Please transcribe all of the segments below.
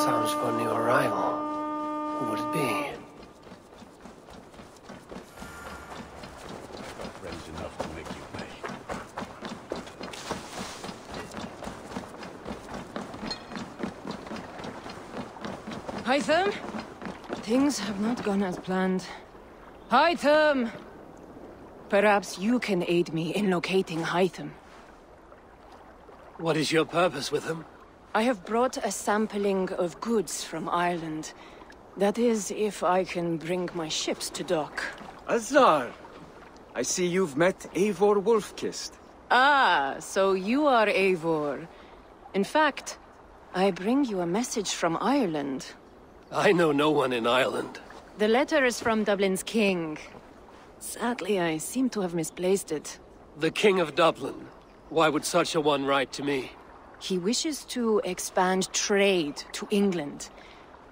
Sounds for a new arrival. Who would it be? I've got friends enough to make you pay. Hytham? Things have not gone as planned. Hytham! Perhaps you can aid me in locating Hytham. What is your purpose with him? I have brought a sampling of goods from Ireland. That is, if I can bring my ships to dock. Azar! I see you've met Eivor Wolfkist. Ah, so you are Eivor. In fact, I bring you a message from Ireland. I know no one in Ireland. The letter is from Dublin's king. Sadly, I seem to have misplaced it. The King of Dublin. Why would such a one write to me? He wishes to expand trade to England.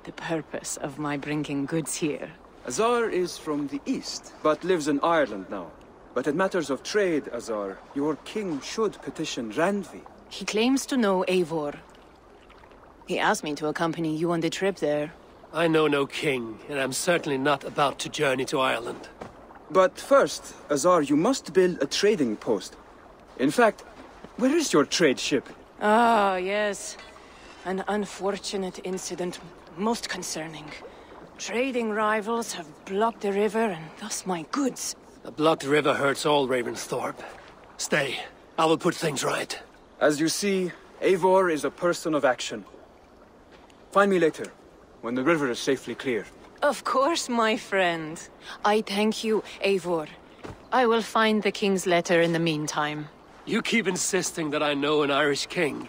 The purpose of my bringing goods here. Azar is from the east, but lives in Ireland now. But in matters of trade, Azar, your king should petition Randvi. He claims to know Eivor. He asked me to accompany you on the trip there. I know no king, and I'm certainly not about to journey to Ireland. But first, Azar, you must build a trading post. In fact, where is your trade ship? Ah, yes. An unfortunate incident, most concerning. Trading rivals have blocked the river, and thus my goods. A blocked river hurts all Ravensthorpe. Stay. I will put things right. As you see, Eivor is a person of action. Find me later, when the river is safely clear. Of course, my friend. I thank you, Eivor. I will find the king's letter in the meantime. You keep insisting that I know an Irish king.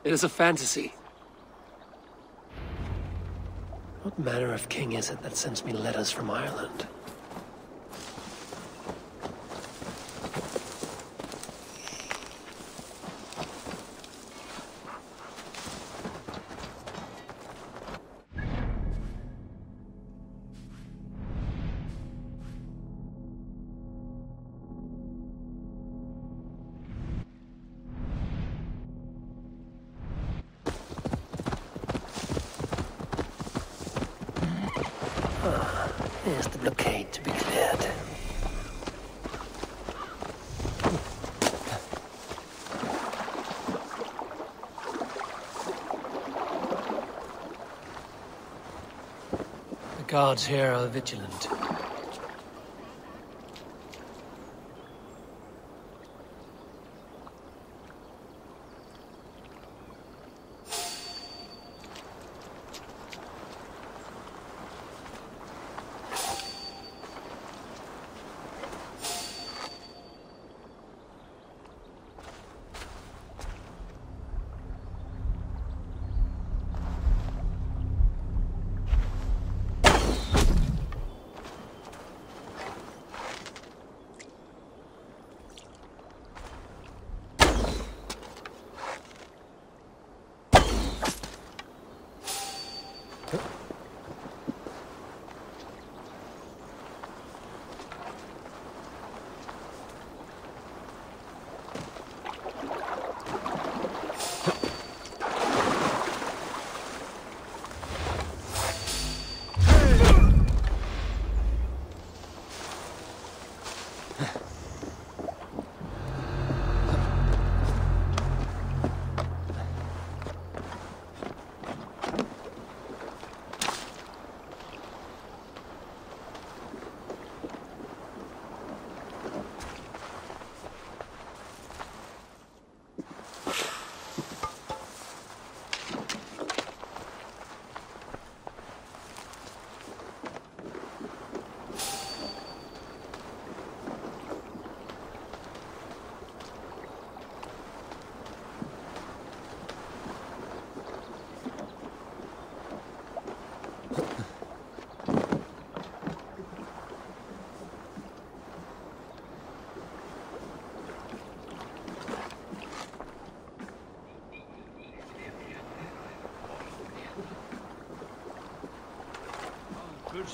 It is a fantasy. What manner of king is it that sends me letters from Ireland? Here's the blockade to be cleared. The guards here are vigilant.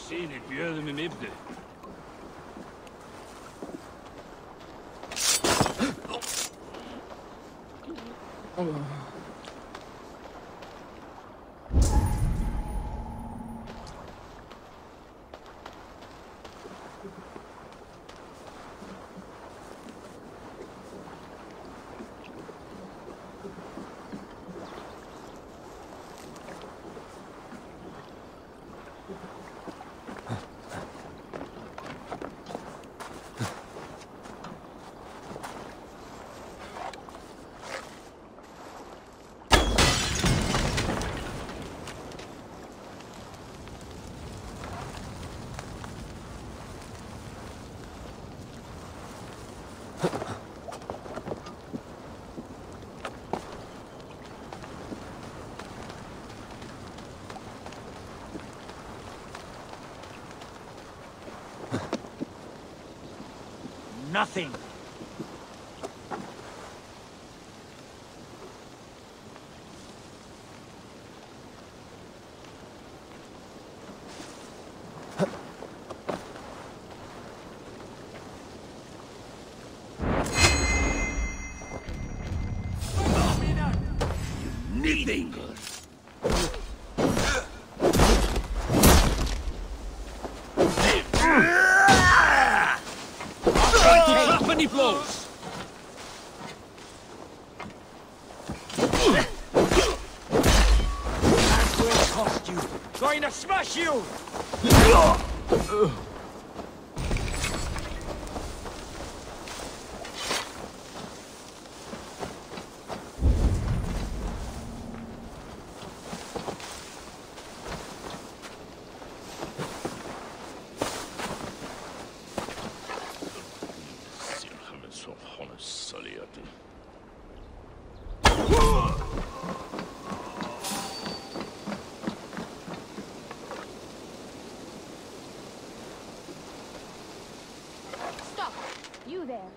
Seen it, bjöðu mig mibdi. nothing. Anything. Many blows. That will cost you. Going to smash you. Stop! You there.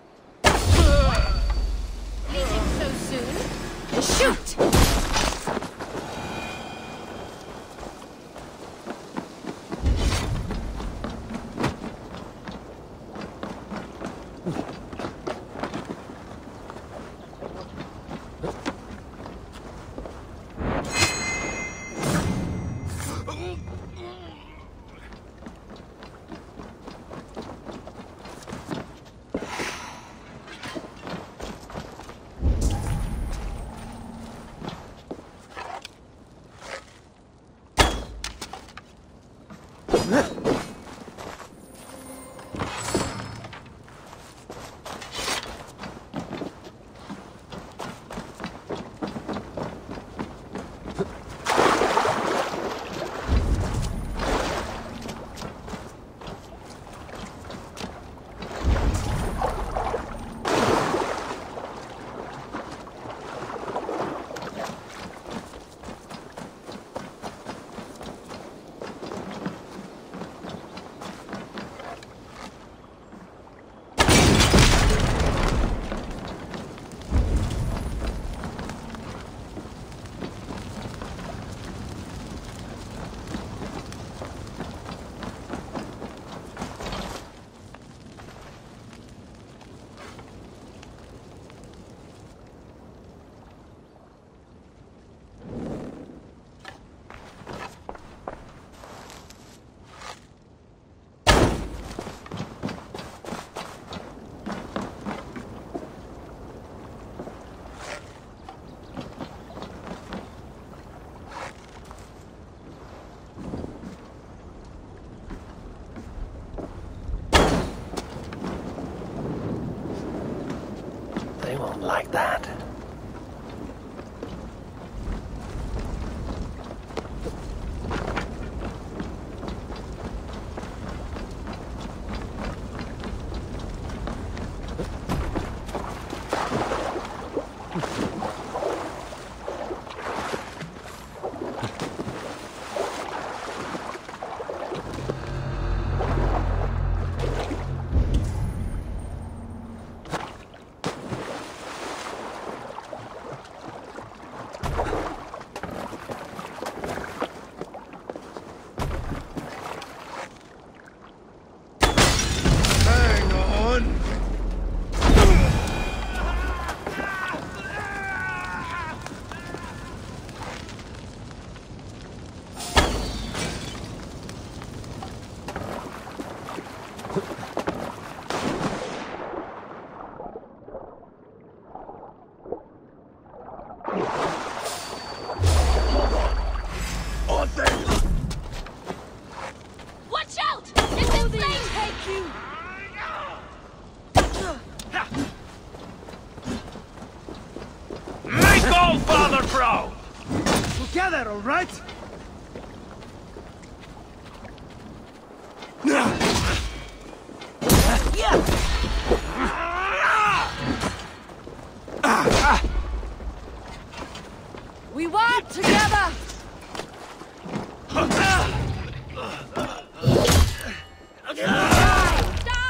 Leaving so soon? Shoot! They won't like that. Watch out! It's in flames! Take you! Make all father proud! Together, all right? We walk together! Die!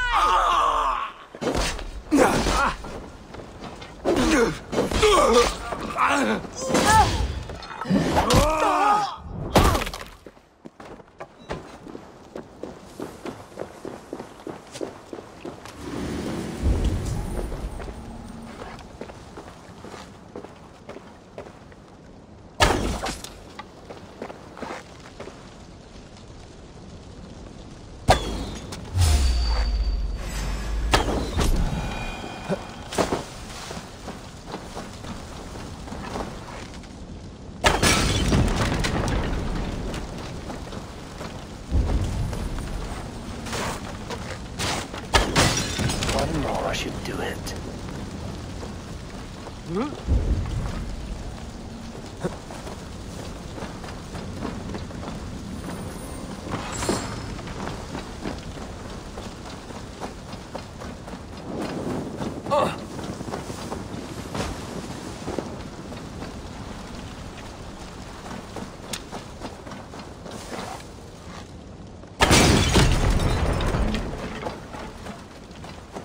One more should do it.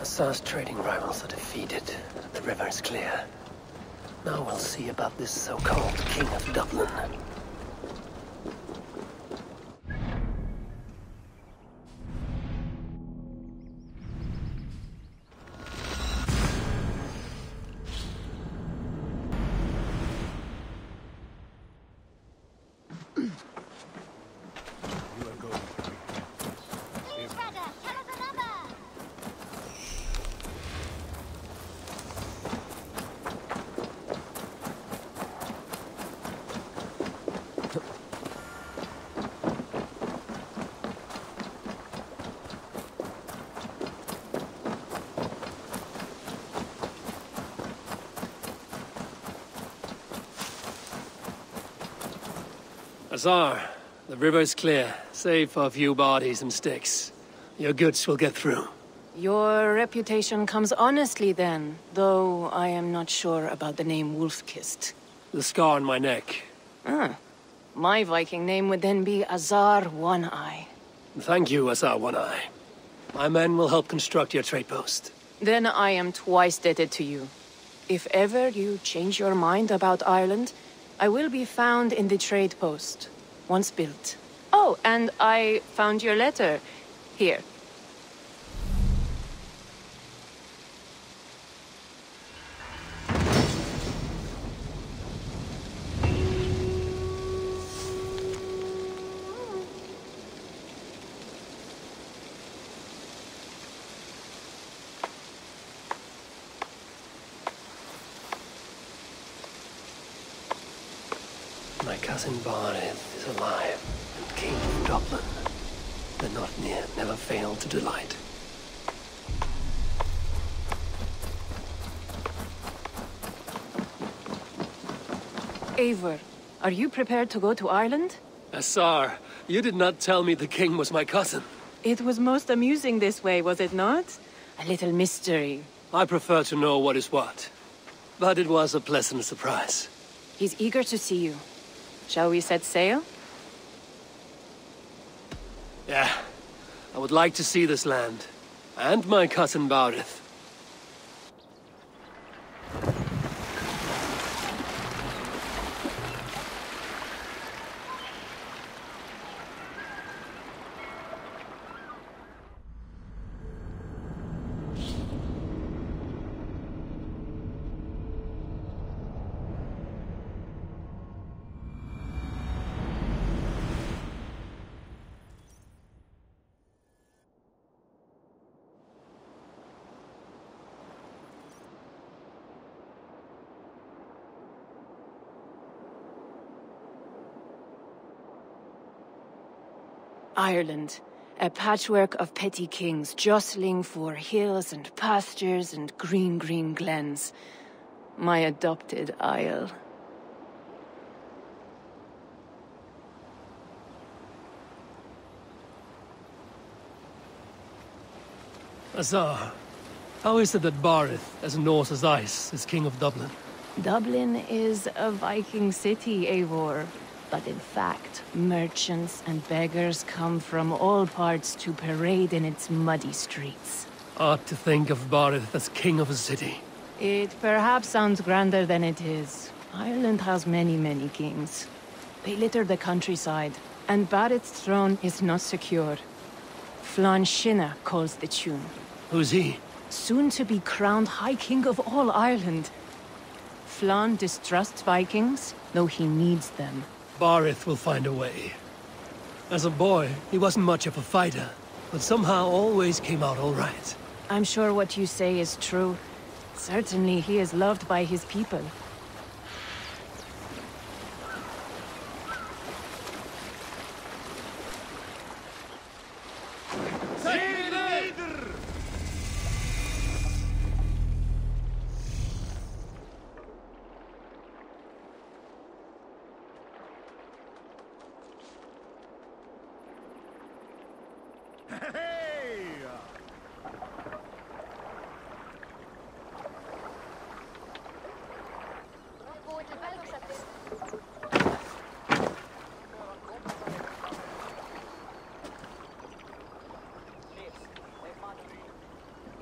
Assar's trading rivals are defeated. The river is clear. Now we'll see about this so-called King of Dublin. Assar, the river is clear, save for a few bodies and sticks. Your goods will get through. Your reputation comes honestly then, though I am not sure about the name Wolf-Kissed. The scar on my neck. My Viking name would then be Azar One-Eye. Thank you, Assar One-Eye. My men will help construct your trade post. Then I am twice indebted to you. If ever you change your mind about Ireland, I will be found in the trade post, once built. Oh, and I found your letter. Here. My cousin Barith is alive and king of Dublin. The not near never failed to delight. Eivor, are you prepared to go to Ireland? Assar, you did not tell me the king was my cousin. It was most amusing this way, was it not? A little mystery. I prefer to know what is what. But it was a pleasant surprise. He's eager to see you. Shall we set sail? Yeah. I would like to see this land. And my cousin Barith. Ireland, a patchwork of petty kings jostling for hills and pastures and green glens. My adopted isle. Assar, how is it that Barith, as Norse as ice, is king of Dublin? Dublin is a Viking city, Eivor. But in fact, merchants and beggars come from all parts to parade in its muddy streets. Odd to think of Barith as king of a city. It perhaps sounds grander than it is. Ireland has many, many kings. They litter the countryside, and Barrett's throne is not secure. Flann Sinna calls the tune. Who's he? Soon to be crowned High King of all Ireland. Flann distrusts Vikings, though he needs them. Barrett will find a way. As a boy, he wasn't much of a fighter, but somehow always came out all right. I'm sure what you say is true. Certainly he is loved by his people.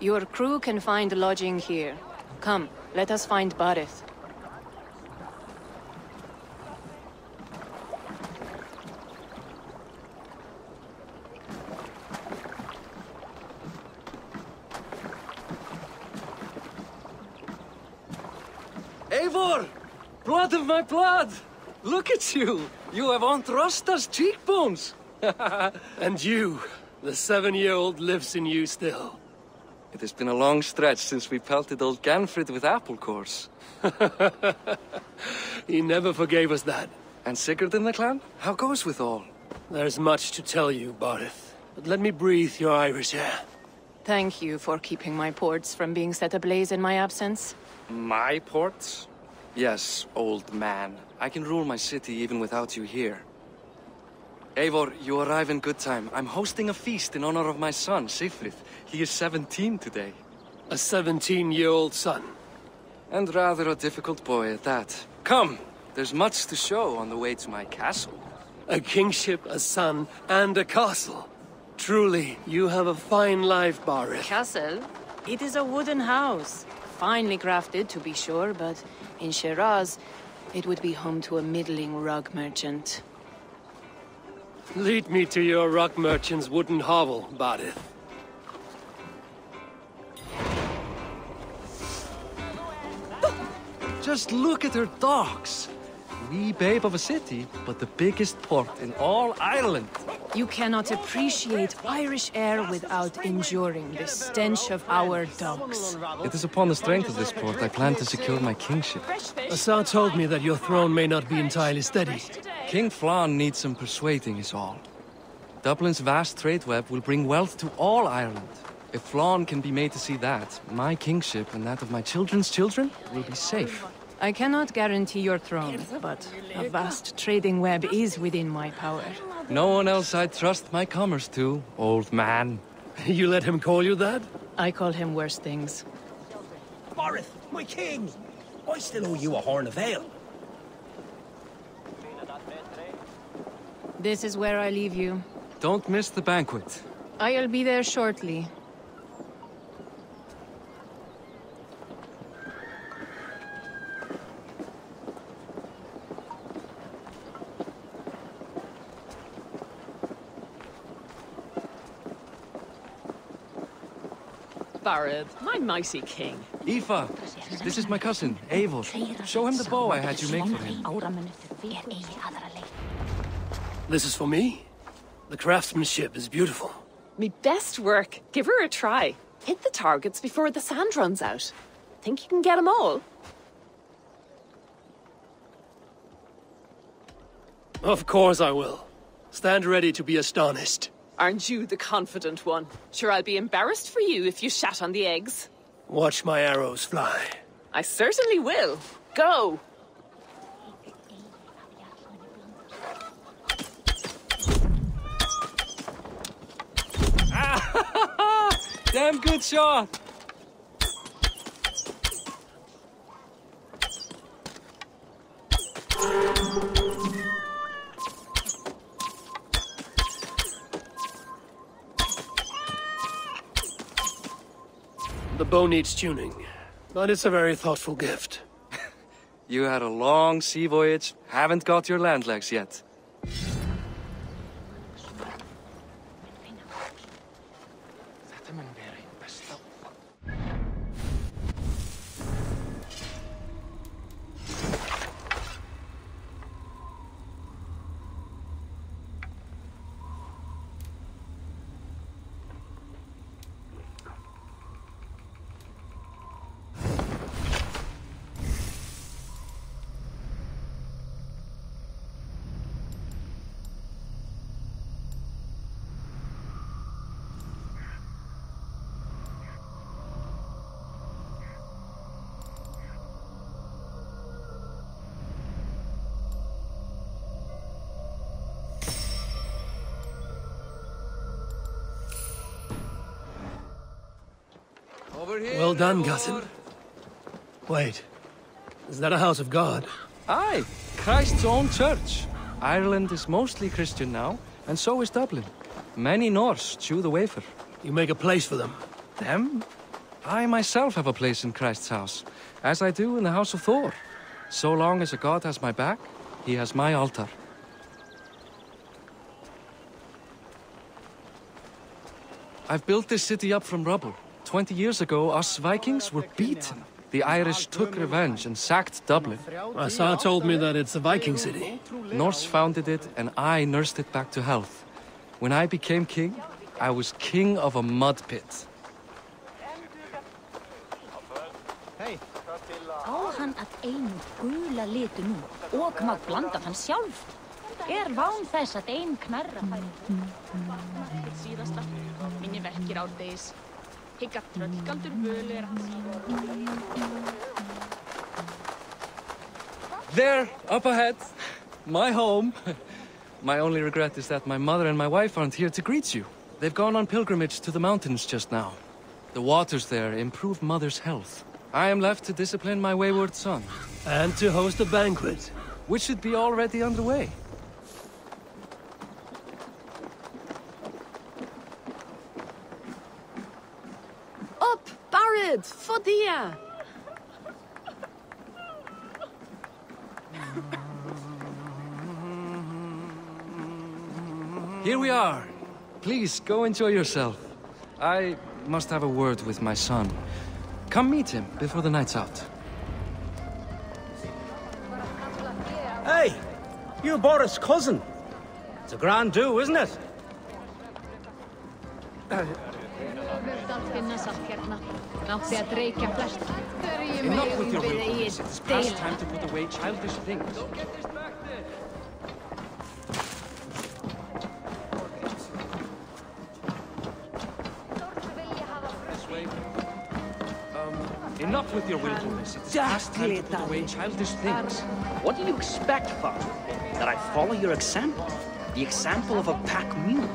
Your crew can find lodging here. Come, let us find Barrett. Eivor! Blood of my blood! Look at you! You have Antrasta's cheekbones! And you, the 7-year-old lives in you still. It has been a long stretch since we pelted old Ganfrid with apple cores. He never forgave us that. And Sigurd in the clan? How goes with all? There's much to tell you, Barrett, but let me breathe your Irish air. Thank you for keeping my ports from being set ablaze in my absence. My ports? Yes, old man. I can rule my city even without you here. Eivor, you arrive in good time. I'm hosting a feast in honor of my son, Sigfrid. He is 17 today. A 17-year-old son. And rather a difficult boy at that. Come! There's much to show on the way to my castle. A kingship, a son, and a castle. Truly, you have a fine life, Barrett. Castle? It is a wooden house. Finely crafted, to be sure, but in Shiraz, it would be home to a middling rug merchant. Lead me to your rock merchant's wooden hovel, Barrett. Just look at her docks. Wee babe of a city, but the biggest port in all Ireland. You cannot appreciate Irish air without enduring the stench of our docks. It is upon the strength of this port I plan to secure my kingship. Assar told me that your throne may not be entirely steady. King Flann needs some persuading is all. Dublin's vast trade web will bring wealth to all Ireland. If Flann can be made to see that, my kingship and that of my children's children will be safe. I cannot guarantee your throne, but a vast trading web is within my power. No one else I'd trust my commerce to, old man. You let him call you that? I call him worse things. Barrett, my king! I still owe you a horn of ale. This is where I leave you. Don't miss the banquet. I'll be there shortly. Barrett, my mighty king. Aoife, this is my cousin, Eivor. Show him the bow I had you make for him. This is for me? The craftsmanship is beautiful. Me best work. Give her a try. Hit the targets before the sand runs out. Think you can get them all? Of course I will. Stand ready to be astonished. Aren't you the confident one? Sure, I'll be embarrassed for you if you shat on the eggs. Watch my arrows fly. I certainly will. Go! Damn good shot! The bow needs tuning. But it's a very thoughtful gift. You had a long sea voyage, haven't got your land legs yet. Well done, cousin. Wait, is that a house of God? Aye, Christ's own church. Ireland is mostly Christian now, and so is Dublin. Many Norse chew the wafer. You make a place for them. Them? I myself have a place in Christ's house, as I do in the house of Thor. So long as a god has my back, he has my altar. I've built this city up from rubble. 20 years ago, us Vikings were beaten. The Irish took revenge and sacked Dublin. Asa told me that it's a Viking city. Norse founded it, and I nursed it back to health. When I became king, I was king of a mud pit. Á hann að einu gula litu nú og má blanda hann sjálf. Ván þess að ein knarra færi. Síðasta, minni verkir árdegis. Higga tröllgaldur völu There, up ahead, my home. My only regret is that my mother and my wife aren't here to greet you. They've gone on pilgrimage to the mountains just now. The waters there improve mother's health. I am left to discipline my wayward son. And to host a banquet. Which should be already underway. Up, Barrett, Fodia! Here we are. Please, go enjoy yourself. I must have a word with my son. Come meet him before the night's out. Hey! You're Boris' cousin. It's a grand do, isn't it? Enough with your willfulness. It is past time to put away childish things. Enough with your willfulness. It is past time to put away childish things. What do you expect, Father? That I follow your example? The example of a pack mule?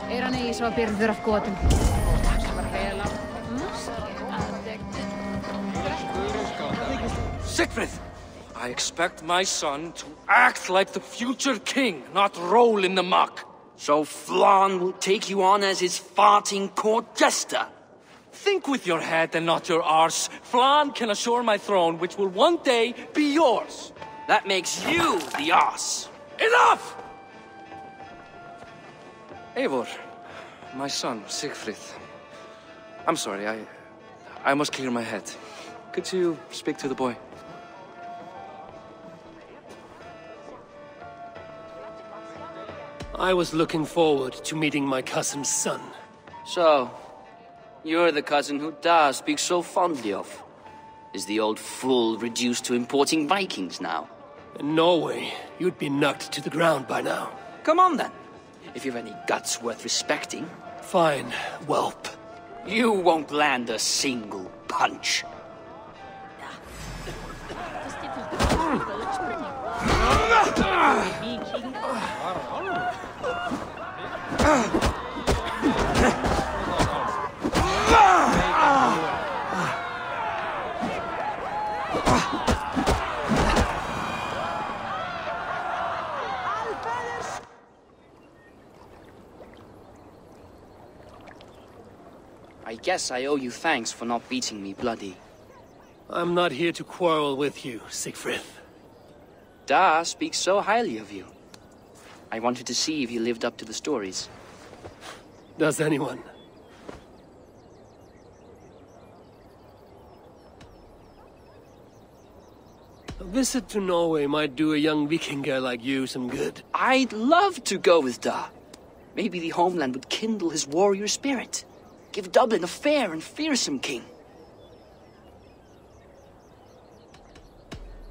Hann eigi svo byrður af gotum. Siegfried! I expect my son to act like the future king, not roll in the muck. So Flann will take you on as his farting court jester? Think with your head and not your arse. Flann can assure my throne, which will one day be yours. That makes you the arse. Enough! Eivor, my son, Siegfried. I'm sorry, I must clear my head. Could you speak to the boy? I was looking forward to meeting my cousin's son. So, you're the cousin who Da speaks so fondly of. Is the old fool reduced to importing Vikings now? In Norway, you'd be knocked to the ground by now. Come on then, if you've any guts worth respecting. Fine, whelp. You won't land a single punch. guess I owe you thanks for not beating me bloody. I'm not here to quarrel with you, Siegfried. Da speaks so highly of you. I wanted to see if you lived up to the stories. Does anyone? A visit to Norway might do a young Viking girl like you some good. I'd love to go with Da. Maybe the homeland would kindle his warrior spirit. Give Dublin a fair and fearsome king.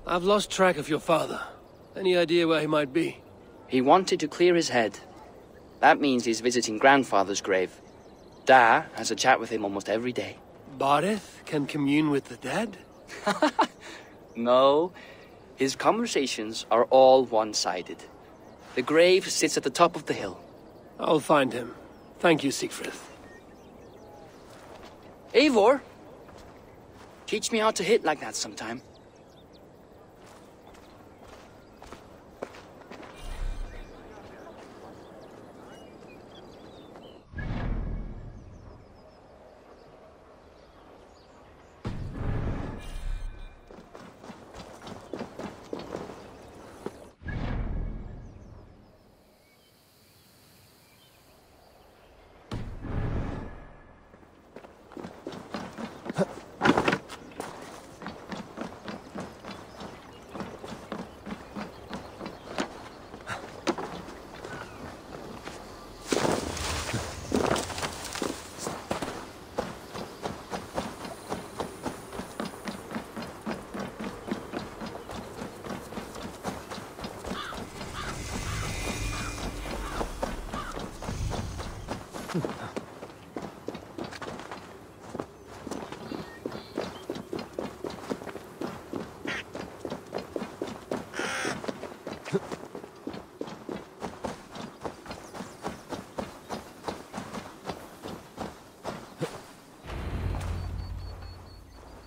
I've lost track of your father. Any idea where he might be? He wanted to clear his head. That means he's visiting grandfather's grave. Da has a chat with him almost every day. Barith can commune with the dead? No. His conversations are all one-sided. The grave sits at the top of the hill. I'll find him. Thank you, Siegfried. Eivor! Teach me how to hit like that sometime.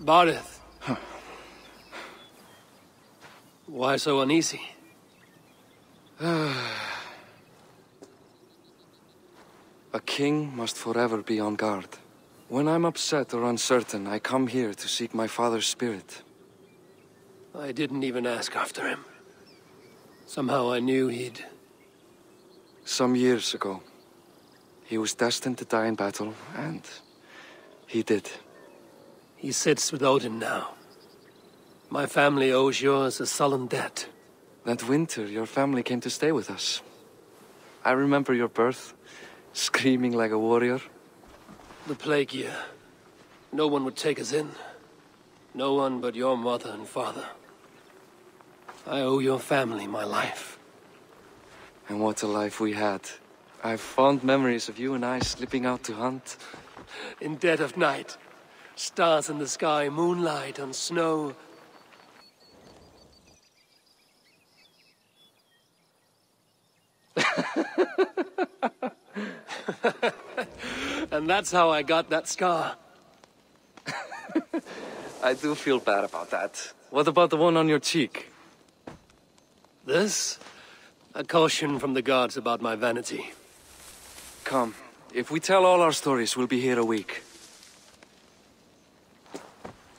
Barith. Why so uneasy? A king must forever be on guard. When I'm upset or uncertain, I come here to seek my father's spirit. I didn't even ask after him. Somehow I knew he'd... Some years ago, he was destined to die in battle, and he did. He sits with Odin now. My family owes yours a sullen debt. That winter, your family came to stay with us. I remember your birth, screaming like a warrior. The plague year. No one would take us in. No one but your mother and father. I owe your family my life. And what a life we had. I have fond memories of you and I slipping out to hunt. In dead of night. Stars in the sky, moonlight on snow. And that's how I got that scar. I do feel bad about that. What about the one on your cheek? This? A caution from the gods about my vanity. Come, if we tell all our stories, we'll be here a week.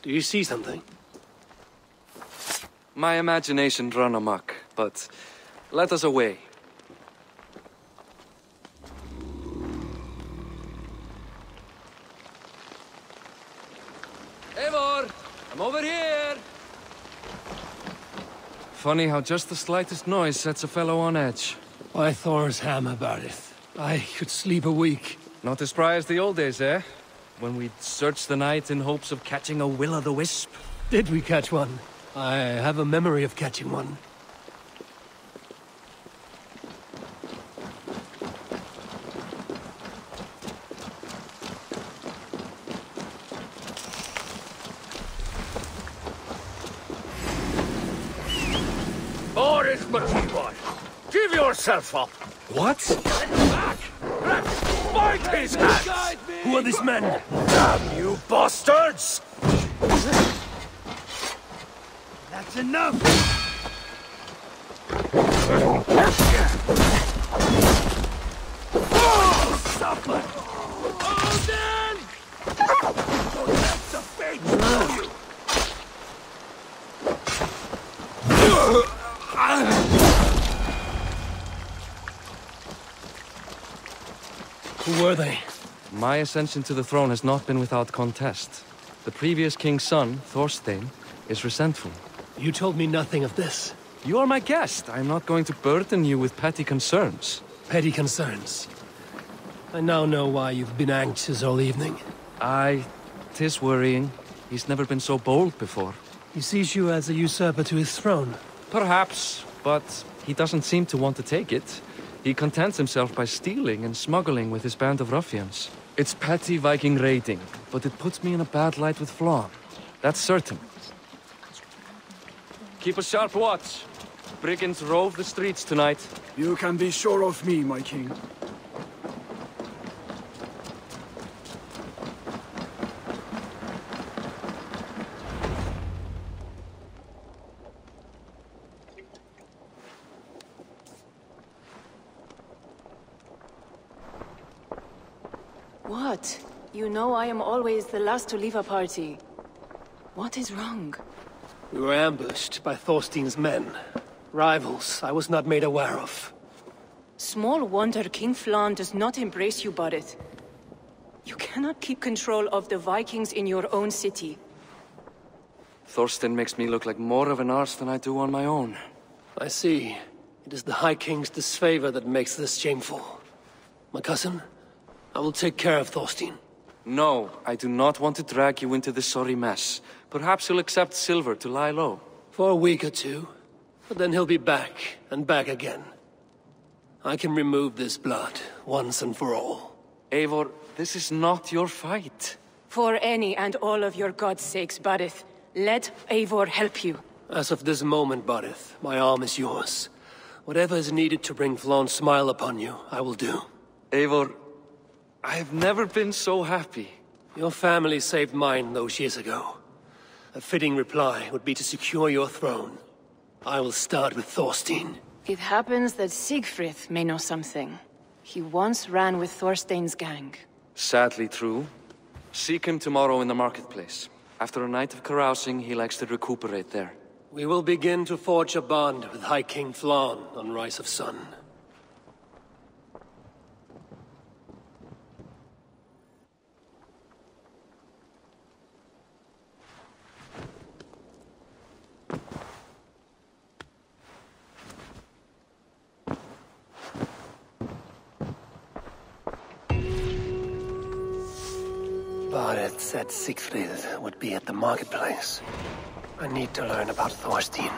Do you see something? My imagination run amok, but let us away. Eivor! I'm over here! Funny how just the slightest noise sets a fellow on edge. Why Thor's hammer, Barith? I could sleep a week. Not as spry as the old days, eh? When we'd search the night in hopes of catching a will-o'-the-wisp. Did we catch one? I have a memory of catching one. Boris Mativoi, give yourself up! What? Back! Bite his hands! Who are these men? Damn you bastards! That's enough! Suffer! Odin! Who were they? My ascension to the throne has not been without contest. The previous king's son, Thorstein, is resentful. You told me nothing of this. You are my guest. I am not going to burden you with petty concerns. Petty concerns. I now know why you've been anxious all evening. Aye, 'tis worrying. He's never been so bold before. He sees you as a usurper to his throne. Perhaps, but he doesn't seem to want to take it. He contents himself by stealing and smuggling with his band of ruffians. It's petty Viking raiding, but it puts me in a bad light with Flann. That's certain. Keep a sharp watch. Brigands rove the streets tonight. You can be sure of me, my king. What? You know I am always the last to leave a party. What is wrong? We were ambushed by Thorstein's men. Rivals I was not made aware of. Small wonder King Flann does not embrace you, Barret. You cannot keep control of the Vikings in your own city. Thorstein makes me look like more of an arse than I do on my own. I see. It is the High King's disfavor that makes this shameful. My cousin, I will take care of Thorstein. No, I do not want to drag you into this sorry mess. Perhaps you'll accept silver to lie low. For a week or two. But then he'll be back, and back again. I can remove this blood, once and for all. Eivor, this is not your fight. For any and all of your god's sakes, Barret, let Eivor help you. As of this moment, Barret, my arm is yours. Whatever is needed to bring Flann's smile upon you, I will do. Eivor, I have never been so happy. Your family saved mine those years ago. A fitting reply would be to secure your throne. I will start with Thorstein. It happens that Siegfried may know something. He once ran with Thorstein's gang. Sadly true. Seek him tomorrow in the marketplace. After a night of carousing, he likes to recuperate there. We will begin to forge a bond with High King Flann on Rise of Sun. Barret said Siegfried would be at the marketplace. I need to learn about Thorstein.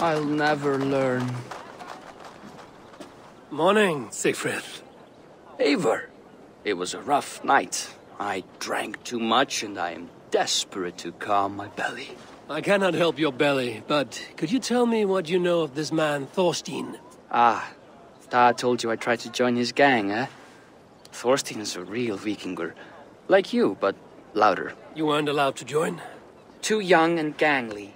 I'll never learn. Morning, Siegfried. Eivor, it was a rough night. I drank too much and I am desperate to calm my belly. I cannot help your belly, but could you tell me what you know of this man, Thorstein? Ah, Dad told you I tried to join his gang, eh? Thorstein is a real Vikinger. Like you, but louder. You weren't allowed to join? Too young and gangly.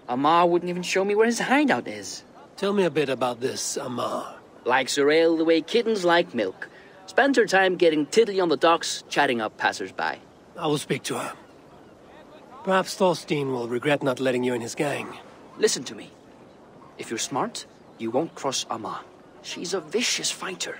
Amar wouldn't even show me where his hideout is. Tell me a bit about this Amar. Likes her ale the way kittens like milk. Spends her time getting tiddly on the docks, chatting up passers-by. I will speak to her. Perhaps Thorstein will regret not letting you in his gang. Listen to me. If you're smart, you won't cross Amar. She's a vicious fighter.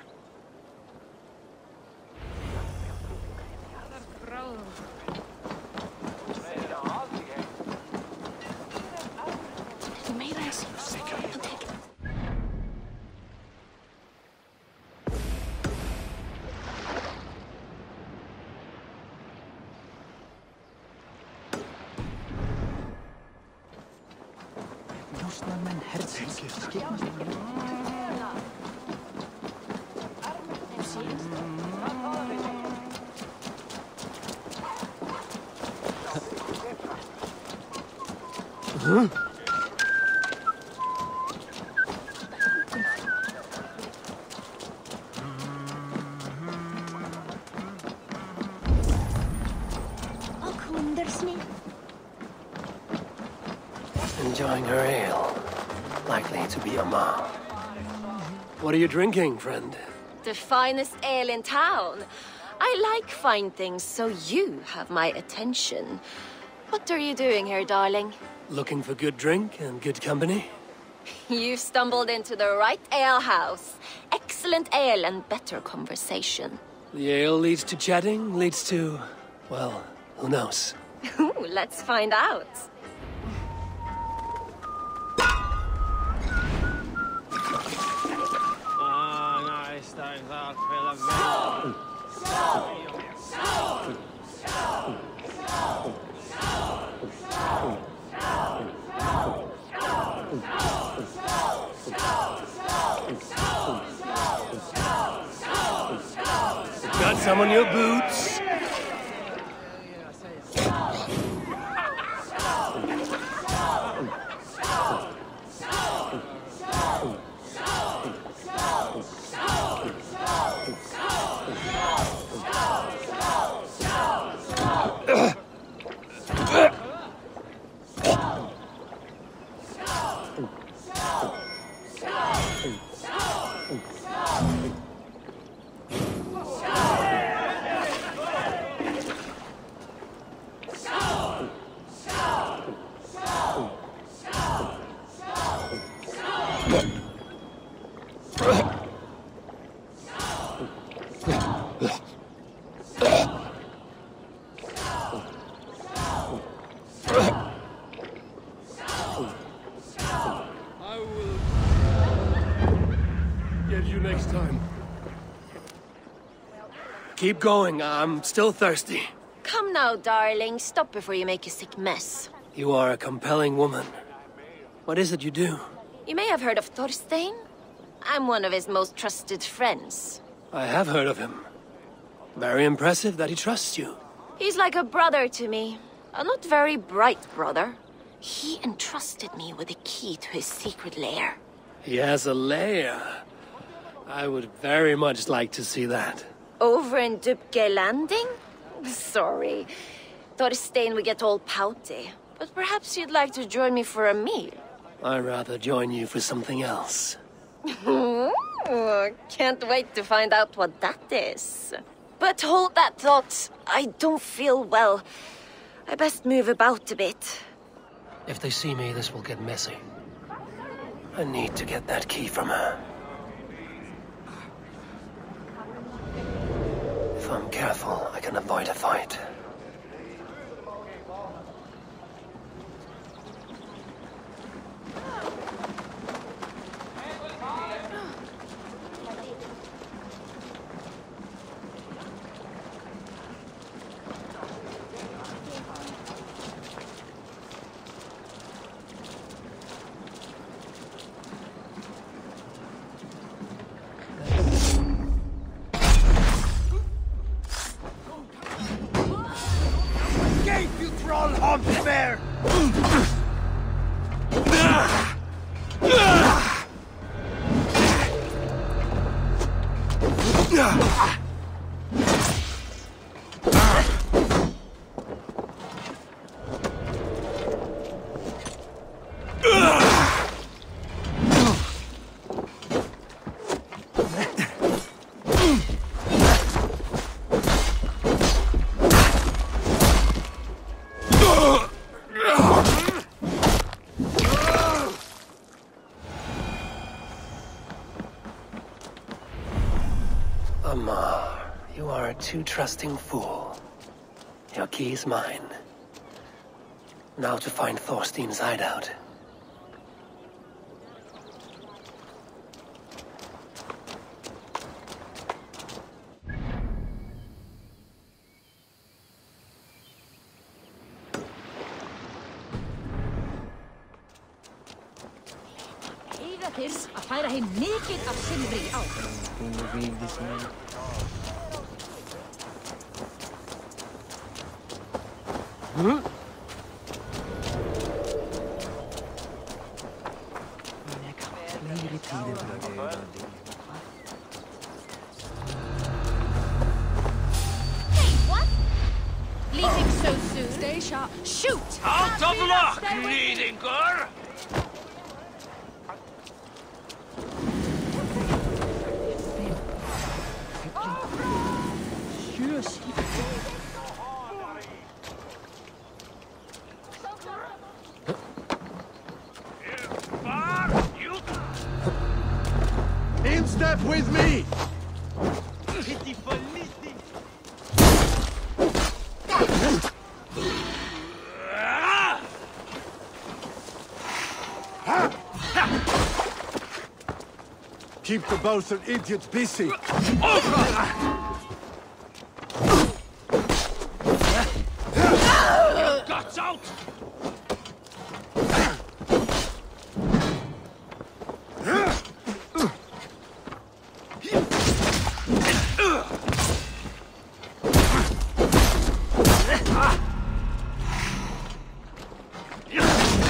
enjoying her ale. Likely to be your mom. What are you drinking, friend? The finest ale in town. I like fine things, so you have my attention. What are you doing here, darling? Looking for good drink and good company? You've stumbled into the right ale house. Excellent ale and better conversation. The ale leads to chatting, leads to... well, who knows? Ooh, let's find out. Got some on your boots? Keep going, I'm still thirsty. Come now, darling. Stop before you make a sick mess. You are a compelling woman. What is it you do? You may have heard of Thorstein. I'm one of his most trusted friends. I have heard of him. Very impressive that he trusts you. He's like a brother to me. A not very bright brother. He entrusted me with the key to his secret lair. He has a lair. I would very much like to see that. Over in Dubke Landing? Sorry. Thorstein would get all pouty. But perhaps you'd like to join me for a meal. I'd rather join you for something else. Can't wait to find out what that is. But hold that thought. I don't feel well. I best move about a bit. If they see me, this will get messy. I need to get that key from her. If I'm careful, I can avoid a fight. You are a too trusting fool. Your key is mine. Now to find Thorstein's hideout. Eiga þess að færa heim mikið af silfri í ár. Hey, what? Leaving so soon? Stay sharp. Shoot! Out of luck, leading girl! with me! Keep the both idiots busy. Guts out!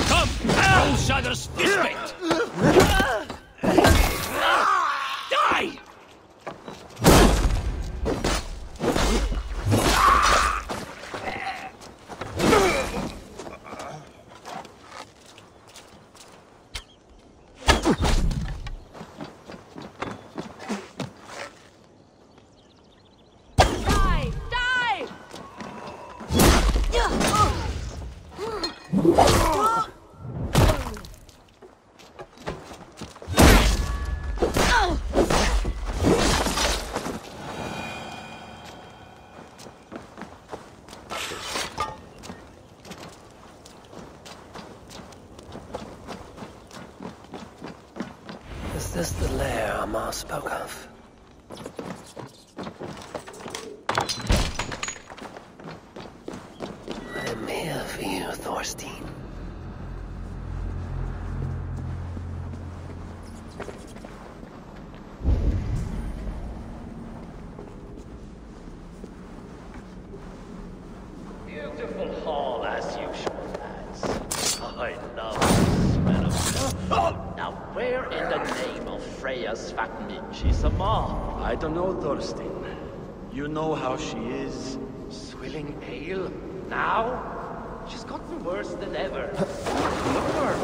Come, Hellshadow's fistbait! Die! Is this the lair Amar spoke of? I am here for you, Thorstein. Beautiful hall as usual, lads. I love the smell of it. Now, where in the name of Freya's fat ninja is Amar? I don't know, Thorstein. You know how she is. Swilling ale? Now? She's gotten worse than ever. Look at her.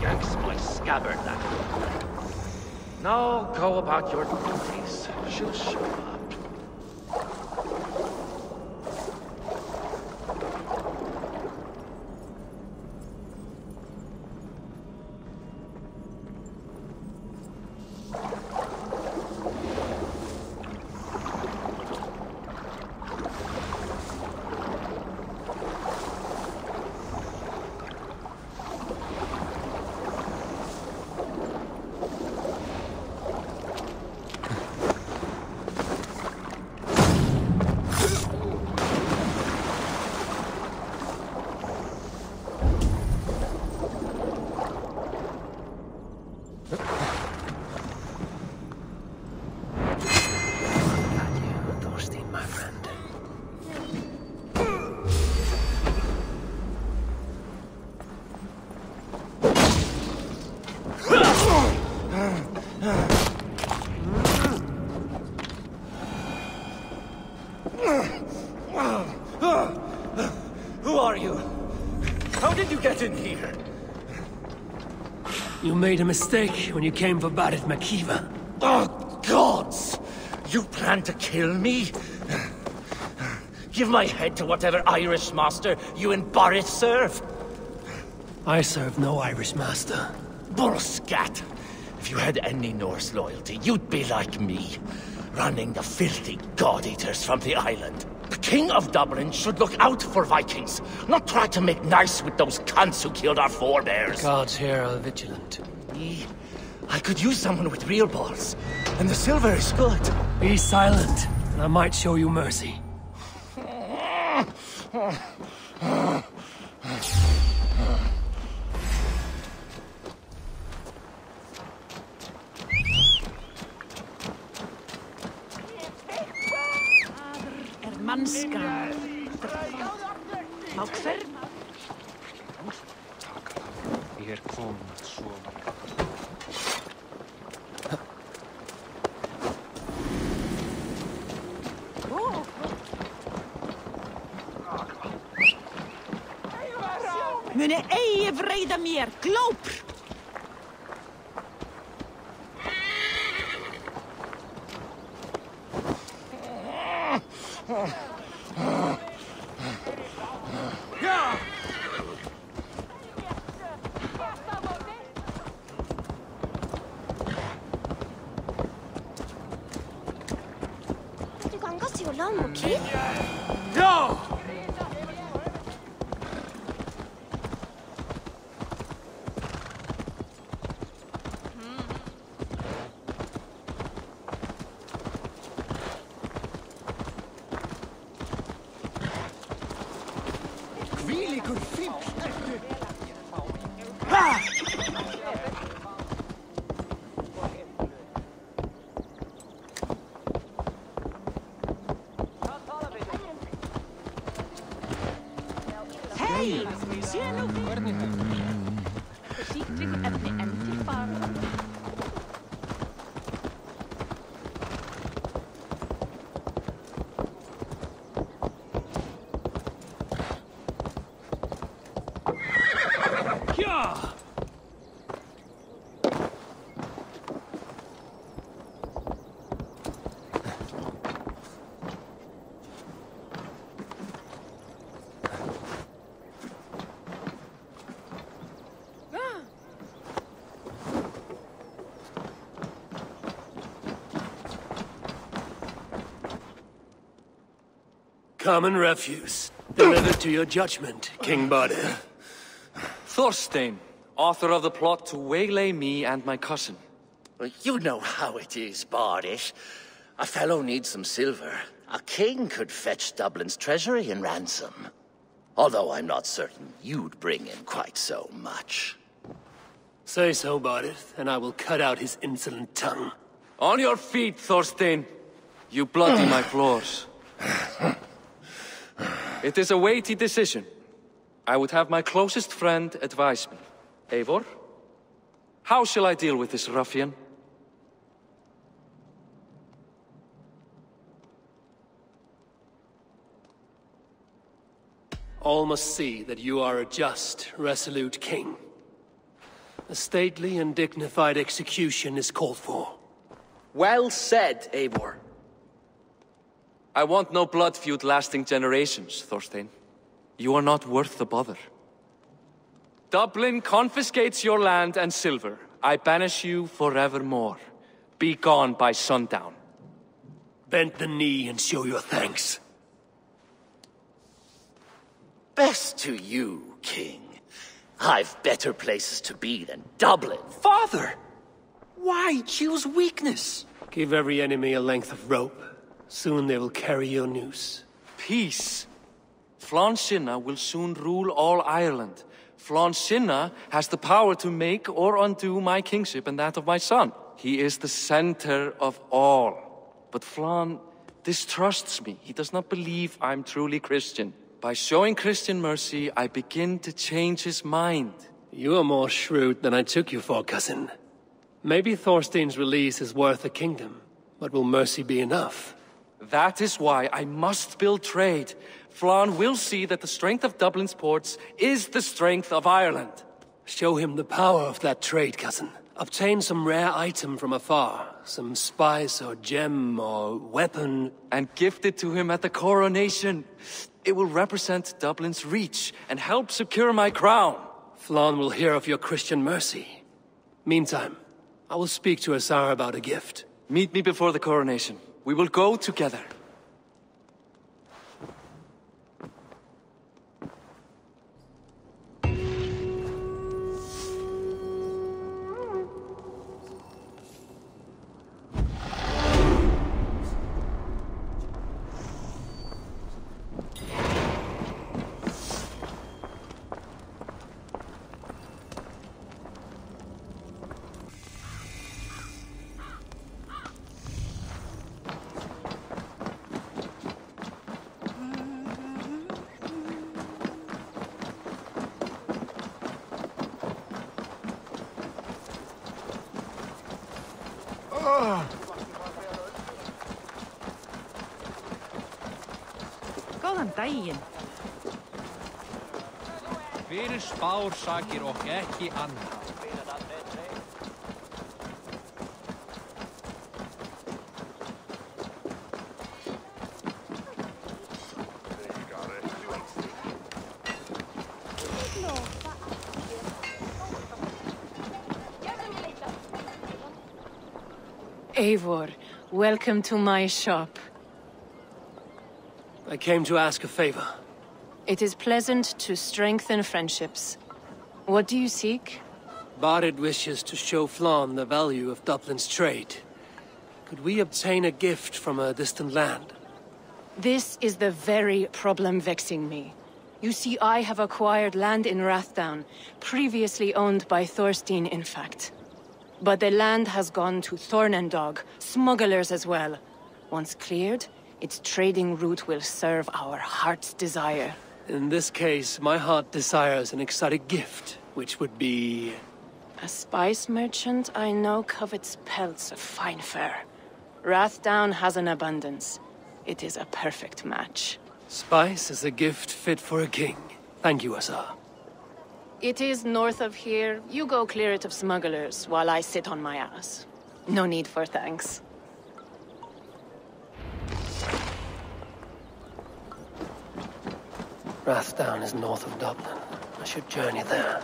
Yanks my scabbard, that woman. Now go about your duties. She'll show up. Who are you? How did you get in here? You made a mistake when you came for Barit Makiva. Oh, gods! You plan to kill me? Give my head to whatever Irish master you and Boris serve. I serve no Irish master. Bullscat! If you had any Norse loyalty, you'd be like me, running the filthy god-eaters from the island. The King of Dublin should look out for Vikings, not try to make nice with those cunts who killed our forebears. The gods here are vigilant. Me? I could use someone with real balls, and the silver is good. Be silent, and I might show you mercy. Manska. Mákfer? Hér kom svo. Muni eigi vreyða mér, glópr! till long, okay? No! Common refuse. Delivered to your judgment, King Bardir. Thorstein, author of the plot to waylay me and my cousin. Well, you know how it is, Bardish. A fellow needs some silver. A king could fetch Dublin's treasury in ransom. Although I'm not certain you'd bring in quite so much. Say so, Bardir, and I will cut out his insolent tongue. On your feet, Thorstein. You bloody my floors. It is a weighty decision. I would have my closest friend advise me. Eivor, how shall I deal with this ruffian? All must see that you are a just, resolute king. A stately and dignified execution is called for. Well said, Eivor. I want no blood feud lasting generations, Thorstein. You are not worth the bother. Dublin confiscates your land and silver. I banish you forevermore. Be gone by sundown. Bend the knee and show your thanks. Best to you, King. I've better places to be than Dublin. Father! Why choose weakness? Give every enemy a length of rope. Soon they will carry your noose. Peace. Flann Sinna will soon rule all Ireland. Flann Sinna has the power to make or undo my kingship and that of my son. He is the center of all. But Flann distrusts me. He does not believe I'm truly Christian. By showing Christian mercy, I begin to change his mind. You are more shrewd than I took you for, cousin. Maybe Thorstein's release is worth a kingdom, but will mercy be enough? That is why I must build trade. Flann will see that the strength of Dublin's ports is the strength of Ireland. Show him the power of that trade, cousin. Obtain some rare item from afar, some spice or gem or weapon, and gift it to him at the coronation. It will represent Dublin's reach and help secure my crown. Flann will hear of your Christian mercy. Meantime, I will speak to Asar about a gift. Meet me before the coronation. We will go together. Góðan daginn. Fyrir spár sakir og ekki annað. Eivor, welcome to my shop. I came to ask a favor. It is pleasant to strengthen friendships. What do you seek? Barded wishes to show Flann the value of Dublin's trade. Could we obtain a gift from a distant land? This is the very problem vexing me. You see, I have acquired land in Rathdown, previously owned by Thorstein, in fact. But the land has gone to Thornendog, smugglers as well. Once cleared, its trading route will serve our heart's desire. In this case, my heart desires an exotic gift, which would be... A spice merchant I know covets pelts of fine fur. Rathdown has an abundance. It is a perfect match. Spice is a gift fit for a king. Thank you, Azar. It is north of here. You go clear it of smugglers, while I sit on my ass. No need for thanks. Rathdown is north of Dublin. I should journey there.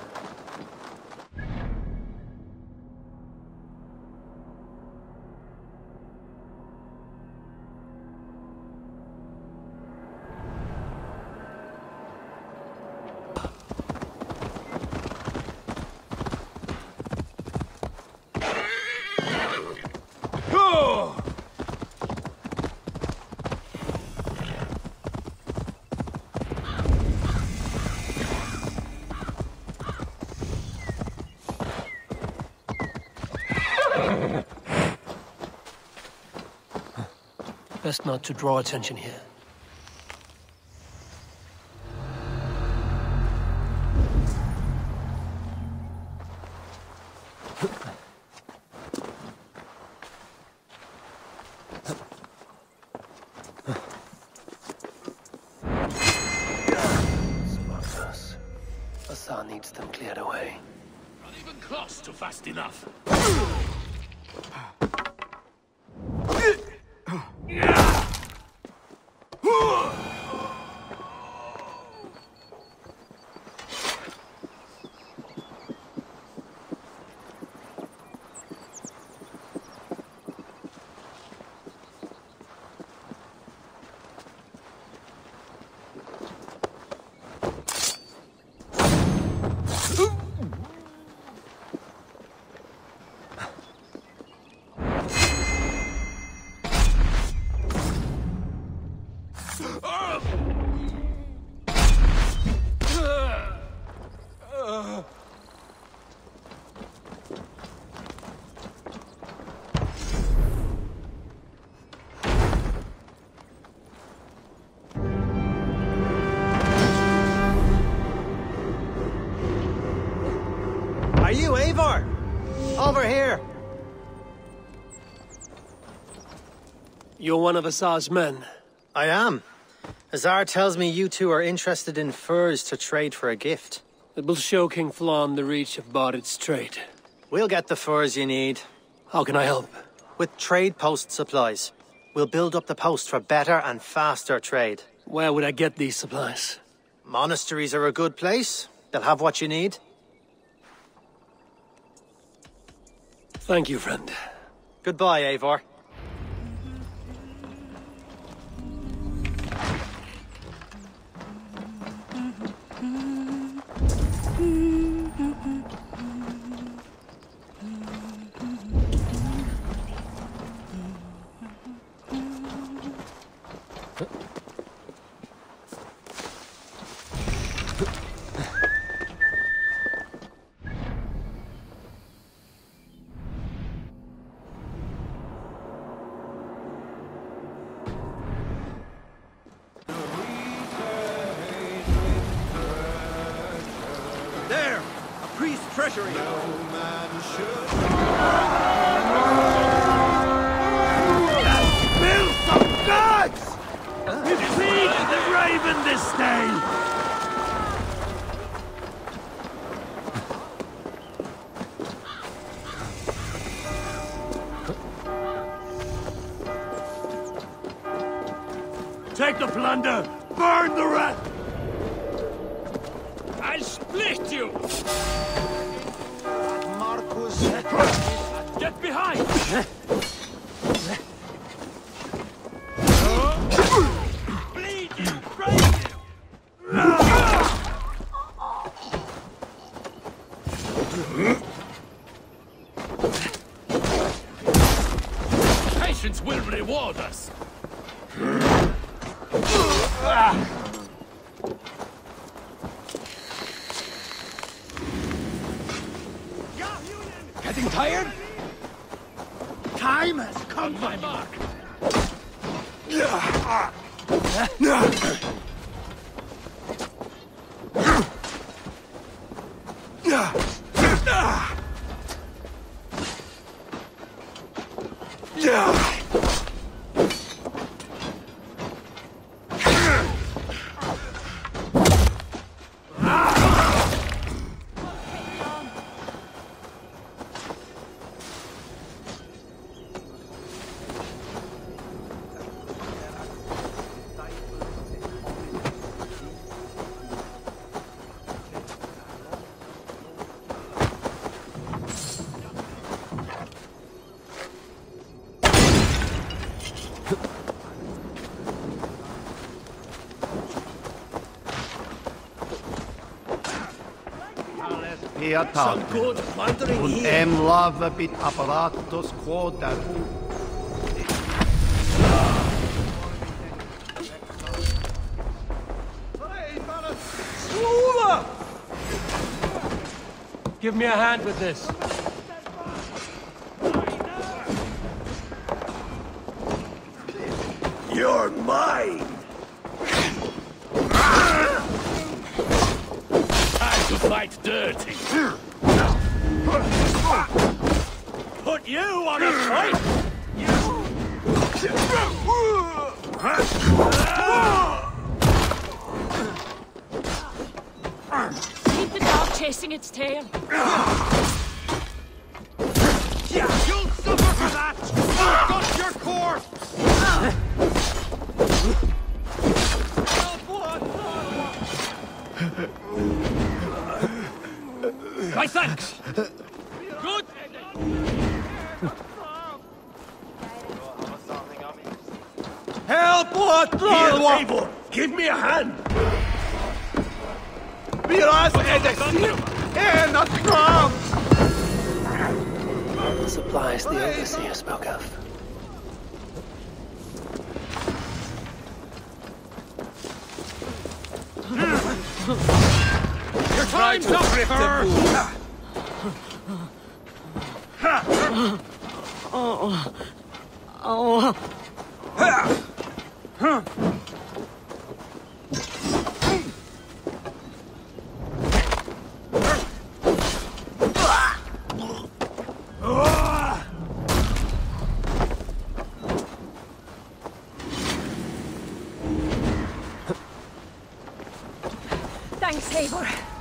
Best not to draw attention here. Smugglers. Azar needs them cleared away. Not even close to fast enough. Are you Eivor? Over here! You're one of Azar's men. I am. Azar tells me you two are interested in furs to trade for a gift. It will show King Flann the reach of Barded's trade. We'll get the furs you need. How can I help? With trade post supplies. We'll build up the post for better and faster trade. Where would I get these supplies? Monasteries are a good place. They'll have what you need. Thank you, friend. Goodbye, Eivor. Treasury. Bills of gods! We feed the raven this day! Take the plunder! Burn the rat! I'll split you! Get behind! Bleed patience will reward us. Getting tired? Time has come, my mark. Some good wandering here. bit apparatus quod Give me a hand with this. You're mine! Time to fight dirty. Put you on a fight! Keep the dog chasing its tail. You'll suffer for that! I've got your corpse! My thanks. Good! Help what? Here, Eivor! Give me a hand! The supplies the overseer spoke of. Your time's up, Ripper! Thanks, Eivor.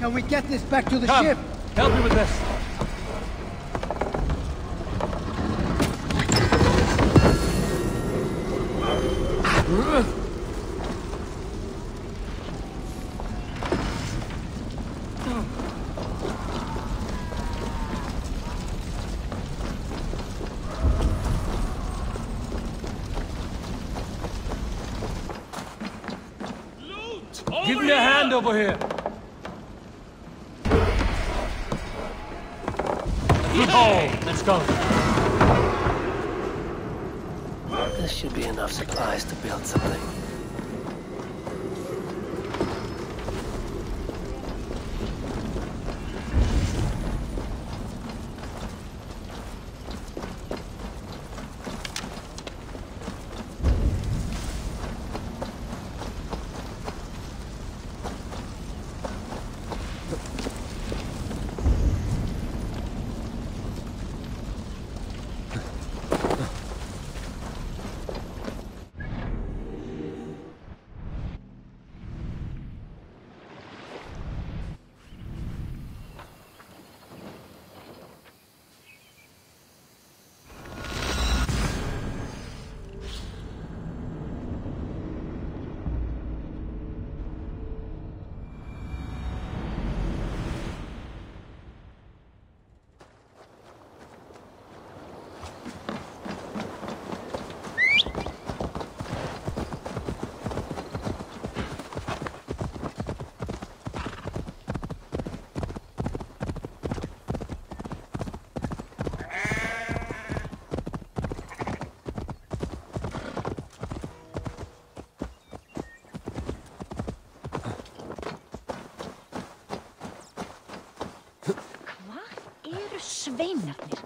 Can we get this back to the Come, ship? help me with this. Give me a hand over here. Oh, let's go. This should be enough supplies to build something. sveinarnir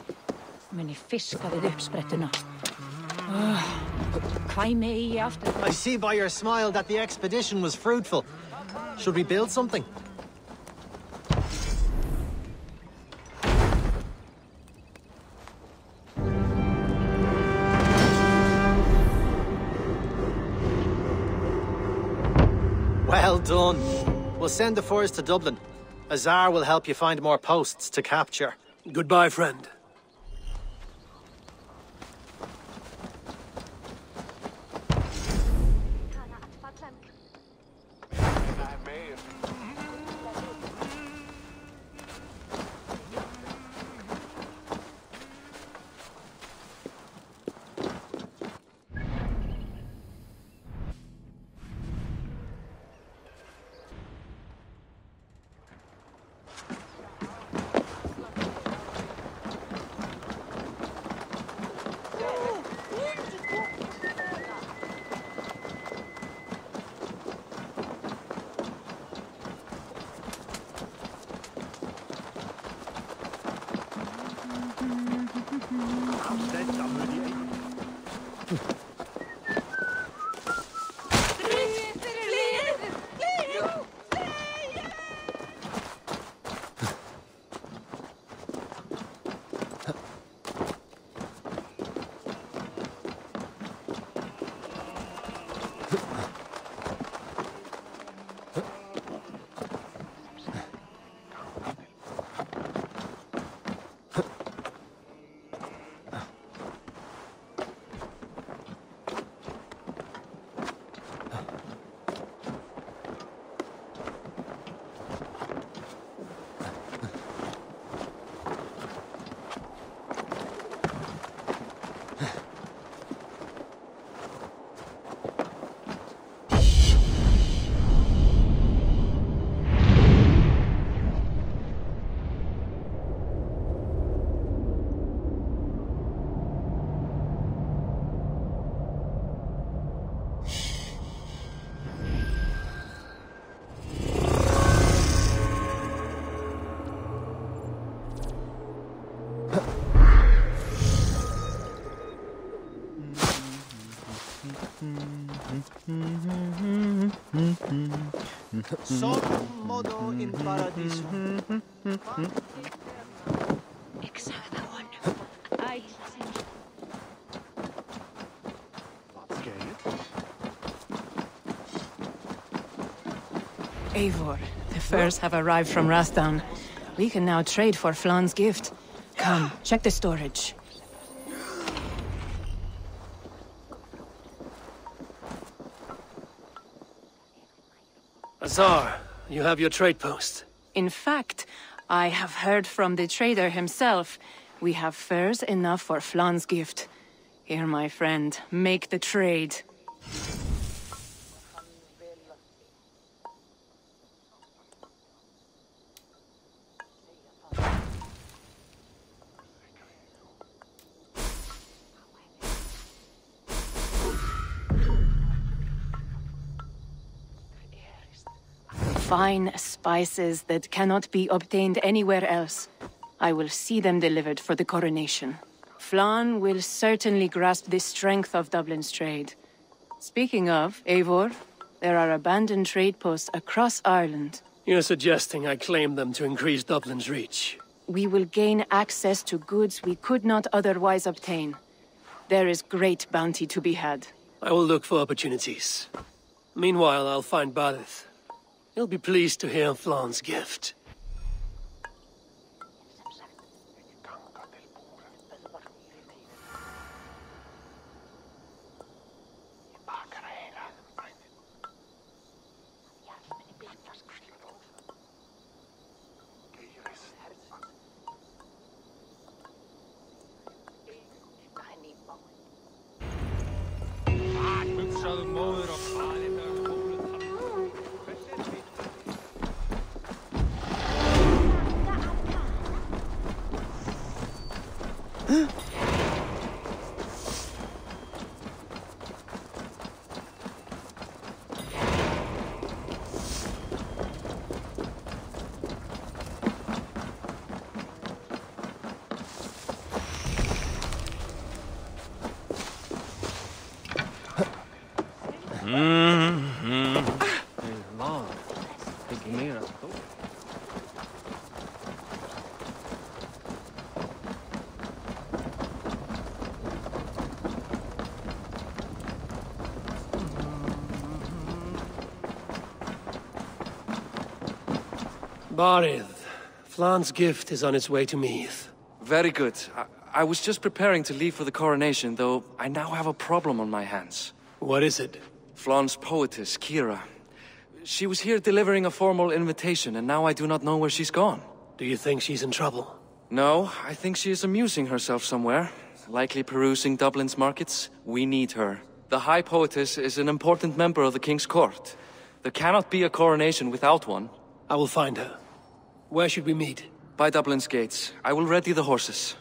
muni fiska við uppsprettuna. Kvæmi eigi aftur. I see by your smile that the expedition was fruitful. Should we build something? Well done. We'll send the furs to Dublin. Azar will help you find more posts to capture. Goodbye, friend. Son modo in paradiso. Eivor, the furs have arrived from Rathdown. We can now trade for Flan's gift. Come, check the storage. Azar, you have your trade post. In fact, I have heard from the trader himself. We have furs enough for Flan's gift. Here, my friend, make the trade. Fine spices that cannot be obtained anywhere else. I will see them delivered for the coronation. Flan will certainly grasp the strength of Dublin's trade. Speaking of, Eivor, there are abandoned trade posts across Ireland. You're suggesting I claim them to increase Dublin's reach. We will gain access to goods we could not otherwise obtain. There is great bounty to be had. I will look for opportunities. Meanwhile, I'll find Barith. He'll be pleased to hear Flan's gift. Barith, Flan's gift is on its way to Meath. Very good. I was just preparing to leave for the coronation, though I now have a problem on my hands. What is it? Flan's poetess, Kira. She was here delivering a formal invitation, and now I do not know where she's gone. Do you think she's in trouble? No, I think she is amusing herself somewhere. Likely perusing Dublin's markets. We need her. The High Poetess is an important member of the King's Court. There cannot be a coronation without one. I will find her. Where should we meet? By Dublin's gates. I will ready the horses.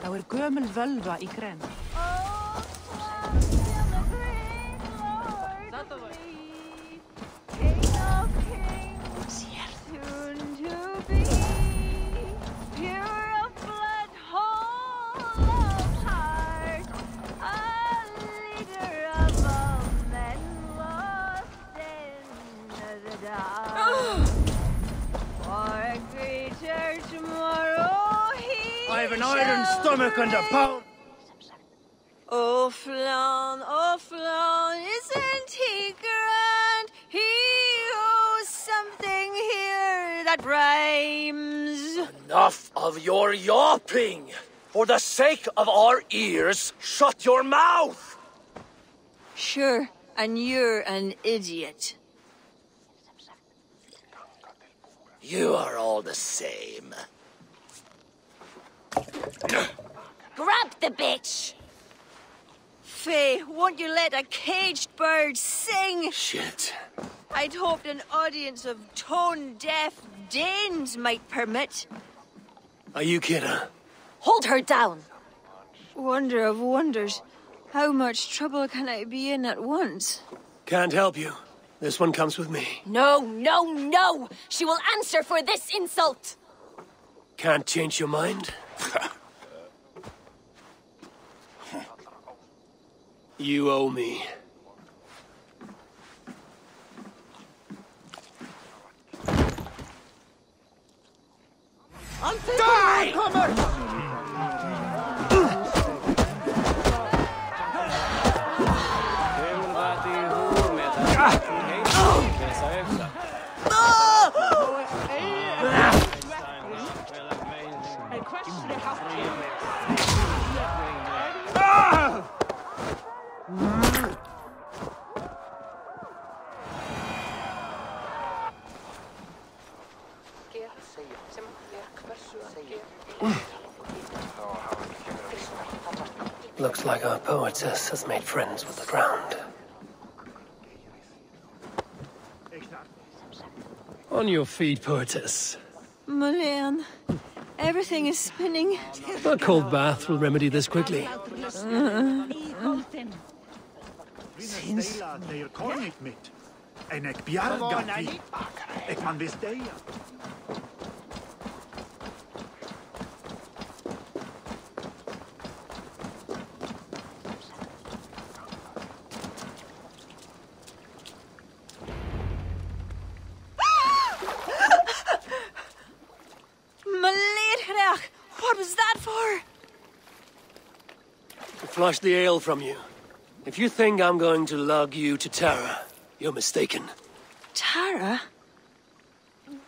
Þá gömul völva í grennd. I have an iron stomach and a pound. Oh, Flan, isn't he grand? He owes something here that rhymes. Enough of your yawping! For the sake of our ears, shut your mouth! Sure, and you're an idiot. You are all the same. Grab the bitch! Faye, won't you let a caged bird sing? Shit. I'd hoped an audience of tone-deaf Danes might permit. Are you Kira? Hold her down! Wonder of wonders. How much trouble can I be in at once? Can't help you. This one comes with me. No! She will answer for this insult! Can't change your mind? You owe me. Die! Looks like our poetess has made friends with the ground. On your feet, poetess. Mulan, everything is spinning. A cold bath will remedy this quickly. Sinds neer kon ik met. En ik bjarga die. Ik man visst dig. What was that for? To flush the ale from you. If you think I'm going to lug you to Tara, you're mistaken. Tara?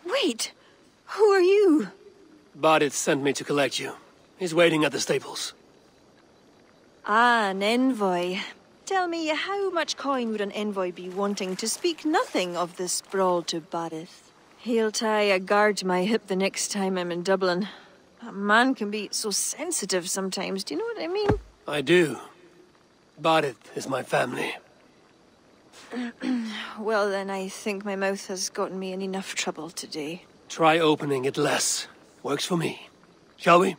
Wait, who are you? Barith sent me to collect you. He's waiting at the stables. Ah, an envoy. Tell me, how much coin would an envoy be wanting, to speak nothing of the sprawl to Barith? He'll tie a guard to my hip the next time I'm in Dublin. A man can be so sensitive sometimes, do you know what I mean? I do. Barith is my family. Well then, I think my mouth has gotten me in enough trouble today. Try opening it less, Works for me. Shall we?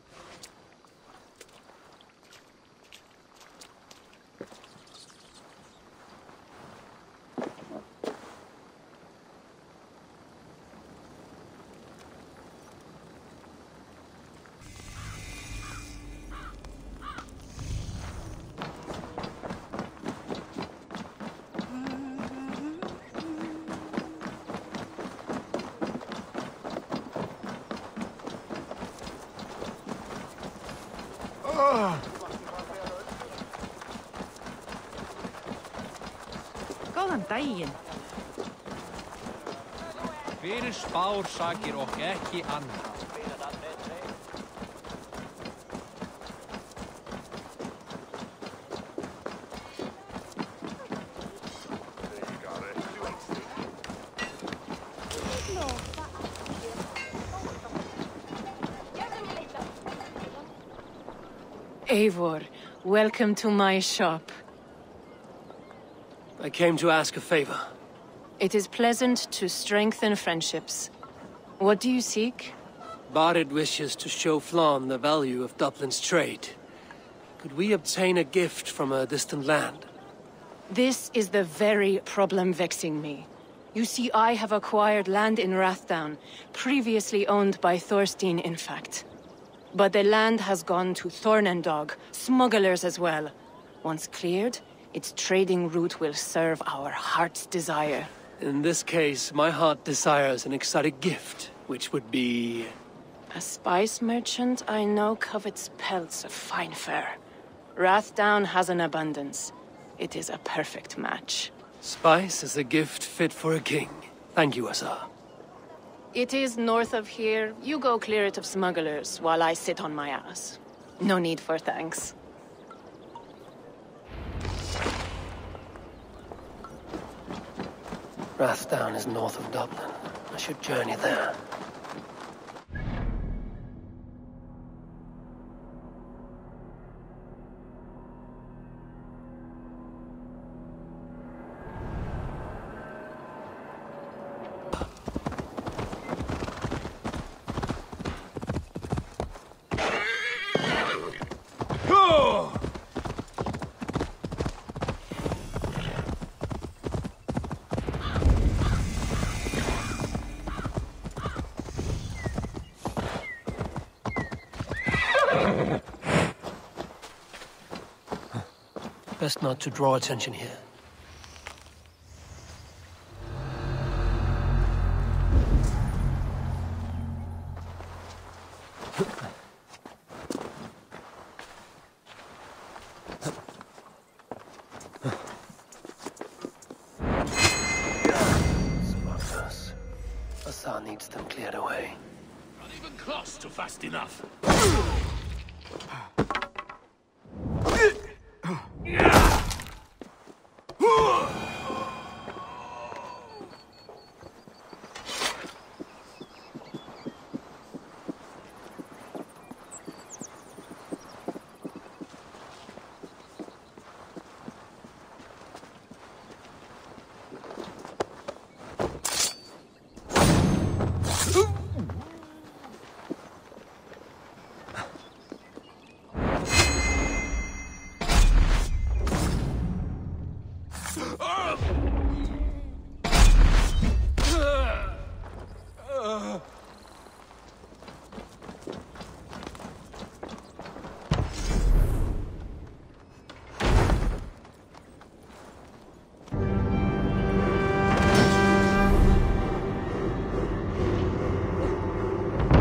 Góðan daginn. Fyrir spár sakir og ekki annað. Eivor, welcome to my shop. I came to ask a favor. It is pleasant to strengthen friendships. What do you seek? Barid wishes to show Flann the value of Dublin's trade. Could we obtain a gift from a distant land? This is the very problem vexing me. You see, I have acquired land in Rathdown, previously owned by Thorstein, in fact. But the land has gone to Thornendog, smugglers as well. Once cleared, its trading route will serve our heart's desire. In this case, my heart desires an exotic gift, which would be... A spice merchant I know covets pelts of fine fur. Rathdown has an abundance. It is a perfect match. Spice is a gift fit for a king. Thank you, Azar. It is north of here. You go clear it of smugglers, while I sit on my ass. No need for thanks. Rathdown is north of Dublin. I should journey there. Best not to draw attention here. Smugglers. Azar needs them cleared away. Not even close to fast enough.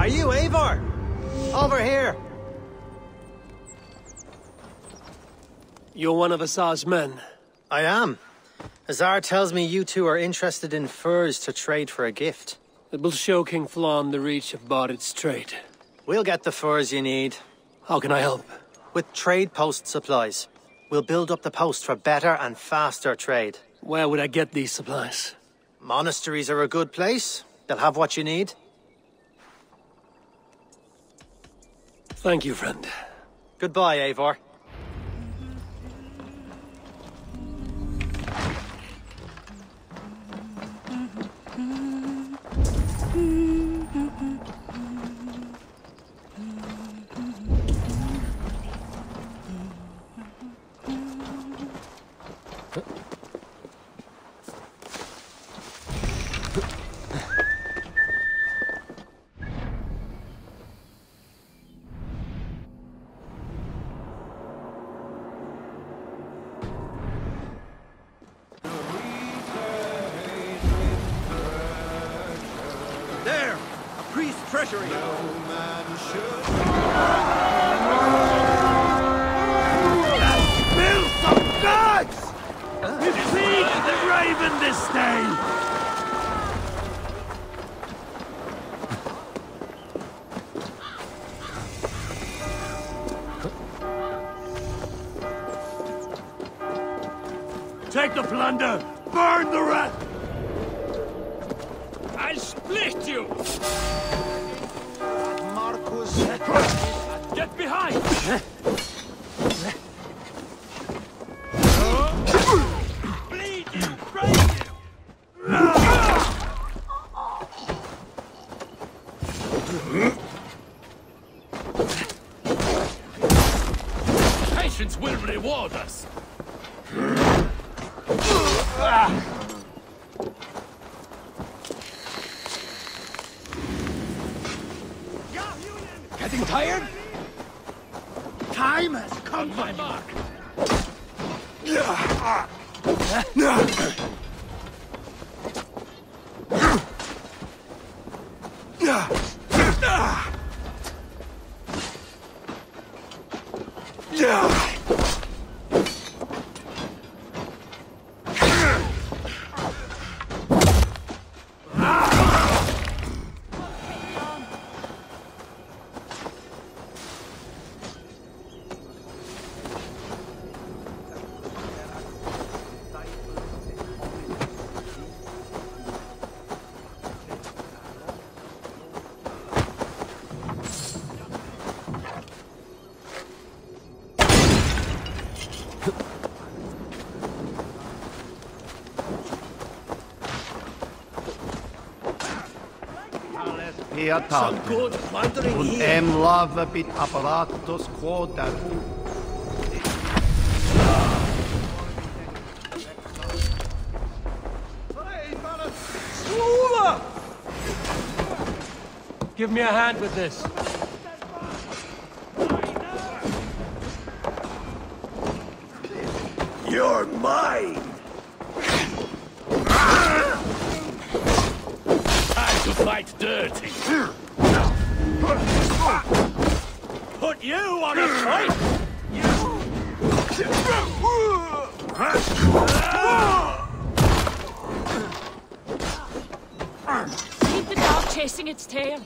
Are you Eivor? Over here. You're one of Azar's men. I am. Azar tells me you two are interested in furs to trade for a gift. It will show King Flann the reach of Barid's trade. We'll get the furs you need. How can I help? With trade post supplies. We'll build up the post for better and faster trade. Where would I get these supplies? Monasteries are a good place. They'll have what you need. Thank you, friend. Goodbye, Eivor. There! A priest's treasury! No man should... Bills of gods! We feed the raven this day! Take the plunder! Burn the rat! I'll split you! Marcus... Get behind! Bleed you! Break you! Patience will reward us! Getting tired? Time has come for my mark. Some good wandering here. Bit apparatus quod Give me a hand with this. You're mine! Time to fight dirty. Put you on a fight! Keep the dog chasing its tail.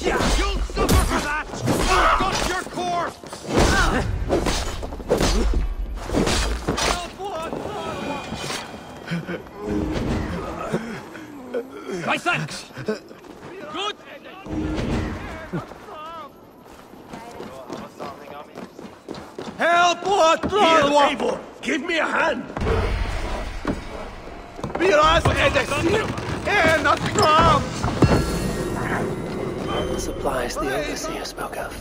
You'll suffer for that! I've got your corpse! My thanks! Good! Help what? Here, Eivor! Give me a hand! The supplies the overseer spoke of.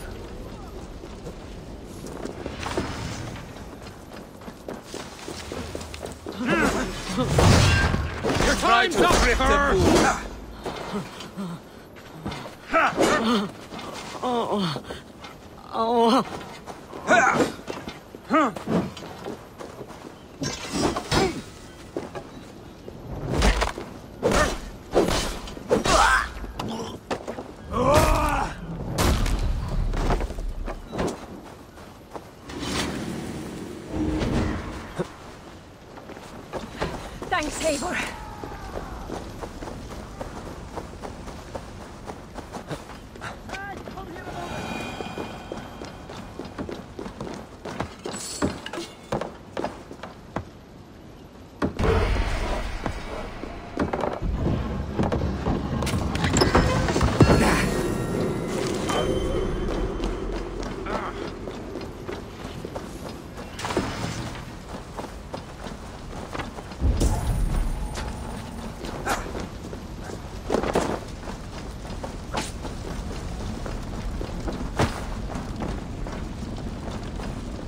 Your time's up, Rifter! Thanks, Eivor.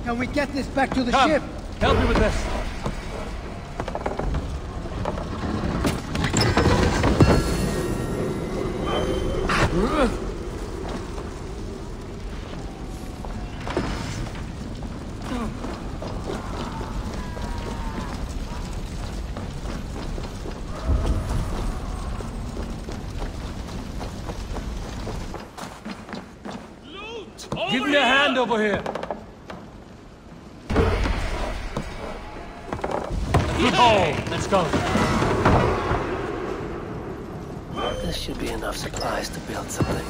Can we get this back to the Come, ship? help me with this. Give me a hand over here. Good haul. Let's go. This should be enough supplies to build something.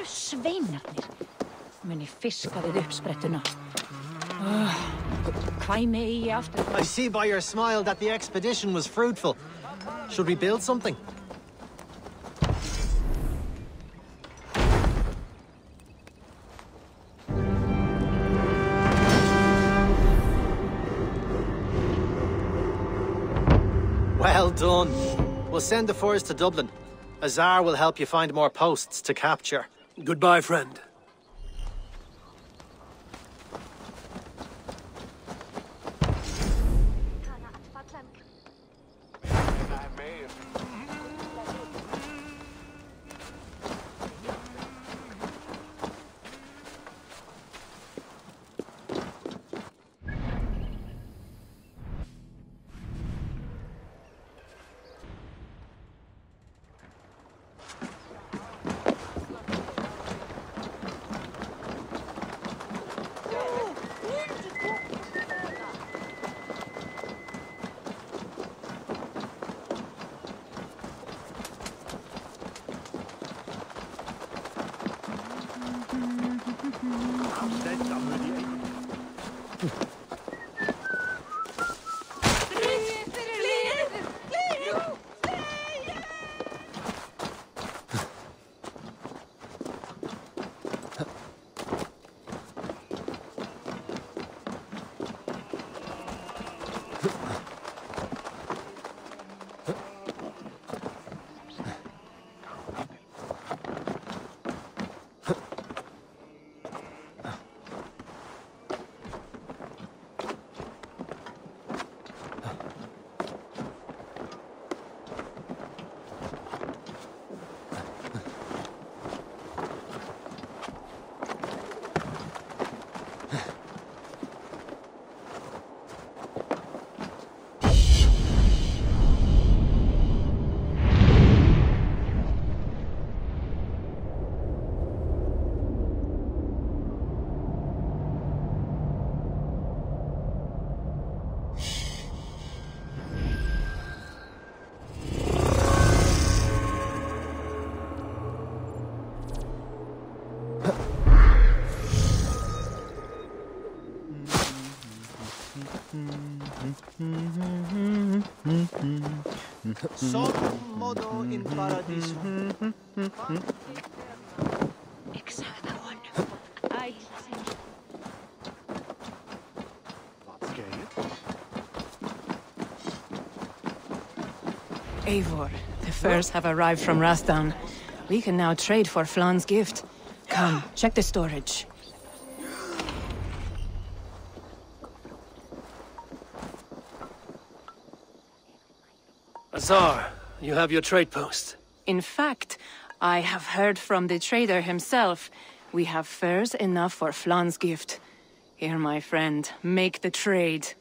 Sveinarnir muni fiska við uppsprettuna. Hvar megi ég aftur? I see by your smile that the expedition was fruitful. Should we build something? Well done. We'll send the force to Dublin. Azar will help you find more posts to capture. Goodbye, friend. Son modo in paradiso. Eivor, the furs have arrived from Rathdown. We can now trade for Flan's gift. Come, check the storage. Azar, you have your trade post. In fact, I have heard from the trader himself. We have furs enough for Flan's gift. Here, my friend, make the trade.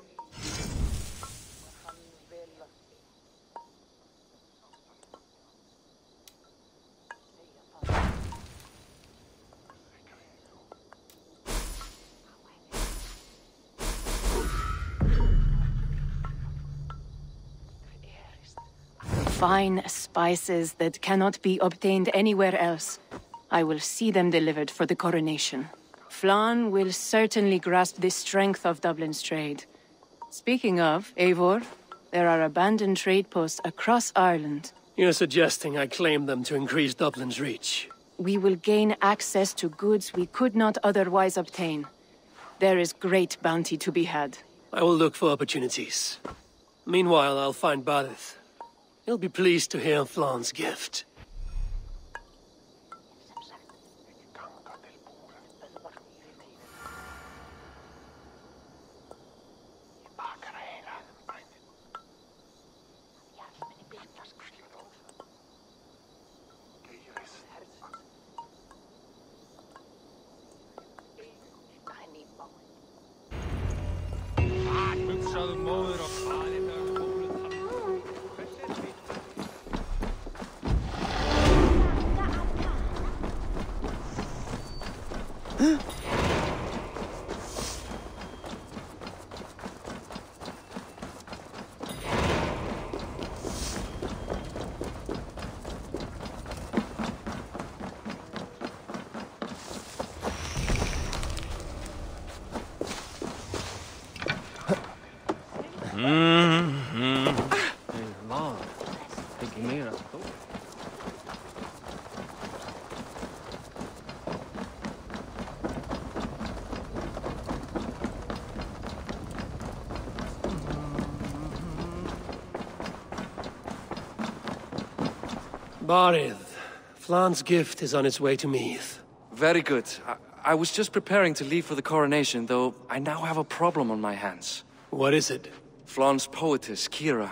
fine spices that cannot be obtained anywhere else. I will see them delivered for the coronation. Flann will certainly grasp the strength of Dublin's trade. Speaking of, Eivor, there are abandoned trade posts across Ireland. You're suggesting I claim them to increase Dublin's reach? We will gain access to goods we could not otherwise obtain. There is great bounty to be had. I will look for opportunities. Meanwhile, I'll find Barith. He'll be pleased to hear Flann's gift. Barith, Flann's gift is on its way to Meath. Very good. I was just preparing to leave for the coronation, though I now have a problem on my hands. What is it? Flann's poetess, Kira.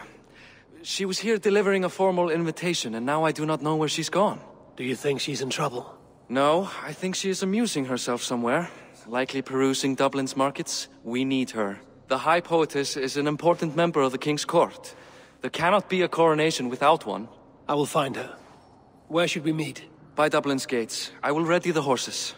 She was here delivering a formal invitation, and now I do not know where she's gone. Do you think she's in trouble? No, I think she is amusing herself somewhere. Likely perusing Dublin's markets. We need her. The High Poetess is an important member of the King's Court. There cannot be a coronation without one. I will find her. Where should we meet? By Dublin's gates. I will ready the horses.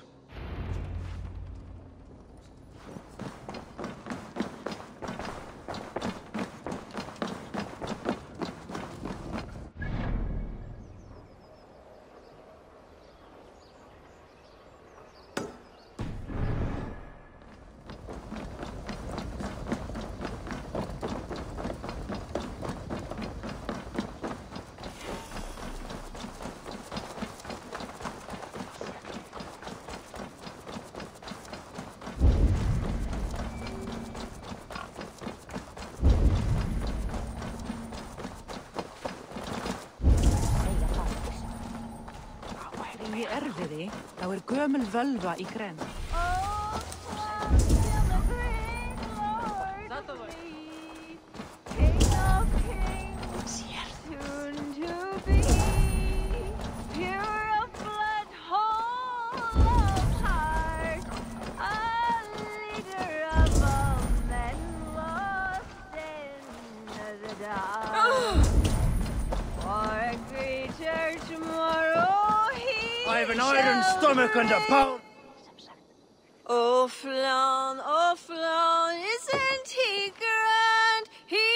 Þá gömul völva í grennd. I have an iron stomach and a pound. Oh, Flann, isn't he grand? He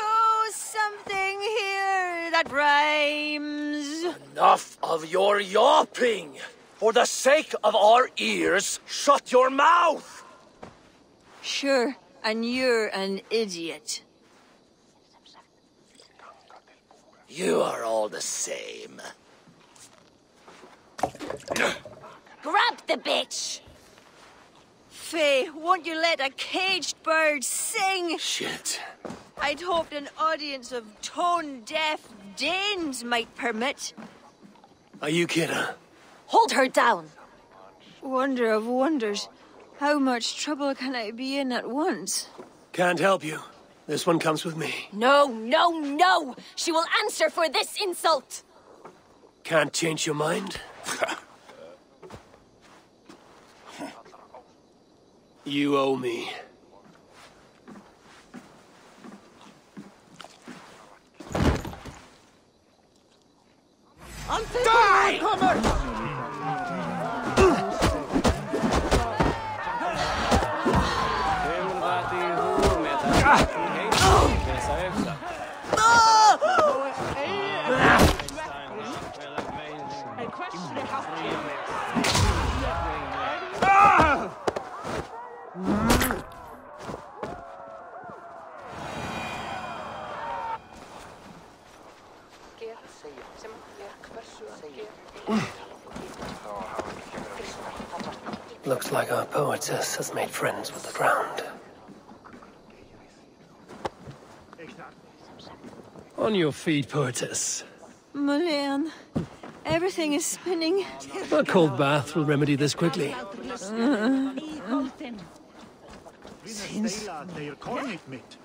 owes something here that rhymes. Enough of your yawping! For the sake of our ears, shut your mouth! Sure, and you're an idiot. You are all the same. Grab the bitch! Faye, won't you let a caged bird sing? Shit. I'd hoped an audience of tone-deaf Danes might permit. Are you Kira? Hold her down! Wonder of wonders. How much trouble can I be in at once? Can't help you. This one comes with me. No, no, no! She will answer for this insult! Can't change your mind? You owe me. Die! Looks like our poetess has made friends with the ground. On your feet, poetess. Mulan, everything is spinning. A cold bath will remedy this quickly. Since they are calling mit.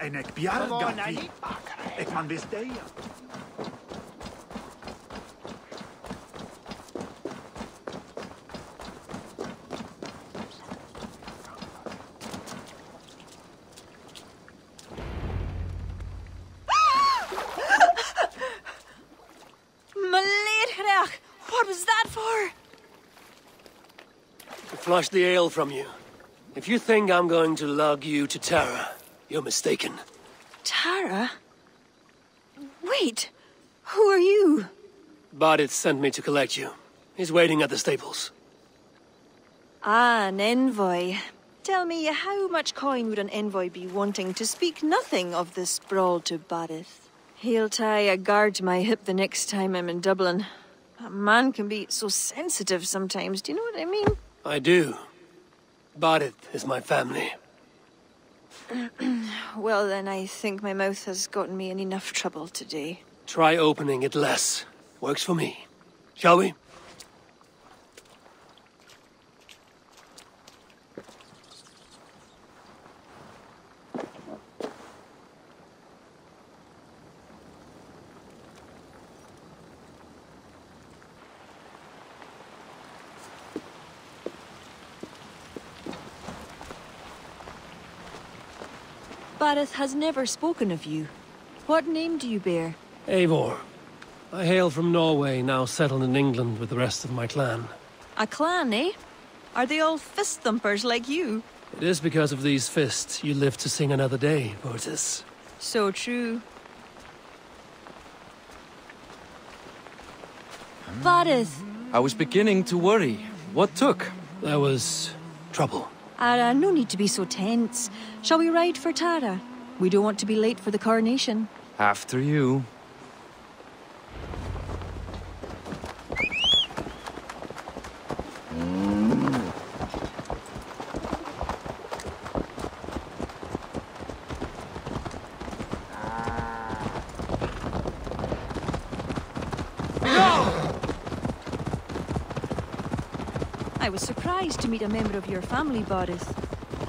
En ek bjarga fi. Ek man visst deja. What was that for? To flush the ale from you. If you think I'm going to lug you to Tara, you're mistaken. Tara? Wait, who are you? Bardith sent me to collect you. He's waiting at the stables. Ah, an envoy. Tell me, how much coin would an envoy be wanting to speak nothing of the sprawl to Bardith? He'll tie a guard to my hip the next time I'm in Dublin. A man can be so sensitive sometimes, do you know what I mean? I do. Bardith is my family. Well, then I think my mouth has gotten me in enough trouble today. Try opening it less. Works for me. Shall we? Bardith has never spoken of you. What name do you bear? Eivor. I hail from Norway, now settled in England with the rest of my clan. A clan, eh? Are they all fist-thumpers like you? It is because of these fists you live to sing another day, poetess. So true. Bardith! I was beginning to worry. What took? There was trouble. No need to be so tense. Shall we ride for Tara? We don't want to be late for the coronation. After you. I was surprised to meet a member of your family, Bardith.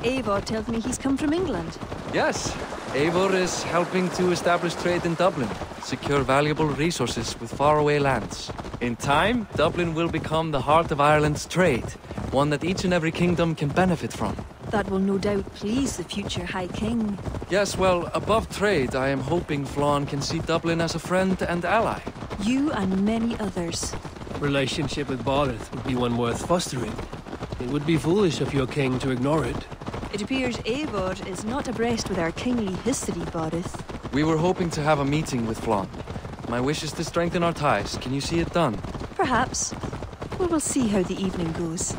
Eivor tells me he's come from England. Yes, Eivor is helping to establish trade in Dublin, secure valuable resources with faraway lands. In time, Dublin will become the heart of Ireland's trade, one that each and every kingdom can benefit from. That will no doubt please the future High King. Yes, well, above trade, I am hoping Flann can see Dublin as a friend and ally. You and many others. Relationship with Bardith would be one worth fostering. It would be foolish of your king to ignore it. It appears Eivor is not abreast with our kingly history, Bardith. We were hoping to have a meeting with Flann. My wish is to strengthen our ties. Can you see it done? Perhaps. We will see how the evening goes.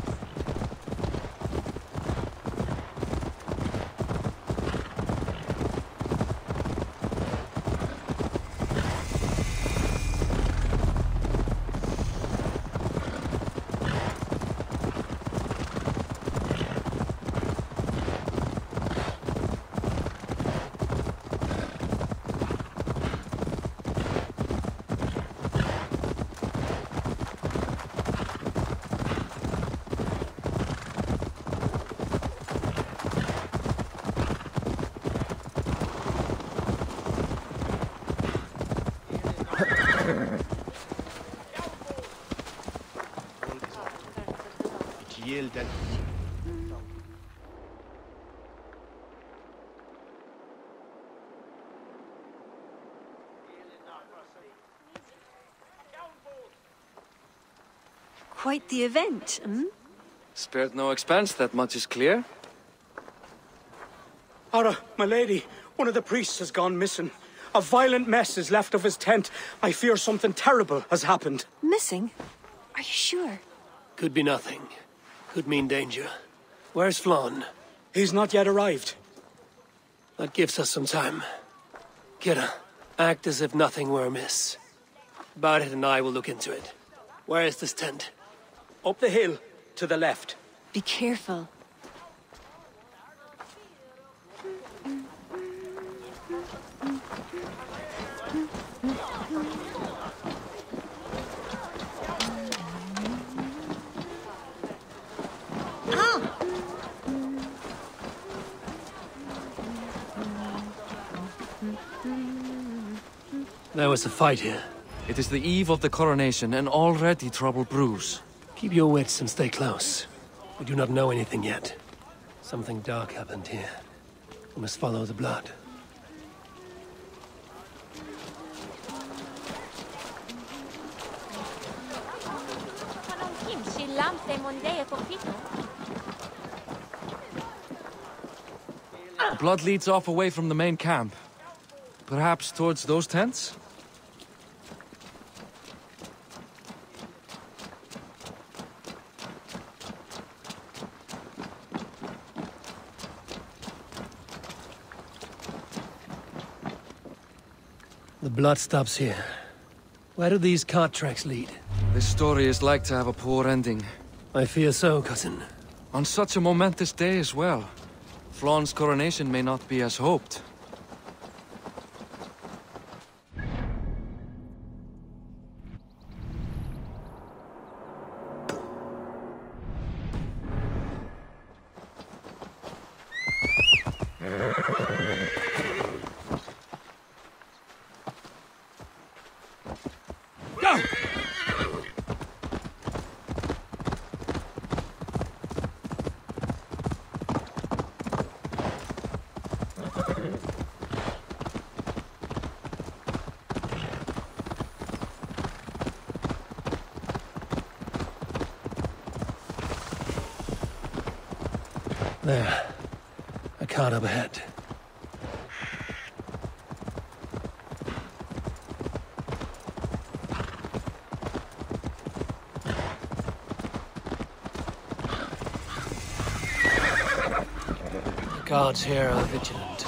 Quite the event, hmm? Spared no expense, that much is clear. Ara, my lady, one of the priests has gone missing. A violent mess is left of his tent. I fear something terrible has happened. Missing? Are you sure? Could be nothing. Could mean danger. Where's Flann? He's not yet arrived. That gives us some time. Kira, act as if nothing were amiss. Barret and I will look into it. Where is this tent? Up the hill, to the left. Be careful. There was a fight here. It is the eve of the coronation, and already trouble brews. Keep your wits and stay close. We do not know anything yet. Something dark happened here. We must follow the blood. The blood leads off away from the main camp. Perhaps towards those tents? The blood stops here. Where do these cart tracks lead? This story is like to have a poor ending. I fear so, cousin. On such a momentous day as well. Flann's coronation may not be as hoped. There. A cart up ahead. The guards here are vigilant.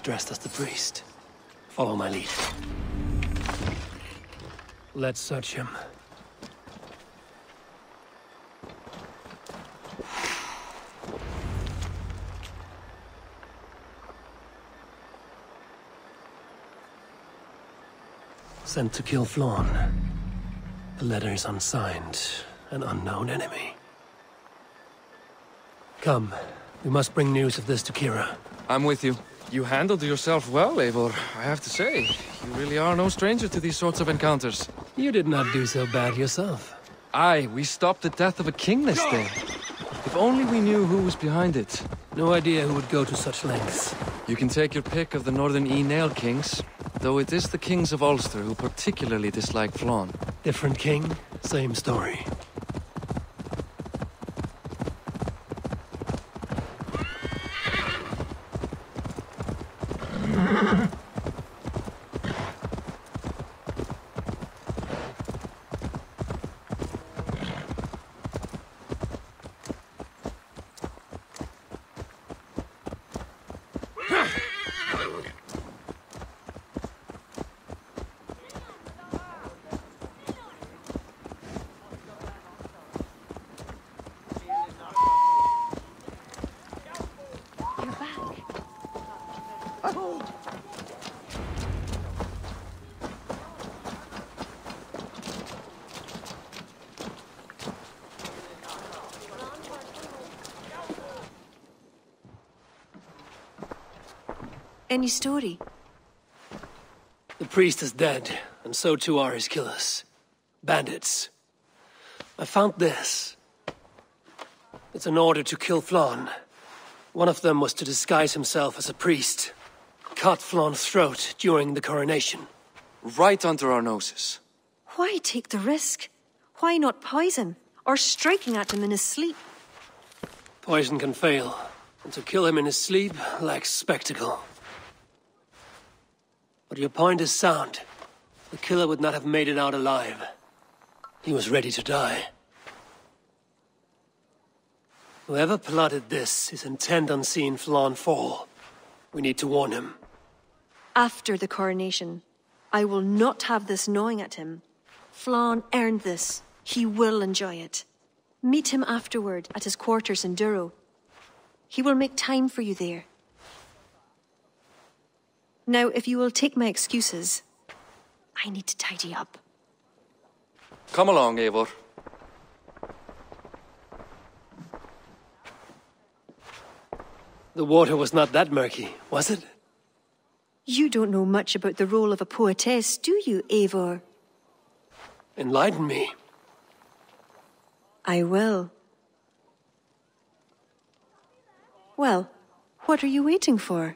Dressed as the priest. Follow my lead. Let's search him. Sent to kill Flann. The letter is unsigned. An unknown enemy. Come. We must bring news of this to Kira. I'm with you. You handled yourself well, Eivor, I have to say. You really are no stranger to these sorts of encounters. You did not do so bad yourself. Aye, we stopped the death of a king this day. If only we knew who was behind it. No idea who would go to such lengths. You can take your pick of the Northern Nail kings, though it is the kings of Ulster who particularly dislike Flann. Different king, same story. Any story? The priest is dead, and so too are his killers. Bandits. I found this. It's an order to kill Flann. One of them was to disguise himself as a priest. Cut Flann's throat during the coronation. Right under our noses. Why take the risk? Why not poison? Or striking at him in his sleep? Poison can fail, and to kill him in his sleep lacks spectacle. But your point is sound. The killer would not have made it out alive. He was ready to die. Whoever plotted this is intent on seeing Flann fall. We need to warn him. After the coronation, I will not have this gnawing at him. Flann earned this. He will enjoy it. Meet him afterward at his quarters in Duro. He will make time for you there. Now, if you will take my excuses, I need to tidy up. Come along, Eivor. The water was not that murky, was it? You don't know much about the role of a poetess, do you, Eivor? Enlighten me. I will. Well, what are you waiting for?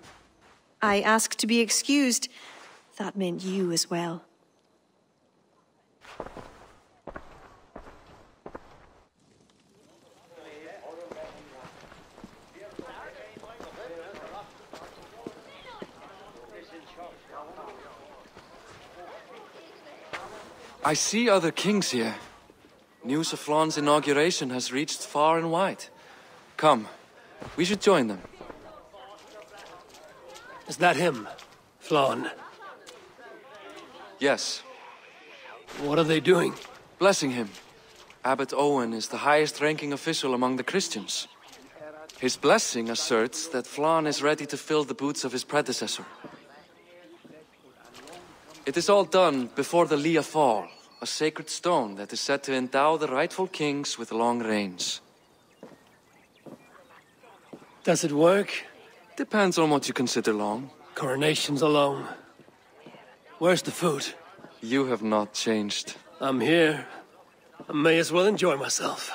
I asked to be excused. That meant you as well. I see other kings here. News of Flann's inauguration has reached far and wide. Come, we should join them. Is that him, Flann? Yes. What are they doing? Blessing him. Abbot Owen is the highest-ranking official among the Christians. His blessing asserts that Flann is ready to fill the boots of his predecessor. It is all done before the Lia Fall, a sacred stone that is said to endow the rightful kings with long reigns. Does it work? Depends on what you consider long. Coronations are long. Where's the food? You have not changed. I'm here. I may as well enjoy myself.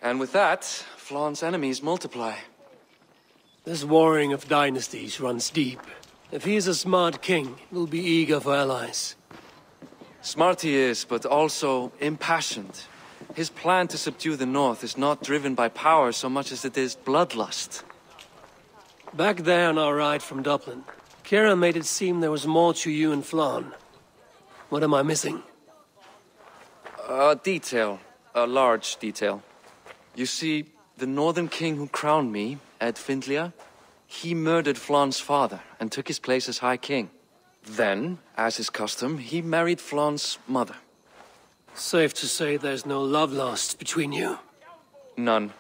And with that, Flann's enemies multiply. This warring of dynasties runs deep. If he is a smart king, he'll be eager for allies. Smart he is, but also impassioned. His plan to subdue the north is not driven by power so much as it is bloodlust. Back there on our ride from Dublin, Kira made it seem there was more to you and Flann. What am I missing? A detail. A large detail. You see, the northern king who crowned me, Ed Findlia, he murdered Flann's father and took his place as High King. Then, as is custom, he married Flann's mother. Safe to say there's no love lost between you? None.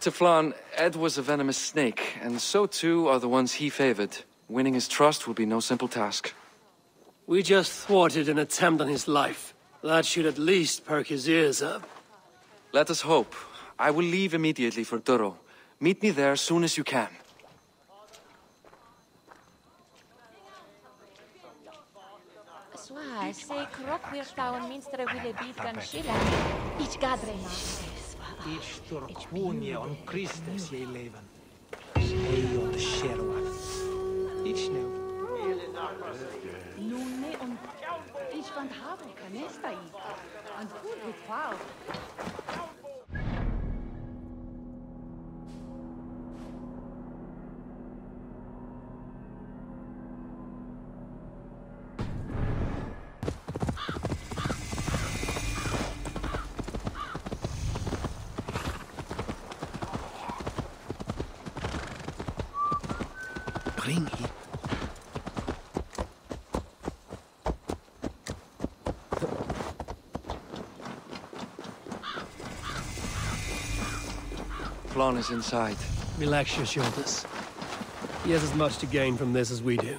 To Flann, Ed was a venomous snake, and so too are the ones he favored. Winning his trust will be no simple task. We just thwarted an attempt on his life. That should at least perk his ears up. Let us hope. I will leave immediately for Durro. Meet me there as soon as you can. Se krokvirtaun minstre ville bitan schilla. Ich gadrena. Istur kunje on Christus je leven. Ei on de sherwa. Ich nu. Nune on. Ich van haben kanesta I. And goed with wow. Bring hit. Flann is inside. Relax your shoulders. He has as much to gain from this as we do.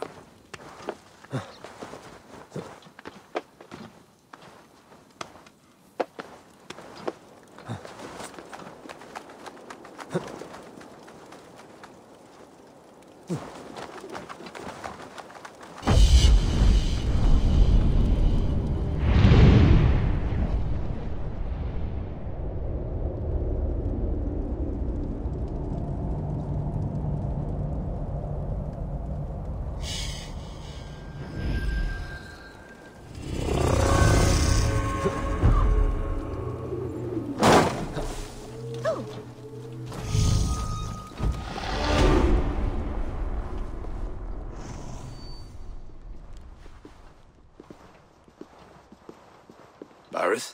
Bareth,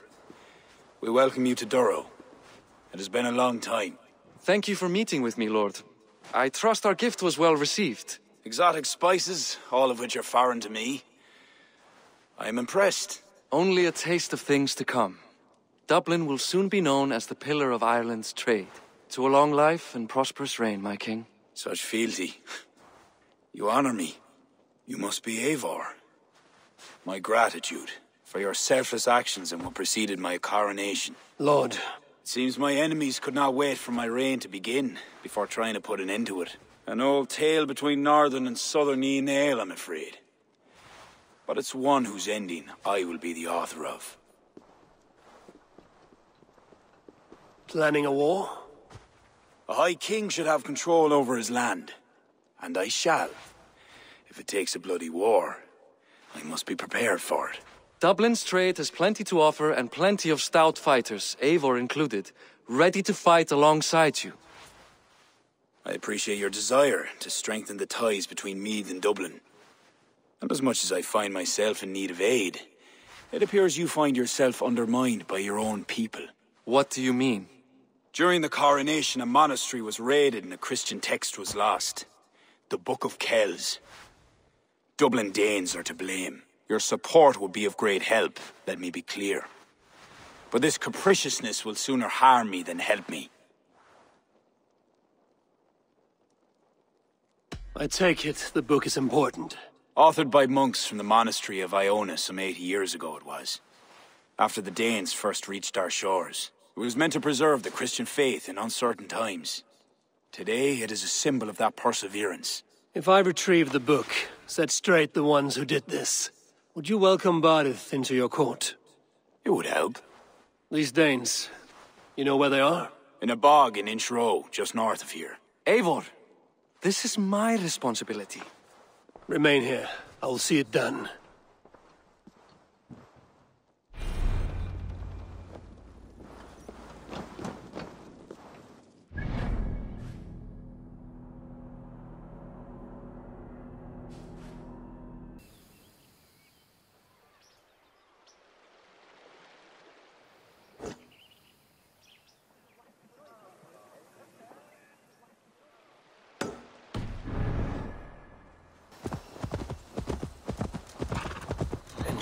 we welcome you to Durro. It has been a long time. Thank you for meeting with me, Lord. I trust our gift was well received. Exotic spices, all of which are foreign to me. I am impressed. Only a taste of things to come. Dublin will soon be known as the pillar of Ireland's trade. To a long life and prosperous reign, my king. Such fealty. You honor me. You must be Eivor. My gratitude for your selfless actions and what preceded my coronation. Lord. It seems my enemies could not wait for my reign to begin before trying to put an end to it. An old tale between northern and southern Nail, I'm afraid. But it's one whose ending I will be the author of. Planning a war? A High King should have control over his land. And I shall. If it takes a bloody war, I must be prepared for it. Dublin's trade has plenty to offer and plenty of stout fighters, Eivor included, ready to fight alongside you. I appreciate your desire to strengthen the ties between Meath and Dublin. And as much as I find myself in need of aid, it appears you find yourself undermined by your own people. What do you mean? During the coronation, a monastery was raided and a Christian text was lost. The Book of Kells. Dublin Danes are to blame. Your support would be of great help, let me be clear. But this capriciousness will sooner harm me than help me. I take it the book is important. Authored by monks from the monastery of Iona some 80 years ago it was. After the Danes first reached our shores. It was meant to preserve the Christian faith in uncertain times. Today it is a symbol of that perseverance. If I retrieve the book, set straight the ones who did this, would you welcome Barith into your court? It would help. These Danes, you know where they are? In a bog in Inch Row, just north of here. Eivor, this is my responsibility. Remain here. I will see it done.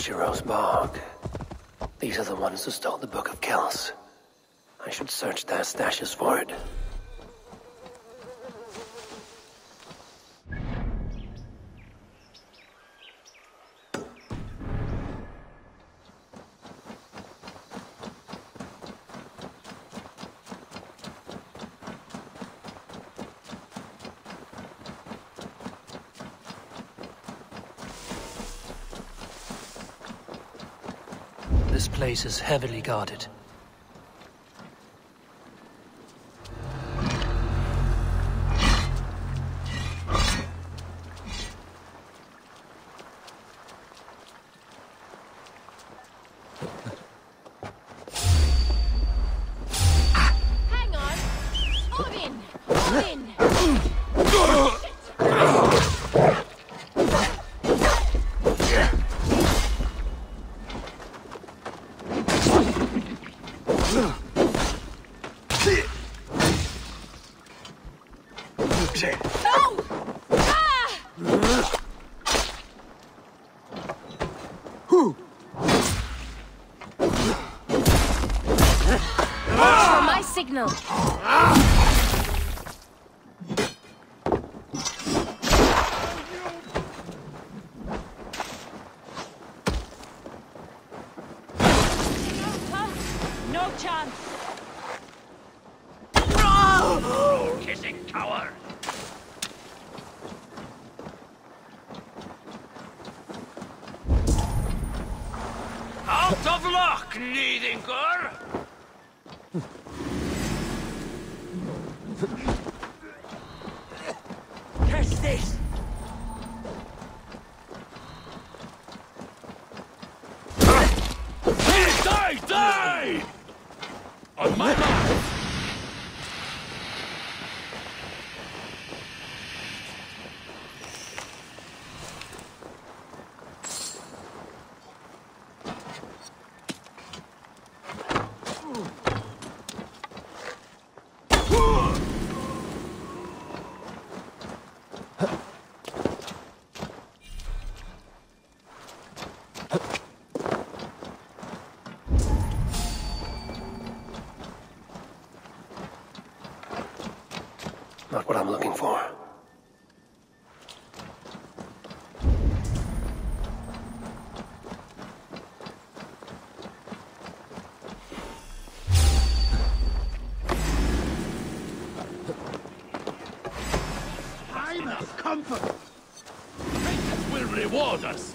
Shiro's Bog. These are the ones who stole the Book of Kells. I should search their stashes for it. This place is heavily guarded. Hang on! Odin! Odin! For my signal. No chance. Kissing coward! Out of luck, Needingur! Catch this! Die! Die! On my mark! Not what I'm looking for. I'm a comfort! Fate will reward us!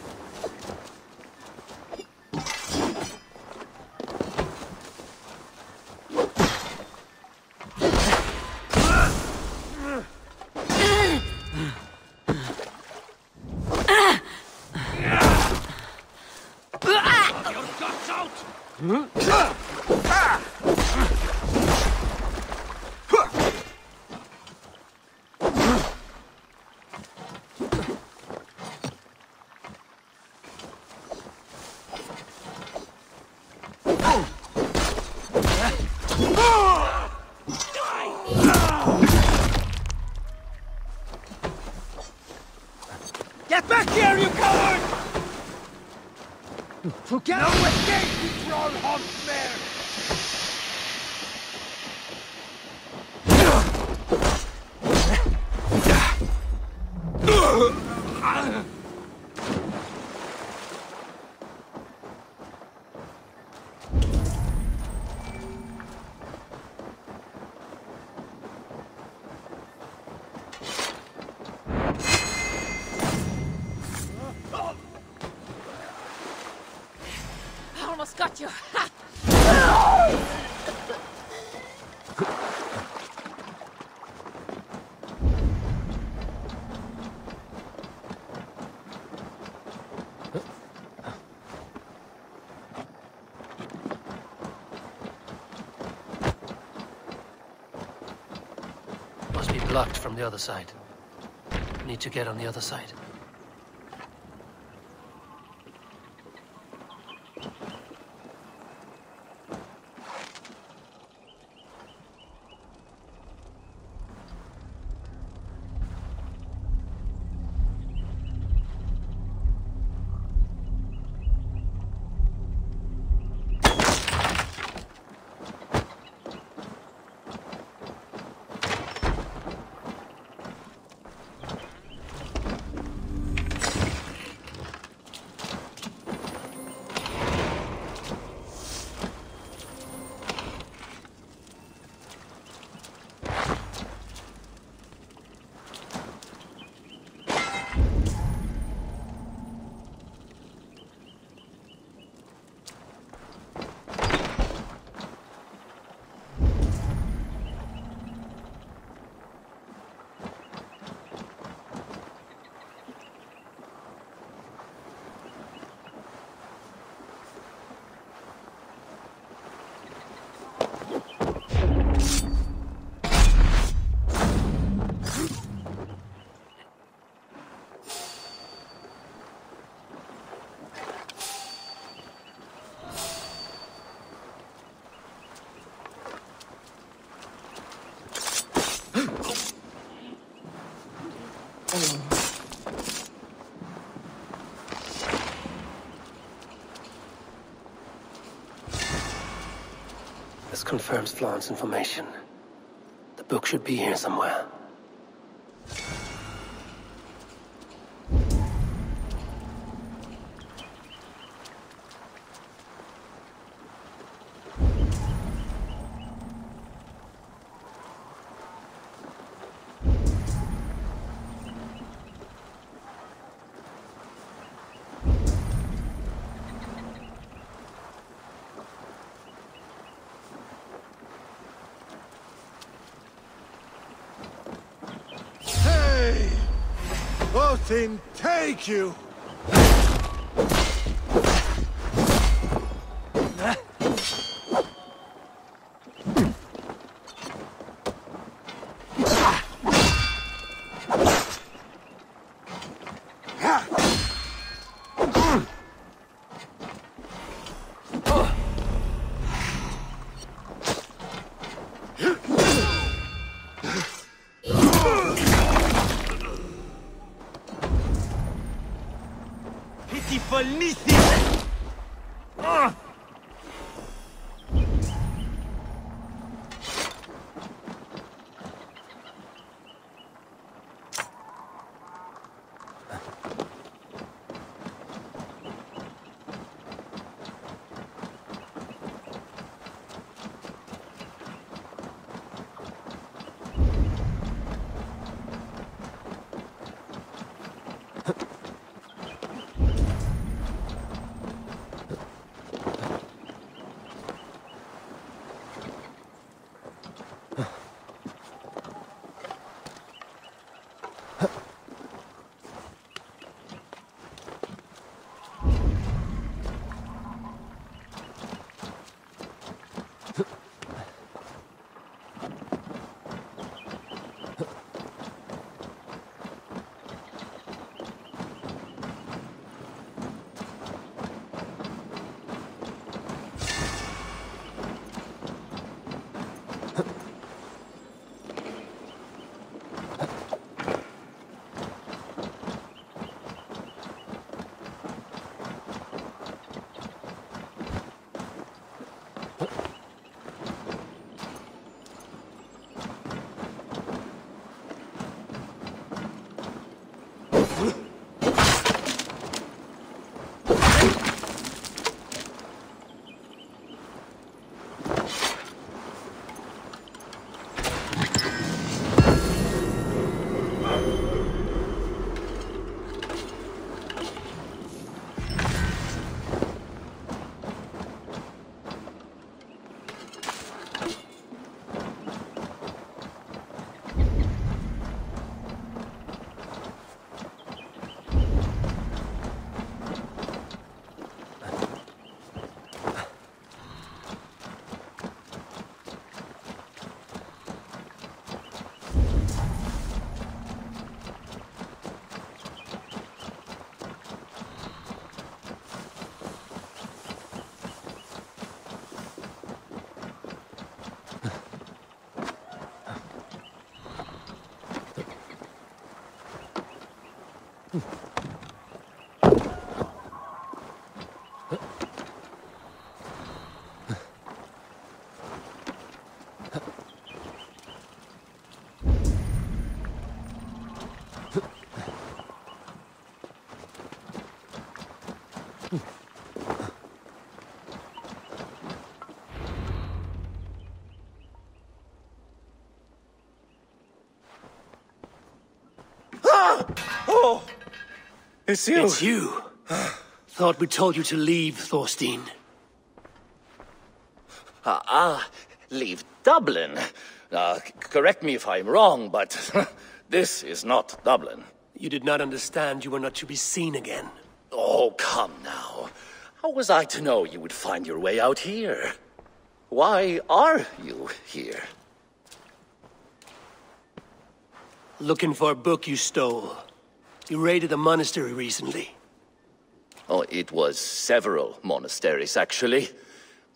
Get back here, you coward! Forget no escape, you troll huntsman! I almost got you. Ha! Must be blocked from the other side. Need to get on the other side. confirms Flaun's information. The book should be here somewhere. Then take you! Oh! It's you! It's you! Thought we told you to leave, Thorstein. Leave Dublin? Correct me if I'm wrong, but this is not Dublin. You did not understand you were not to be seen again. Oh, come now. How was I to know you would find your way out here? Why are you here? Looking for a book you stole. You raided a monastery recently. Oh, it was several monasteries, actually.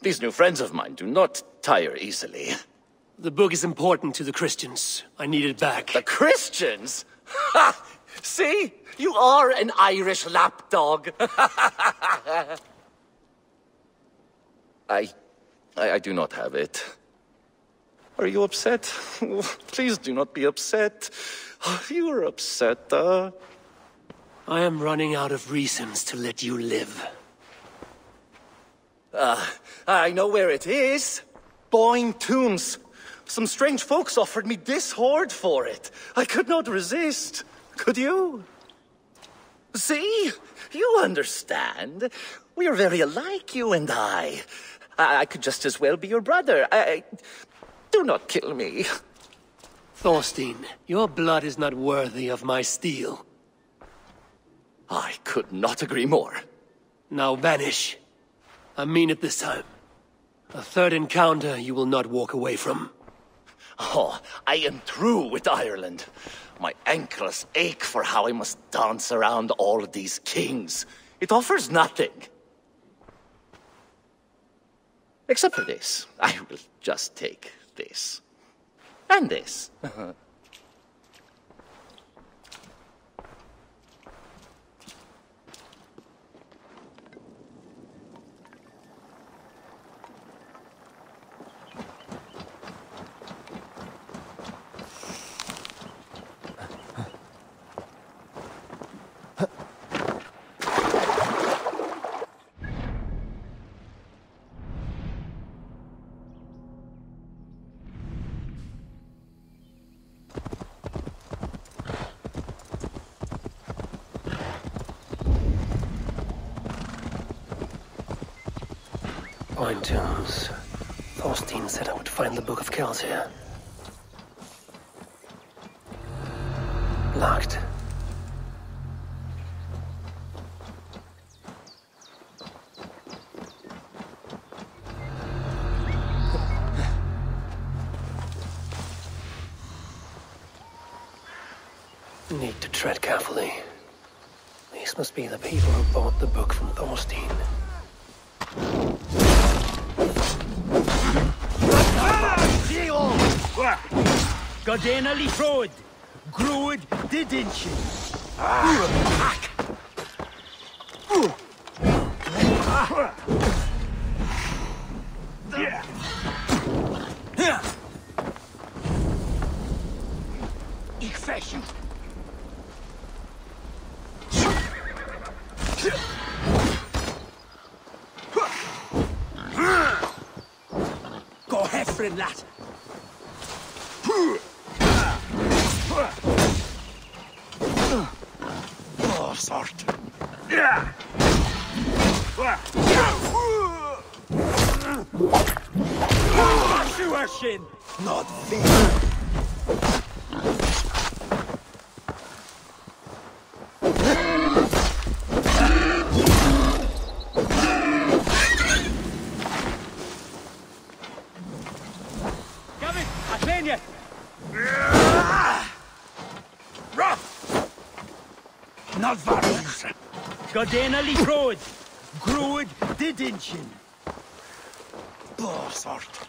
These new friends of mine do not tire easily. The book is important to the Christians. I need it back. The Christians? Ha! See? You are an Irish lapdog. I do not have it. Are you upset? Please do not be upset. You are upset, I am running out of reasons to let you live. I know where it is. Boyne Tombs. Some strange folks offered me this hoard for it. I could not resist. Could you? See? You understand. We are very alike, you and I. I could just as well be your brother. Do not kill me. Thorstein, your blood is not worthy of my steel. I could not agree more. Now vanish. I mean it this time. A third encounter you will not walk away from. Oh, I am through with Ireland. My ankles ache for how I must dance around all of these kings. It offers nothing. Except for this. I will just take this. And this. Boyne Tombs. Thorstein said I would find the Book of Kells here. Locked. Need to tread carefully. These must be the people who bought the book from Thorstein. Godena Lifrod, Gruid Didinchi. Ich fashion. Go Hefrin, lad. Oh, sort. Shin. Not fair. Not varus. Godena Lifrod, Gruid Didinchin. Borsort.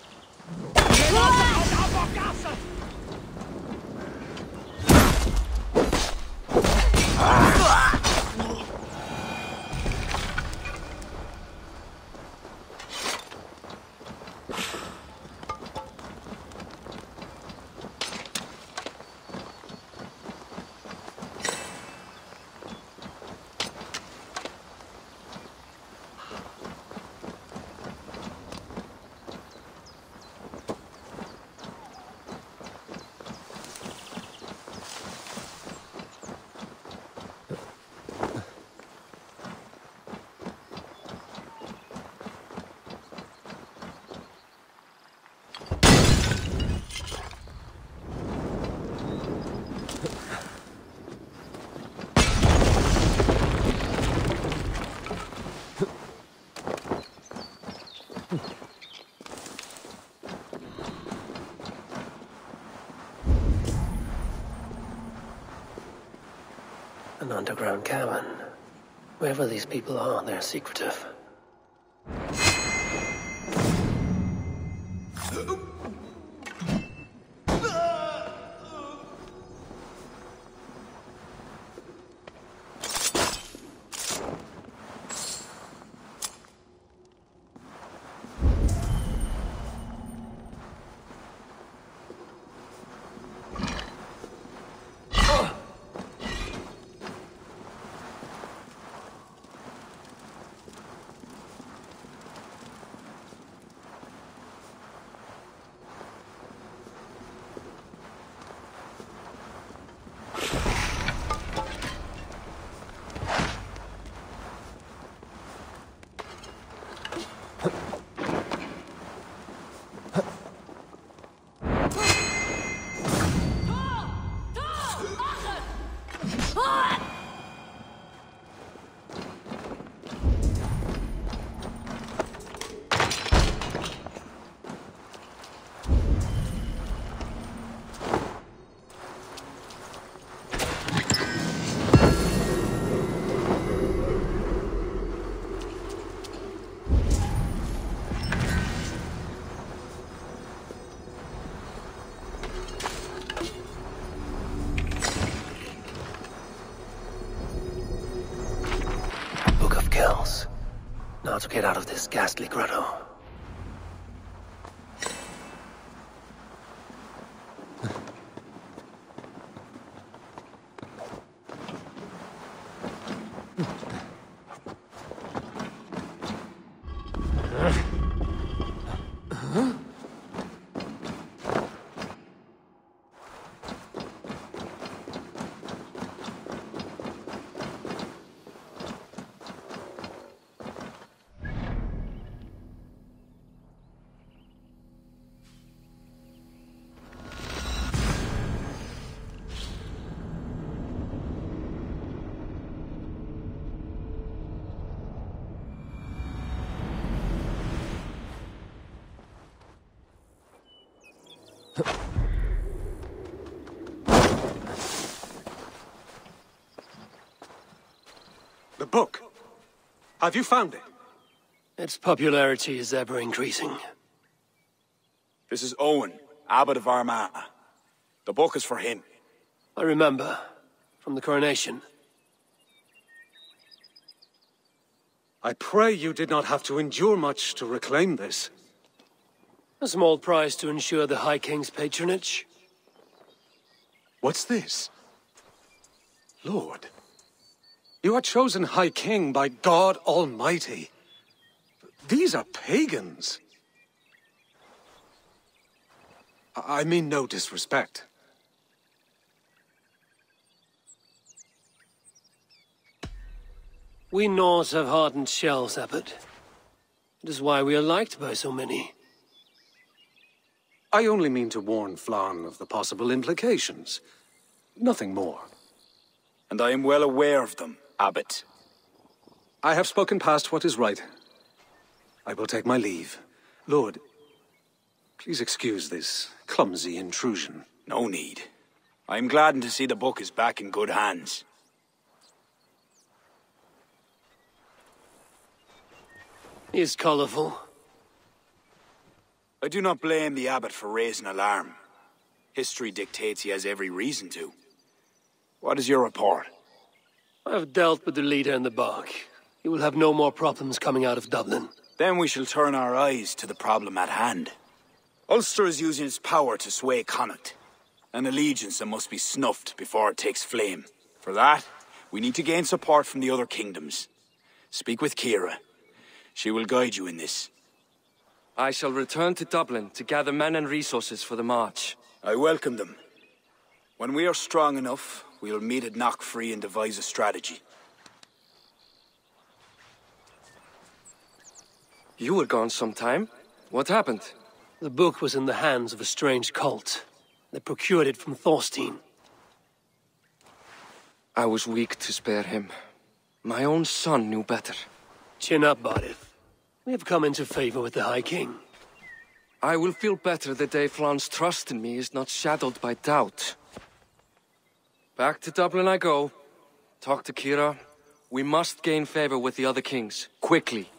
An underground cabin. Wherever these people are, they're secretive. Now to get out of this ghastly grotto. The book. Have you found it? Its popularity is ever increasing. This is Owen, Abbot of Armagh. The book is for him. I remember. From the coronation. I pray you did not have to endure much to reclaim this. A small price to ensure the High King's patronage. What's this? Lord, you are chosen High King by God Almighty. These are pagans. I mean no disrespect. We Norse have hardened shells, Abbot. It is why we are liked by so many. I only mean to warn Flann of the possible implications. Nothing more. And I am well aware of them, Abbot. I have spoken past what is right. I will take my leave. Lord, please excuse this clumsy intrusion. No need. I am gladdened to see the book is back in good hands. He is colorful. I do not blame the Abbot for raising alarm. History dictates he has every reason to. What is your report? I have dealt with the leader in the bog. He will have no more problems coming out of Dublin. Then we shall turn our eyes to the problem at hand. Ulster is using its power to sway Connacht. An allegiance that must be snuffed before it takes flame. For that, we need to gain support from the other kingdoms. Speak with Kira. She will guide you in this. I shall return to Dublin to gather men and resources for the march. I welcome them. When we are strong enough, we will meet at Knockfree and devise a strategy. You were gone some time. What happened? The book was in the hands of a strange cult. They procured it from Thorstein. I was weak to spare him. My own son knew better. Chin up, Bodith. We have come into favor with the High King. I will feel better the day Flann's trust in me is not shadowed by doubt. Back to Dublin I go. Talk to Kira. We must gain favor with the other kings, quickly.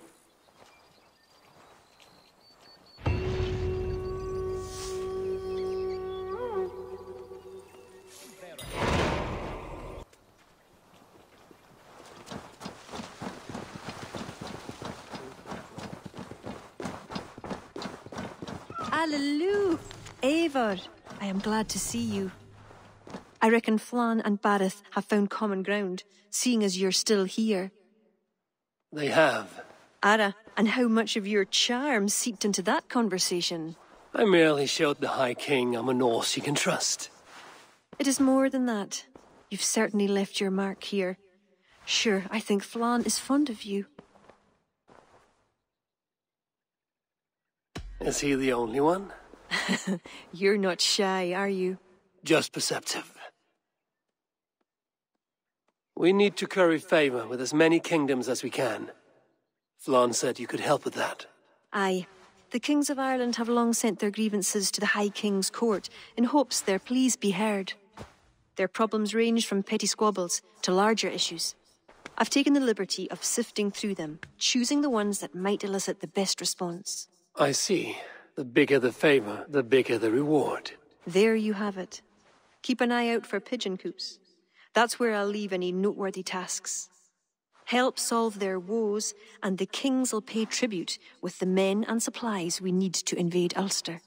Hallelujah! Eivor, I am glad to see you. I reckon Flann and Barith have found common ground, seeing as you're still here. They have. Ara, and how much of your charm seeped into that conversation? I merely showed the High King I'm a Norse he can trust. It is more than that. You've certainly left your mark here. Sure, I think Flann is fond of you. Is he the only one? You're not shy, are you? Just perceptive. We need to curry favor with as many kingdoms as we can. Flann said you could help with that. Aye. The kings of Ireland have long sent their grievances to the High King's court in hopes their pleas be heard. Their problems range from petty squabbles to larger issues. I've taken the liberty of sifting through them, choosing the ones that might elicit the best response. I see. The bigger the favor, the bigger the reward. There you have it. Keep an eye out for pigeon coops. That's where I'll leave any noteworthy tasks. help solve their woes, and the kings'll pay tribute with the men and supplies we need to invade Ulster.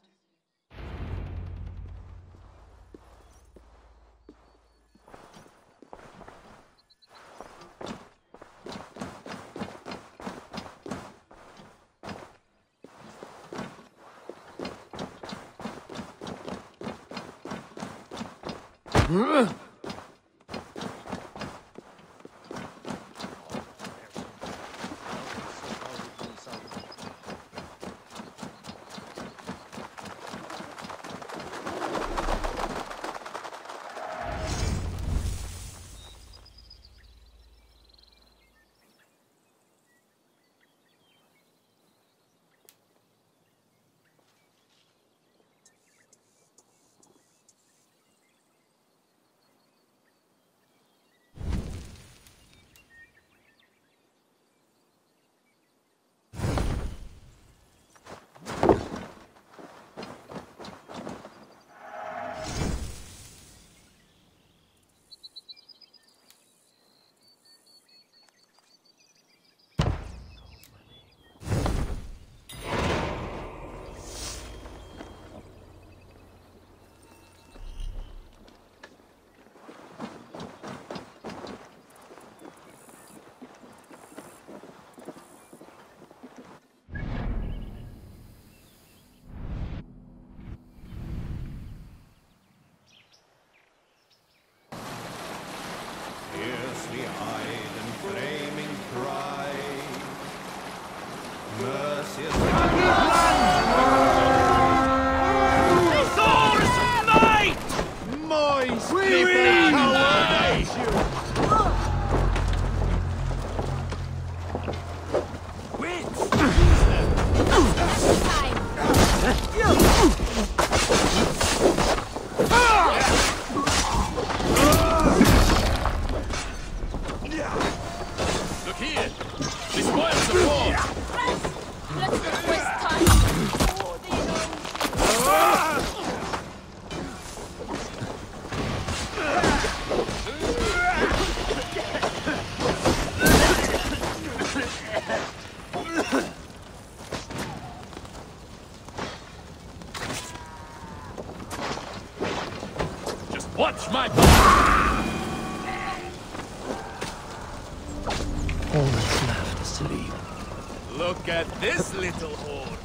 Fiercely eyed and flaming pride, merciless Thor's might! moist Look here! The spoils of war! Let's not waste time. Just watch my back! All that's left is to leave. Look at this little horde!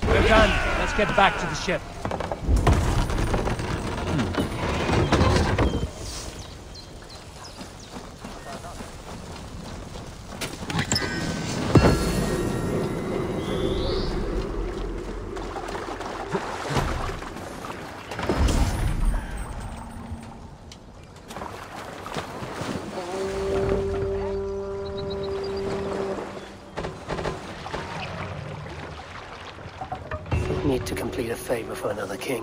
We're done. Let's get back to the ship. Need to complete a favor for another king.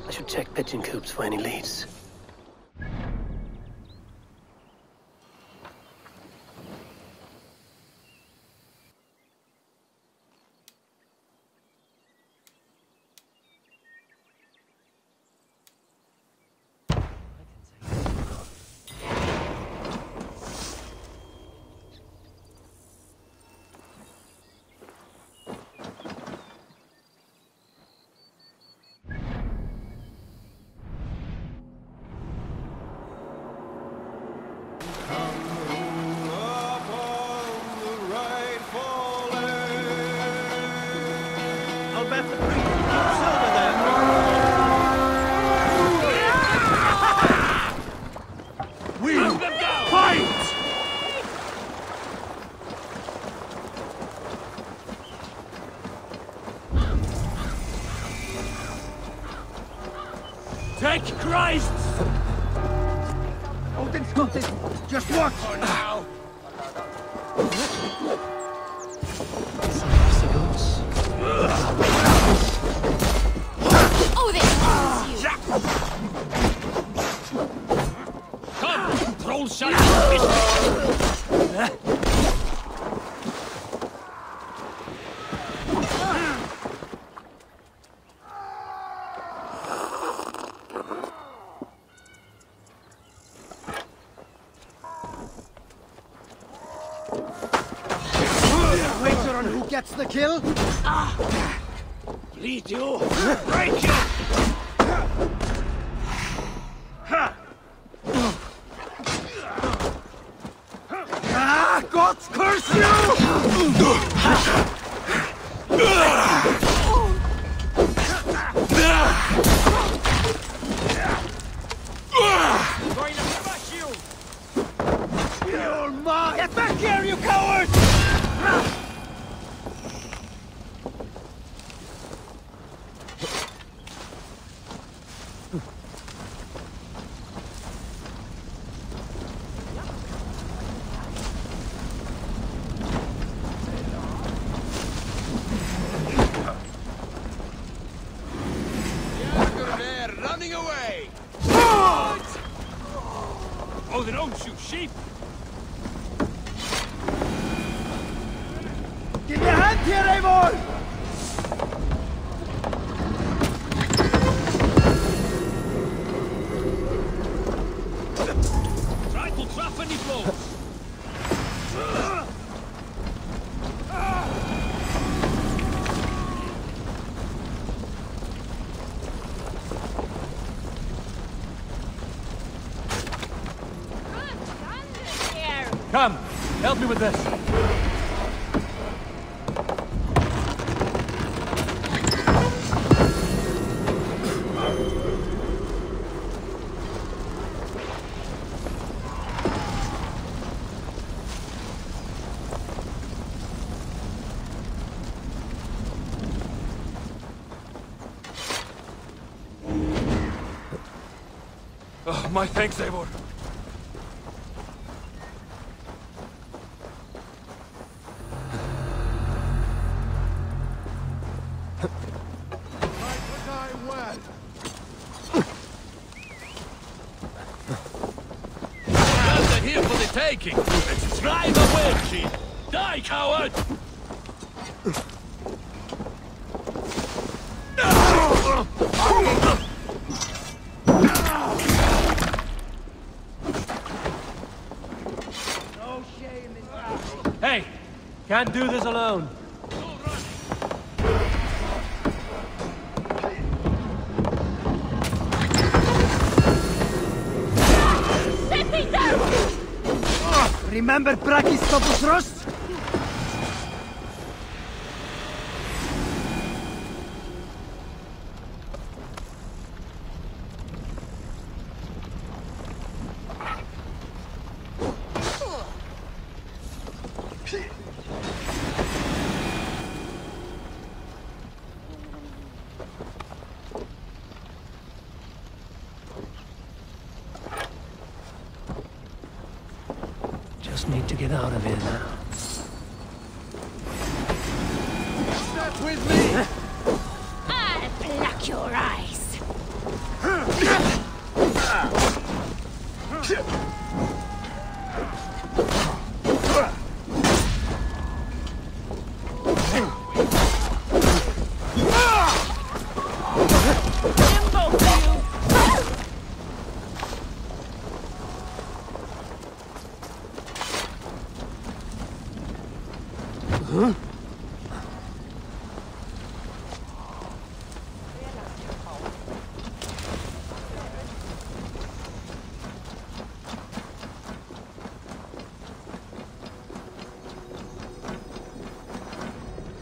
I should check pigeon coops for any leads. I'll bet the priest will keep silver then. We fight! Take Christ! Odin's got it. Just watch. For now. Oh, they use you! Come, troll shut gets the kill. Bleed you! Break you! God curse you! Going to smash you! You're mine! Get back here, you coward! Running away! Oh, they don't shoot sheep! Give me a hand here, Eivor! Try to trap any blows! Come, help me with this. Oh, my thanks, Eivor. Here for the taking! Let's drive away, Chief! Die, coward! No shame in that. Hey, can't do this alone. Remember Brakistopus Rust? Just need to get out of here now. Start with me! I'll pluck your eyes.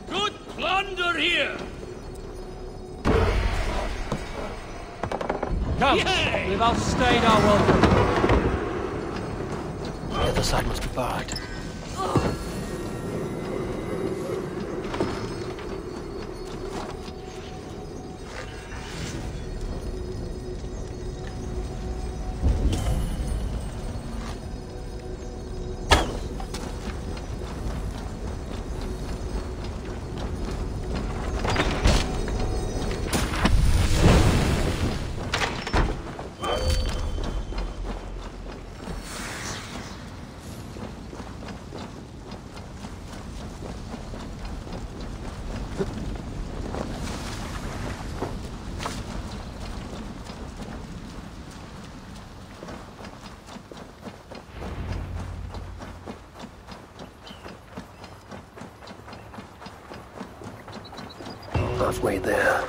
Good plunder here! Come, we've outstayed our welcome. The other side must be barred. Halfway there.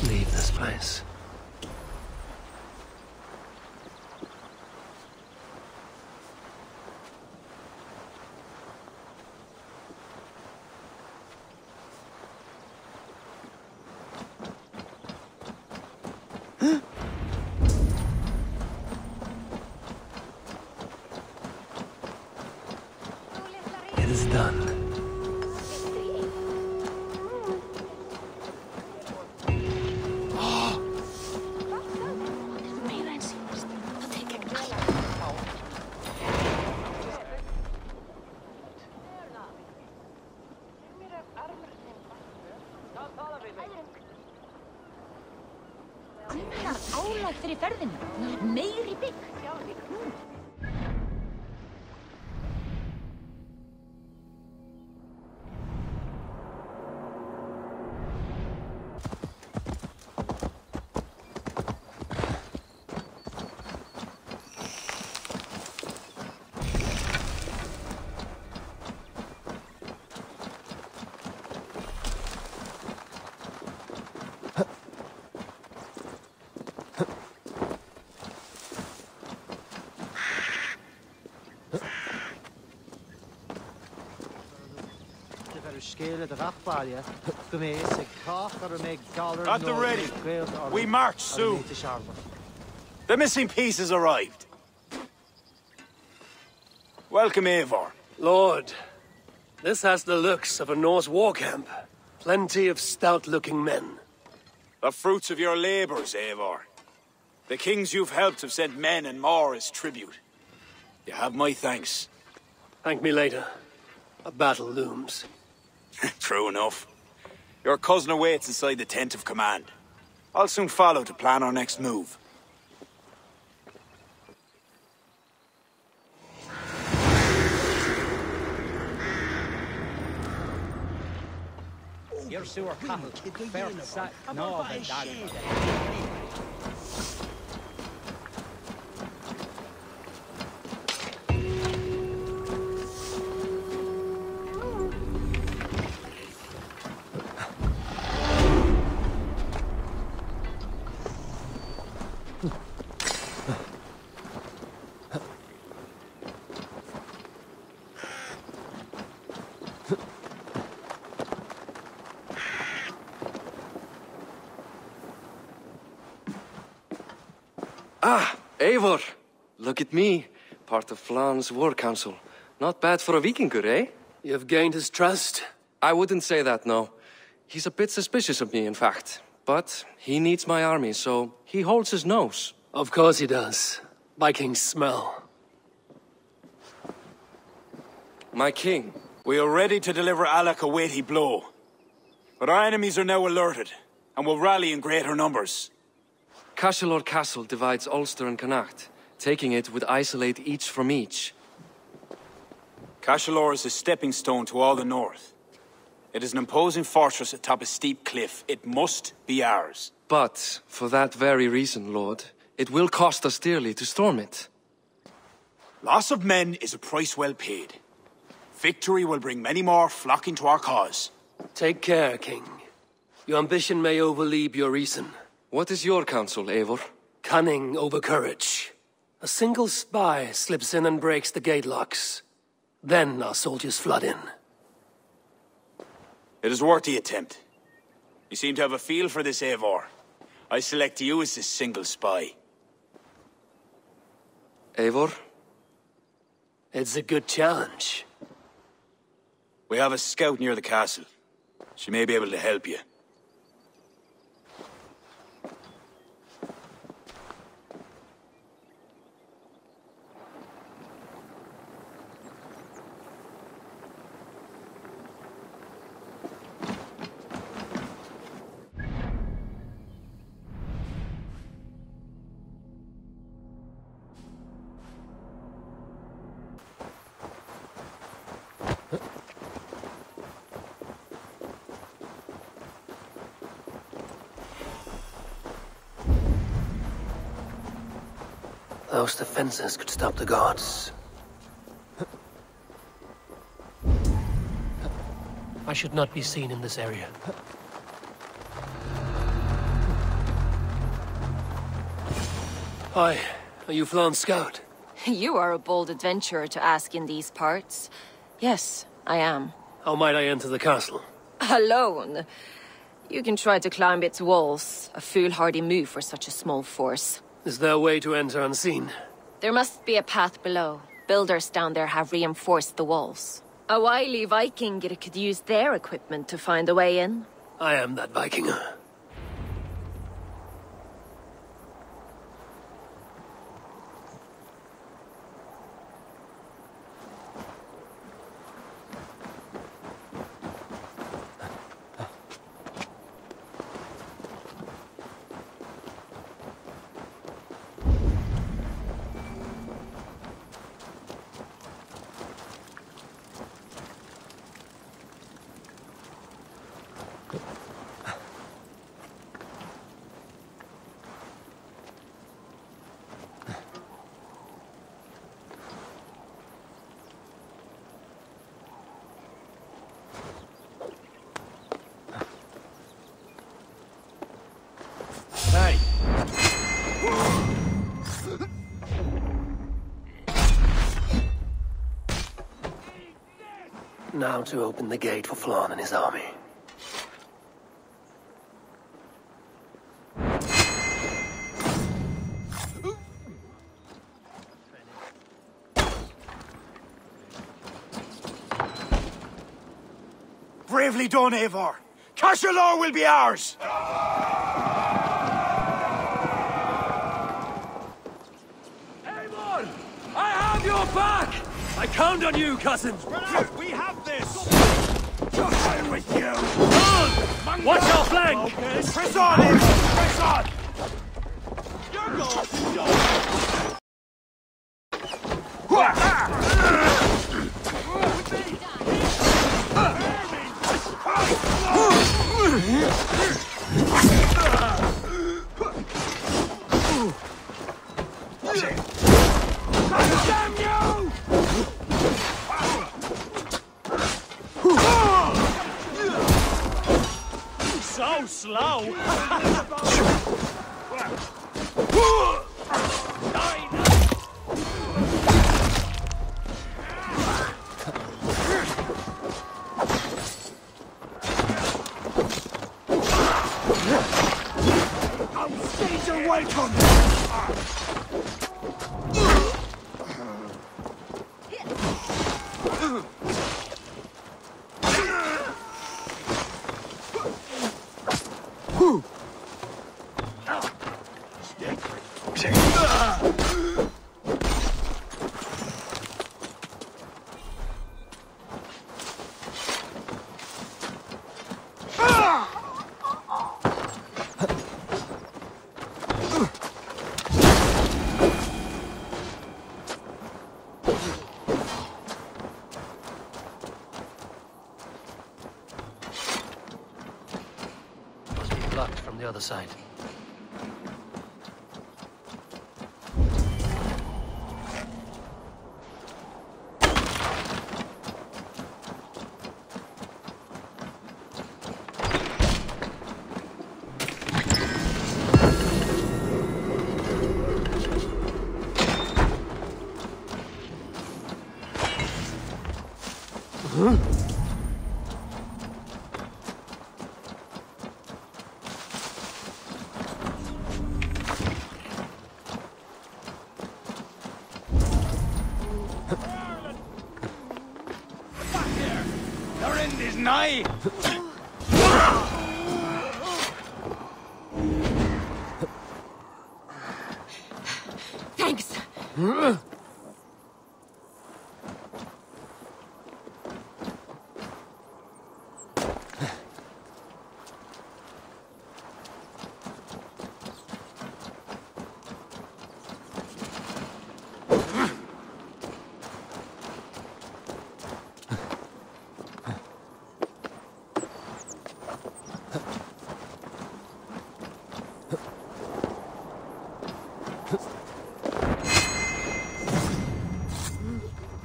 Leave this place. It is done. Álag fyrir ferðinni. Meiri bygg. At the ready. We march soon. The missing pieces arrived. Welcome, Eivor. Lord, this has the looks of a Norse war camp. Plenty of stout-looking men. The fruits of your labors, Eivor. The kings you've helped have sent men and more as tribute. You have my thanks. Thank me later. A battle looms. True enough. Your cousin awaits inside the tent of command. I'll soon follow to plan our next move. Your sewer cattle, fair sight. No, they died. Ah, Eivor! Look at me, part of Flan's war council. Not bad for a Vikingur, eh? You have gained his trust? I wouldn't say that, no. He's a bit suspicious of me, in fact. But he needs my army, so he holds his nose. Of course he does. Vikings smell. My king. We are ready to deliver Alec a weighty blow. But our enemies are now alerted, and will rally in greater numbers. Cashel Castle divides Ulster and Connacht. Taking it would isolate each from each. Cashel is a stepping stone to all the north. It is an imposing fortress atop a steep cliff. It must be ours. But, for that very reason, Lord, it will cost us dearly to storm it. Loss of men is a price well paid. Victory will bring many more flocking to our cause. Take care, King. Your ambition may overleap your reason. What is your counsel, Eivor? Cunning over courage. A single spy slips in and breaks the gate locks. Then our soldiers flood in. It is worth the attempt. You seem to have a feel for this, Eivor. I select you as this single spy. Eivor? It's a good challenge. We have a scout near the castle. She may be able to help you. Those defenses could stop the gods. I should not be seen in this area. Hi, are you Flan's scout? You are a bold adventurer to ask in these parts. Yes, I am. How might I enter the castle? Alone? You can try to climb its walls. A foolhardy move for such a small force. Is there a way to enter unseen? There must be a path below. Builders down there have reinforced the walls. A wily Viking could use their equipment to find a way in. I am that Viking. Now to open the gate for Flan and his army. Bravely done, Eivor. Cashel will be ours! Eivor! I have your back! I count on you, cousins! We have this! I'm with you! On! Watch your flank! Okay. Press on, Eivor! Press on! You're going to die! Damn you! So slow! You're welcome! Blocked from the other side. Nigh! Thanks.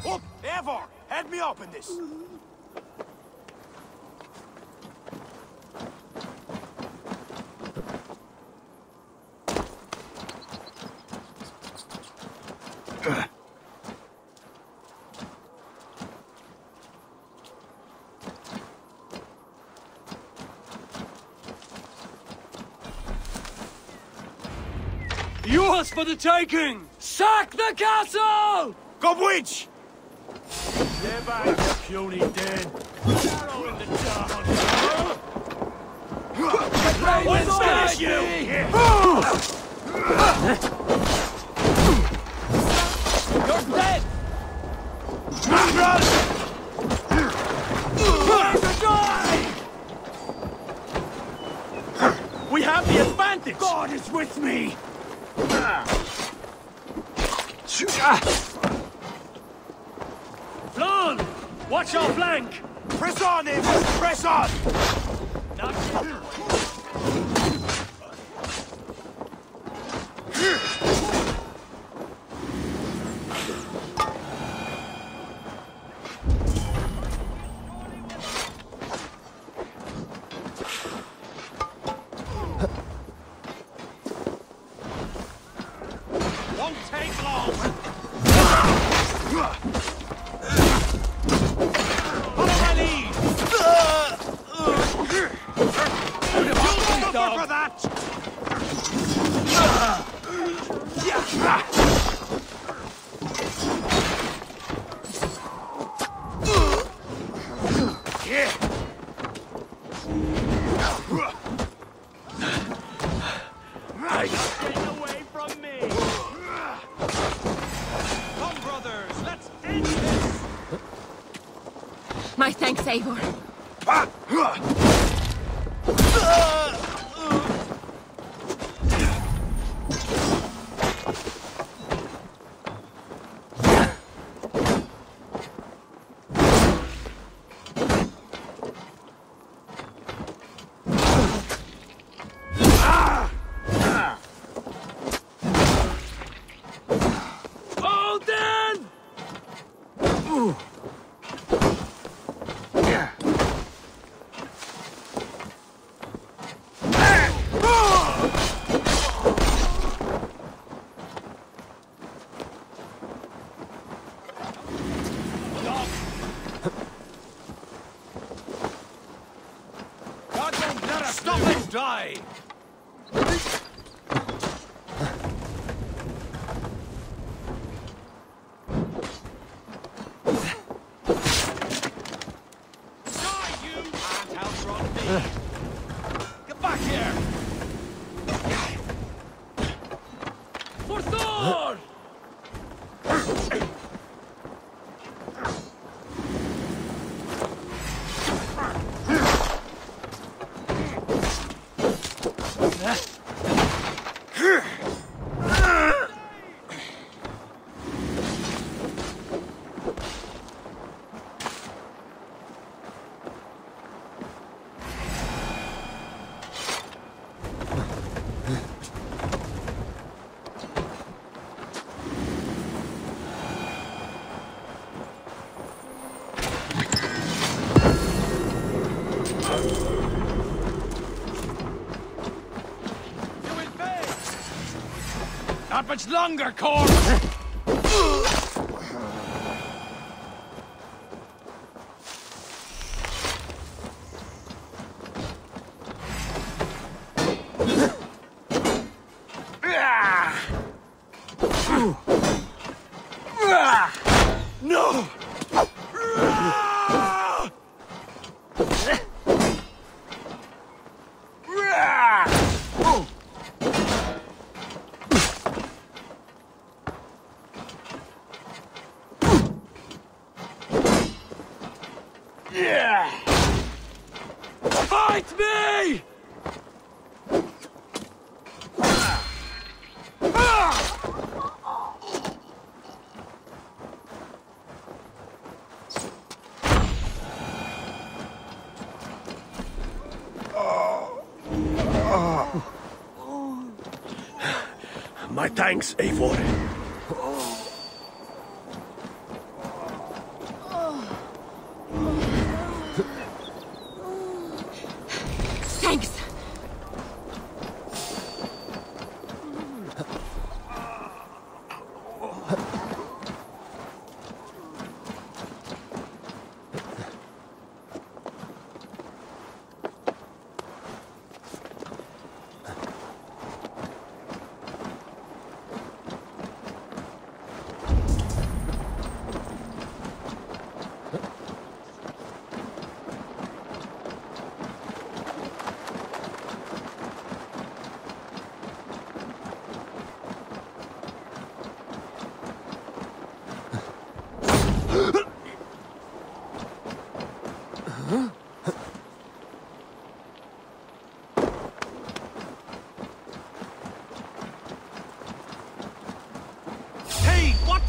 Up, Eivor! Head me up in this! Yours for the taking! Sack the castle! Go witch! Stay back, you puny dead. Arrow in the town. What's that, you? You're dead! Run! We have the advantage! God is with me! Flan! Watch our flank! Press on, Eivor! Press on! Won't take long! Follow my lead! Go for that! Get away from me! Come, brothers, let's end this! My thanks, Eivor. Stop and die! Get back here! Not much longer, corpse! No! Fight me! My thanks, Eivor. Thanks! Hey, what?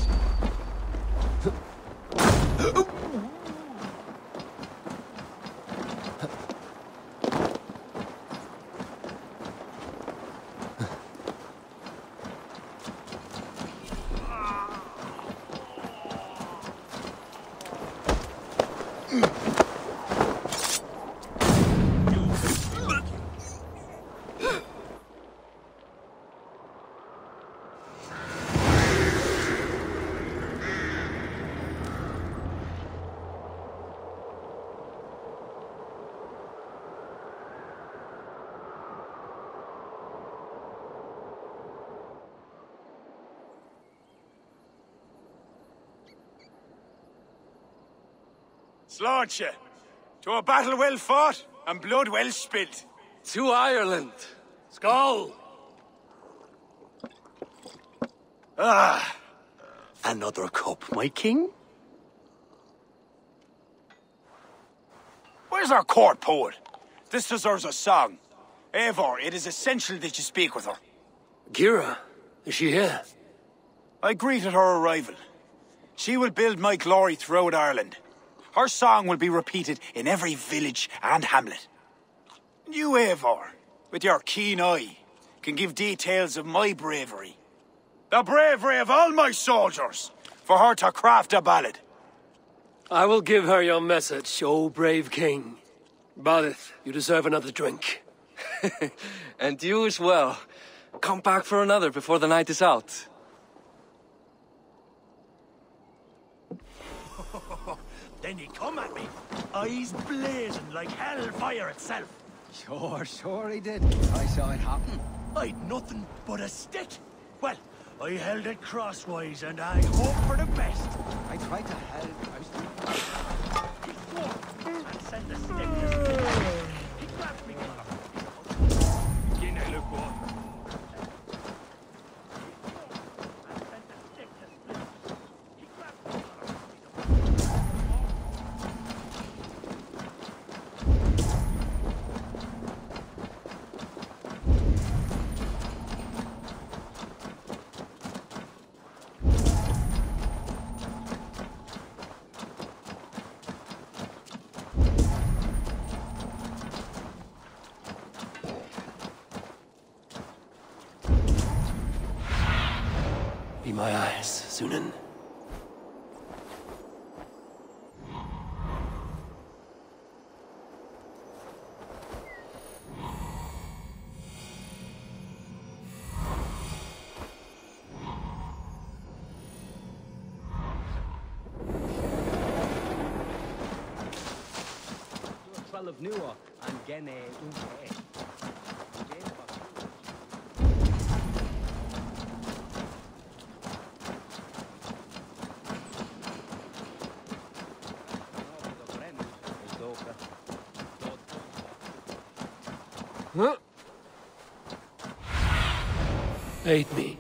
Slaughters you. To a battle well fought and blood well spilt. To Ireland. Skull! Ah! Another cup, my king? Where's our court poet? This deserves a song. Eivor, it is essential that you speak with her. Gira, is she here? I greeted her arrival. She will build my glory throughout Ireland. Her song will be repeated in every village and hamlet. You, Eivor, with your keen eye, can give details of my bravery. The bravery of all my soldiers, for her to craft a ballad. I will give her your message, O brave king. Barith, you deserve another drink. And you as well. Come back for another before the night is out. Then he come at me, eyes blazing like hellfire itself. Sure he did. I saw it happen. I'd nothing but a stick. Well, I held it crosswise and I hope for the best. I tried to help. I was and send the stick to split. He grabbed me collar. Begin I look on. Be my eyes, Sunan. all of Nua and Gene Unke. Huh? Aid me.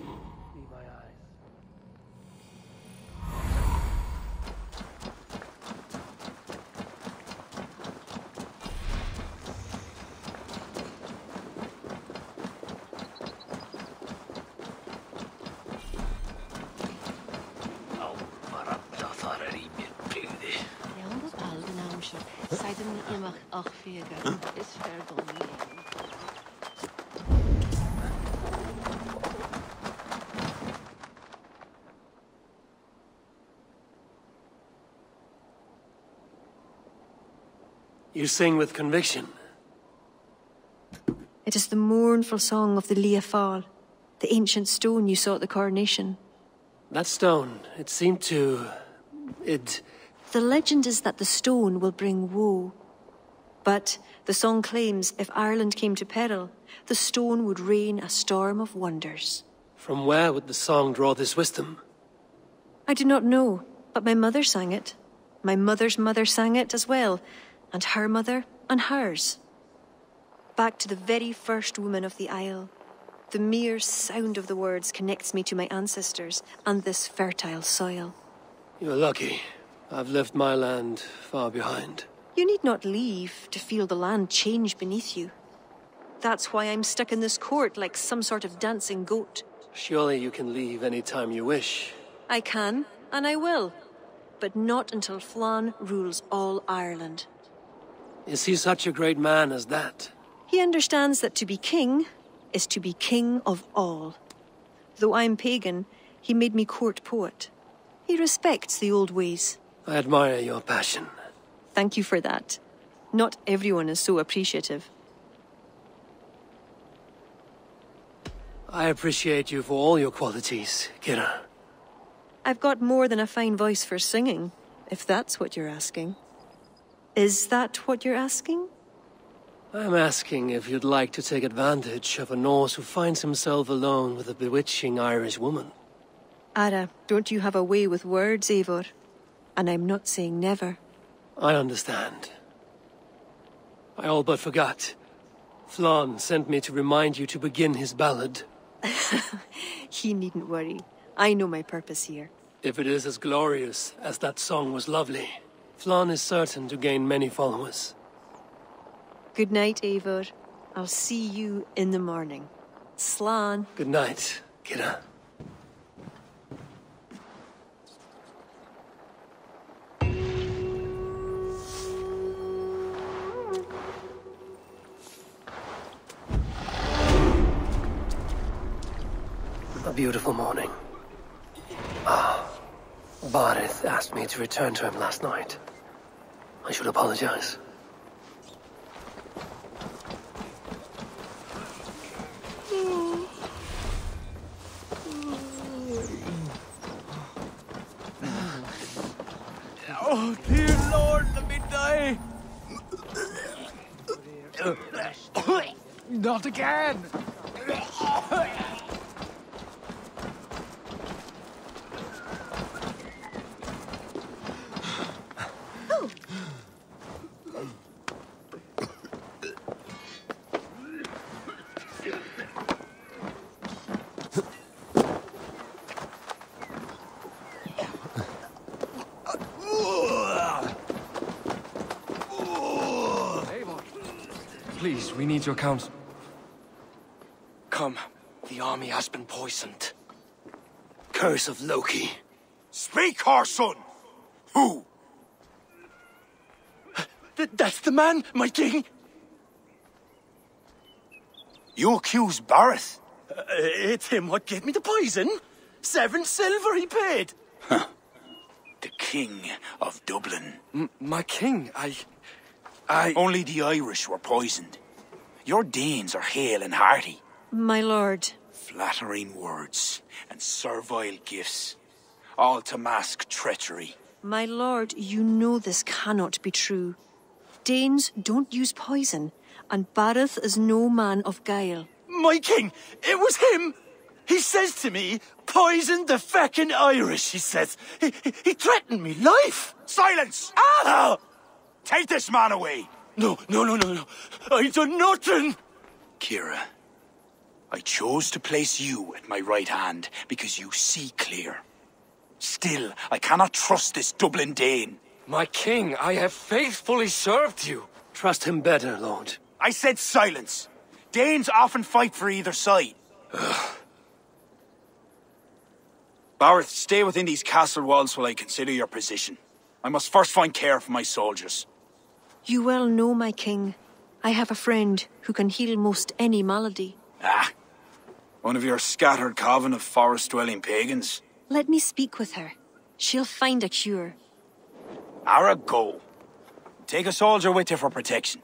You sing with conviction. It is the mournful song of the Liafal, the ancient stone you saw at the coronation. That stone, it seemed to... The legend is that the stone will bring woe. But the song claims if Ireland came to peril, the stone would rain a storm of wonders. From where would the song draw this wisdom? I do not know, but my mother sang it. My mother's mother sang it as well, and her mother and hers. Back to the very first woman of the Isle. The mere sound of the words connects me to my ancestors and this fertile soil. You're lucky. I've left my land far behind. You need not leave to feel the land change beneath you. That's why I'm stuck in this court like some sort of dancing goat. Surely you can leave any time you wish. I can, and I will. But not until Flann rules all Ireland. Is he such a great man as that? He understands that to be king is to be king of all. Though I'm pagan, he made me court poet. He respects the old ways. I admire your passion. Thank you for that. Not everyone is so appreciative. I appreciate you for all your qualities, Kira. I've got more than a fine voice for singing, if that's what you're asking. Is that what you're asking? I'm asking if you'd like to take advantage of a Norse who finds himself alone with a bewitching Irish woman. Ara, don't you have a way with words, Eivor? And I'm not saying never. I understand. I all but forgot. Flann sent me to remind you to begin his ballad. He needn't worry. I know my purpose here. If it is as glorious as that song was lovely, Flann is certain to gain many followers. Good night, Eivor. I'll see you in the morning. Slán. Good night, Kira. A beautiful morning. Barith asked me to return to him last night. I should apologize. Oh, dear Lord, let me die! Not again! Please, we need your counsel. Come, the army has been poisoned. Curse of Loki. Speak, our son! Who? That's the man, my king! You accuse Barith? It's him what gave me the poison. 7 silver he paid. Huh. The king of Dublin. My king, I... Only the Irish were poisoned. Your Danes are hale and hearty. My lord. Flattering words and servile gifts, all to mask treachery. My lord, you know this cannot be true. Danes don't use poison, and Barith is no man of guile. My king, it was him! He says to me, poison the feckin' Irish, he says. He threatened me life! Silence! Ah! Take this man away! No. I done nothing! Kira, I chose to place you at my right hand because you see clear. Still, I cannot trust this Dublin Dane. My king, I have faithfully served you. Trust him better, Lord. I said silence. Danes often fight for either side. Barith, stay within these castle walls while I consider your position. I must first find care for my soldiers. You well know, my king. I have a friend who can heal most any malady. Ah, one of your scattered coven of forest-dwelling pagans. Let me speak with her. She'll find a cure. Ara, go. Take a soldier with you for protection.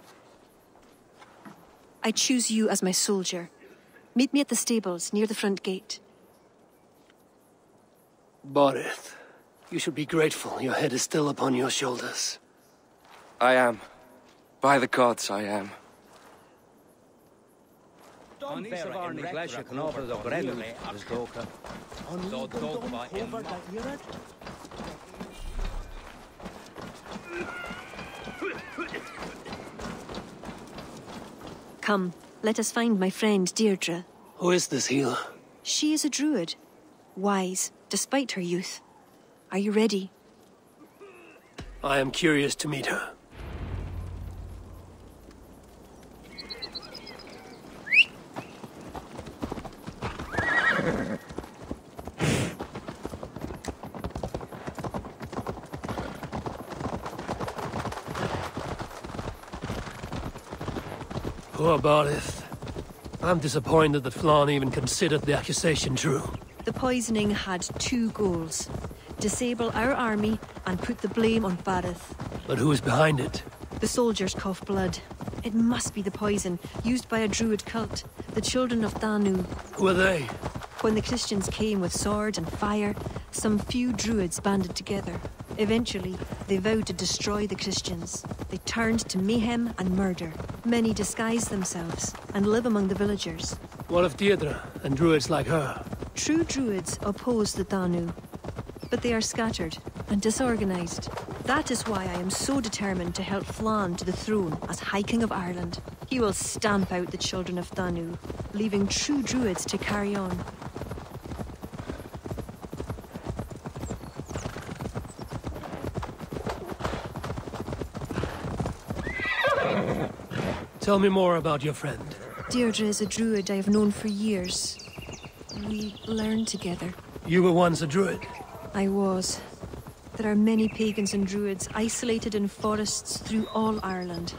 I choose you as my soldier. Meet me at the stables near the front gate. Borith, you should be grateful your head is still upon your shoulders. I am. By the gods, I am. Come, let us find my friend Deirdre. Who is this healer? She is a druid. Wise, despite her youth. Are you ready? I am curious to meet her. Poor Barith. I'm disappointed that Flann even considered the accusation true. The poisoning had two goals. Disable our army and put the blame on Barith. But who is behind it? The soldiers cough blood. It must be the poison, used by a druid cult, the children of Danu. Who are they? When the Christians came with sword and fire, some few druids banded together. Eventually, they vowed to destroy the Christians. They turned to mayhem and murder. Many disguise themselves and live among the villagers. What of Deirdre and druids like her? True druids oppose the Danu, but they are scattered and disorganized. That is why I am so determined to help Flann to the throne as High King of Ireland. He will stamp out the children of Danu, leaving true druids to carry on. Tell me more about your friend. Deirdre is a druid I have known for years. We learned together. You were once a druid? I was. There are many pagans and druids isolated in forests through all Ireland.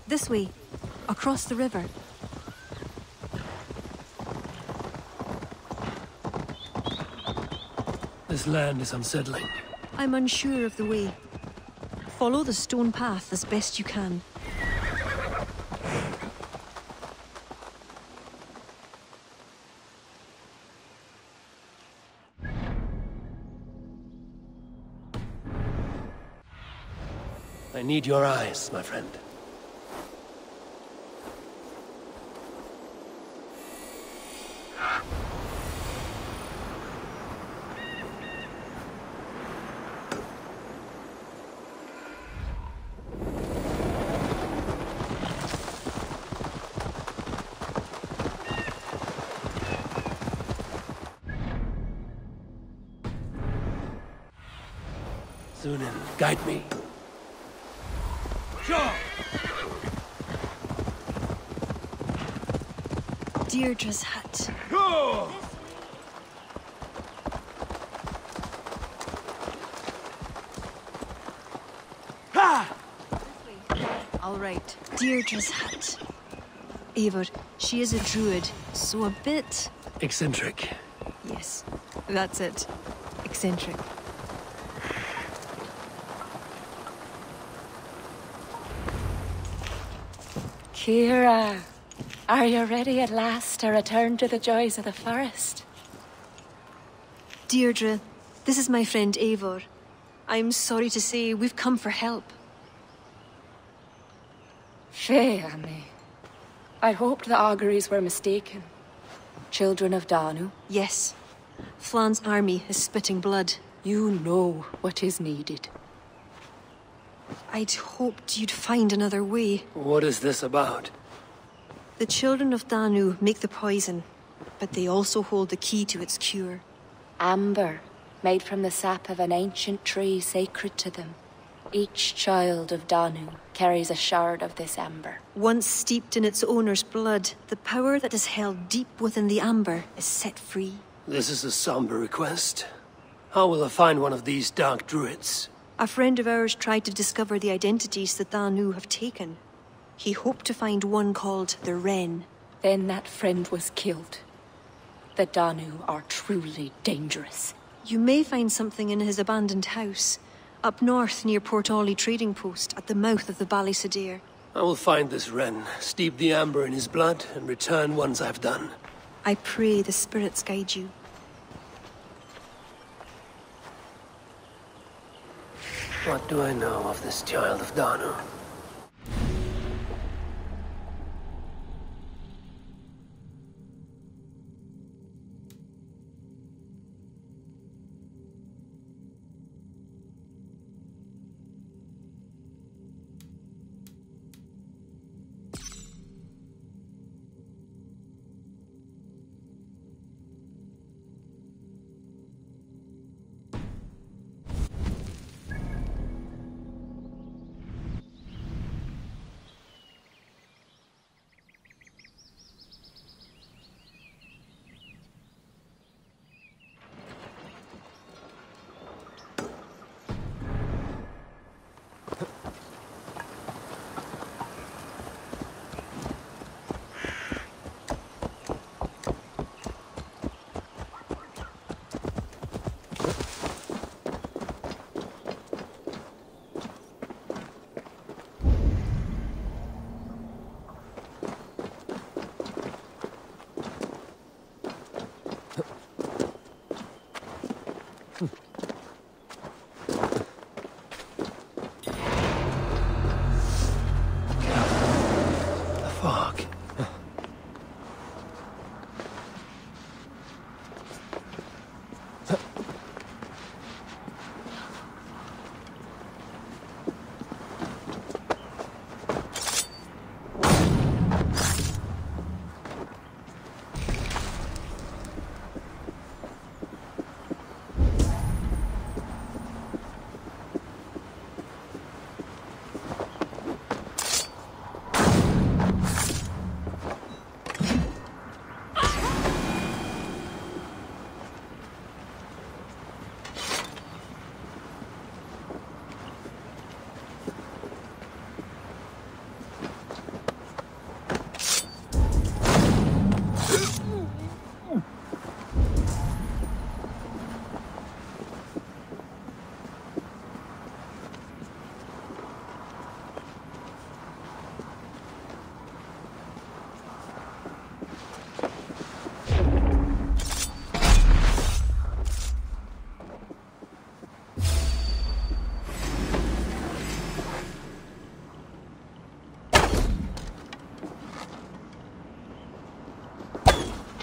This way, across the river. This land is unsettling. I'm unsure of the way. Follow the stone path as best you can. I need your eyes, my friend. Sunan, guide me. Deirdre's hut. All right, Deirdre's hut. Eivor, she is a druid, so a bit... eccentric. Yes, that's it. Eccentric. Kira, are you ready at last to return to the joys of the forest? Deirdre, this is my friend Eivor. I'm sorry to say we've come for help. Fair me. I hoped the auguries were mistaken. Children of Danu? Yes. Flan's army is spitting blood. You know what is needed. I'd hoped you'd find another way. What is this about? The children of Danu make the poison, but they also hold the key to its cure. Amber, made from the sap of an ancient tree sacred to them. Each child of Danu carries a shard of this amber. Once steeped in its owner's blood, the power that is held deep within the amber is set free. This is a somber request. How will I find one of these dark druids? A friend of ours tried to discover the identities the Danu have taken. He hoped to find one called the Wren. Then that friend was killed. The Danu are truly dangerous. You may find something in his abandoned house, up north near Port Ollie trading post at the mouth of the Ballysadare. I will find this Wren, steep the amber in his blood, and return once I've done. I pray the spirits guide you. What do I know of this child of Danu?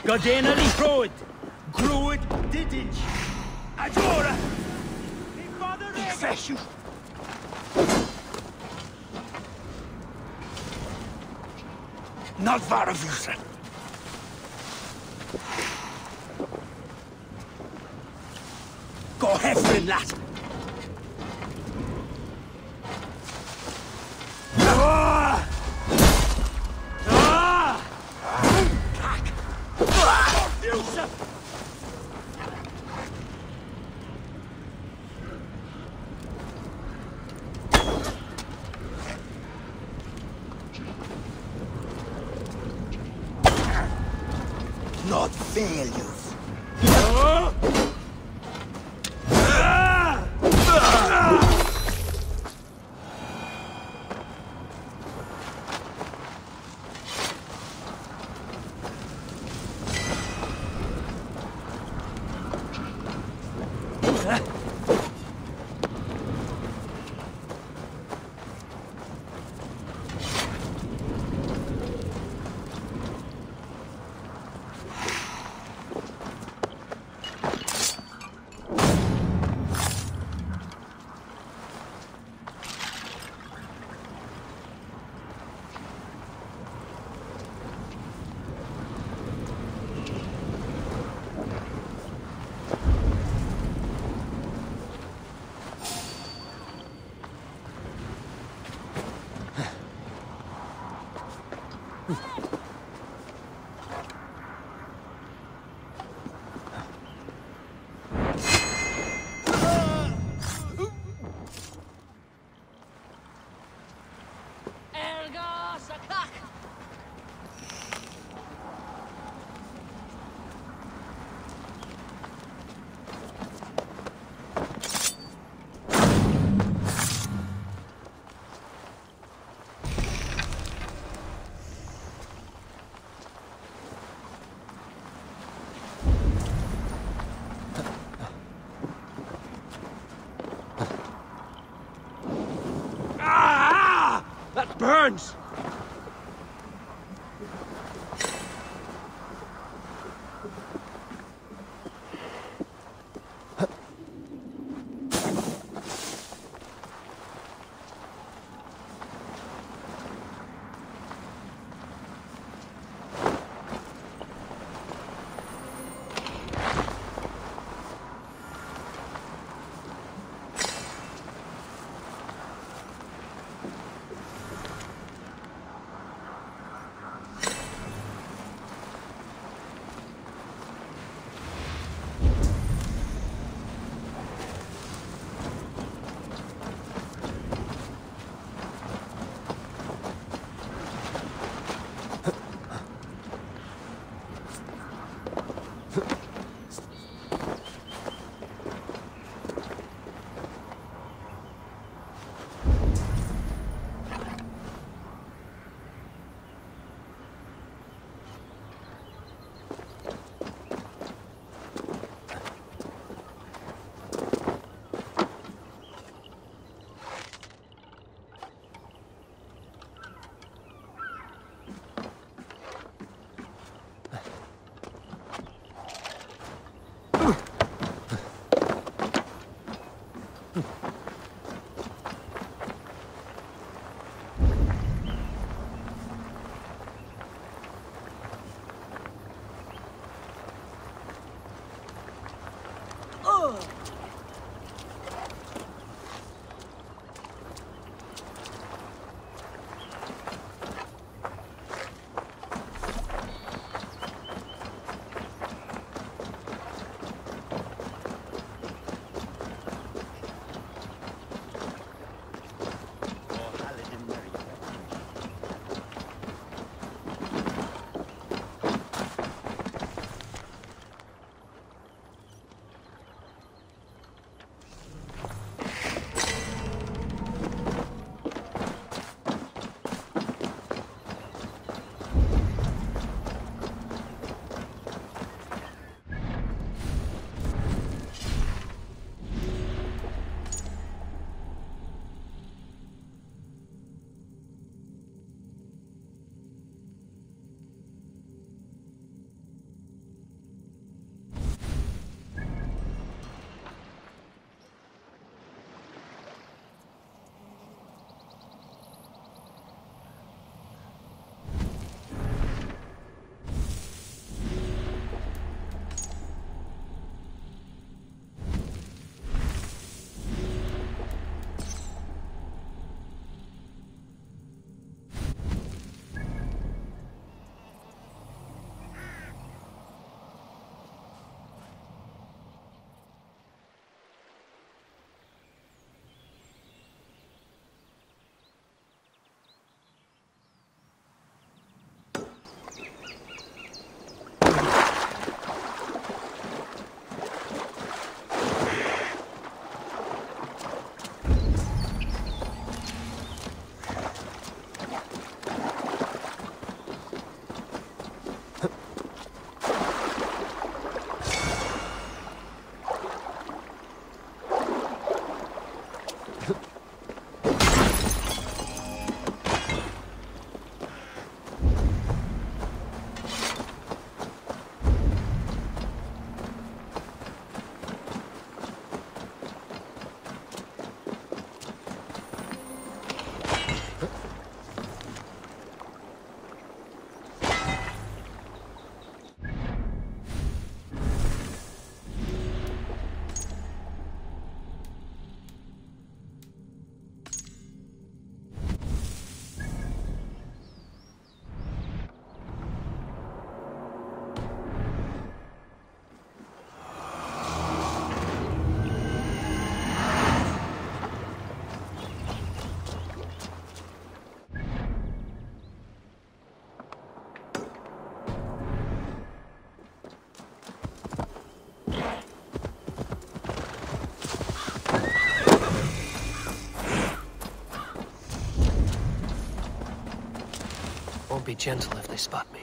Godena li frod! Grwyd didinch! Adora! Ik fesju! Not far of you, Go hefrin, lad! Not failures. That burns! be gentle if they spot me.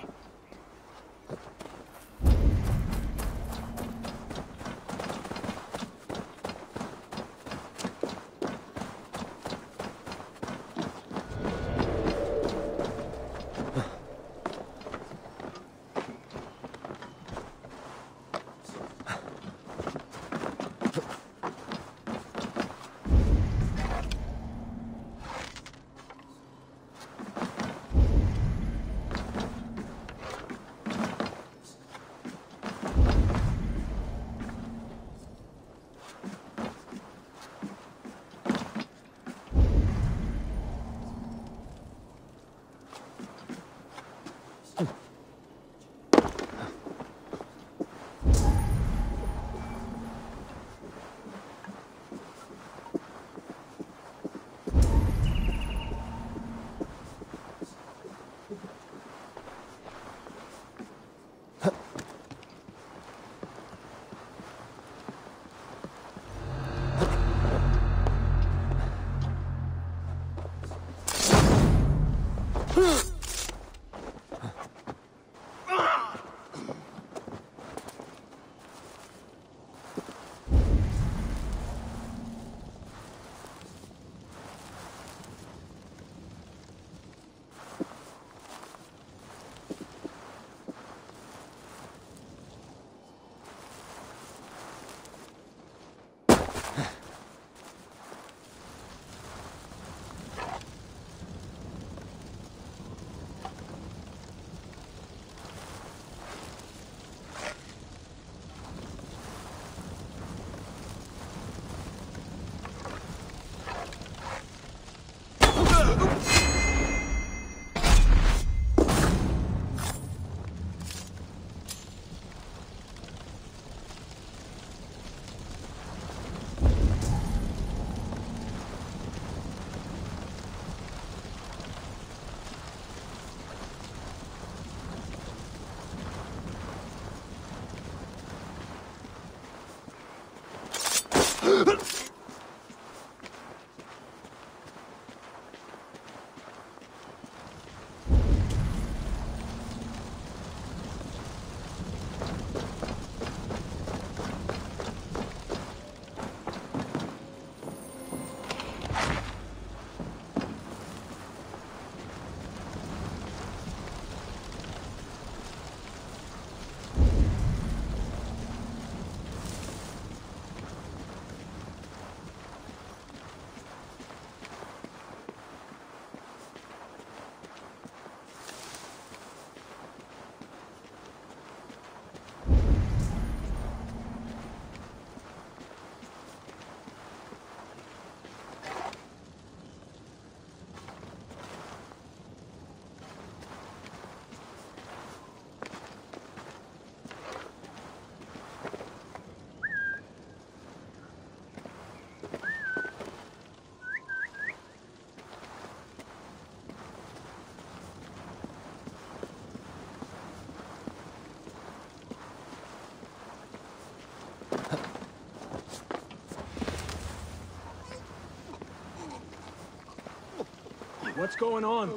What's going on?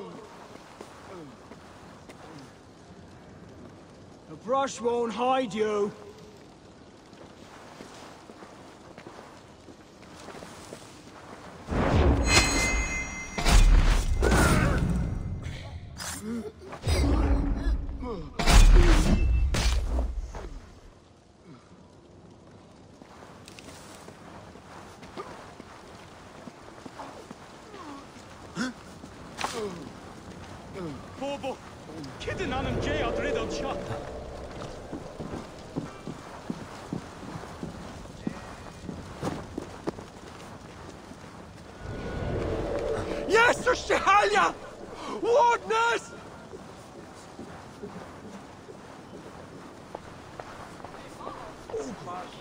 The brush won't hide you. Bobo, kidden on him Jay out rid on shot. Yes, sir, Shahalia! Wardness!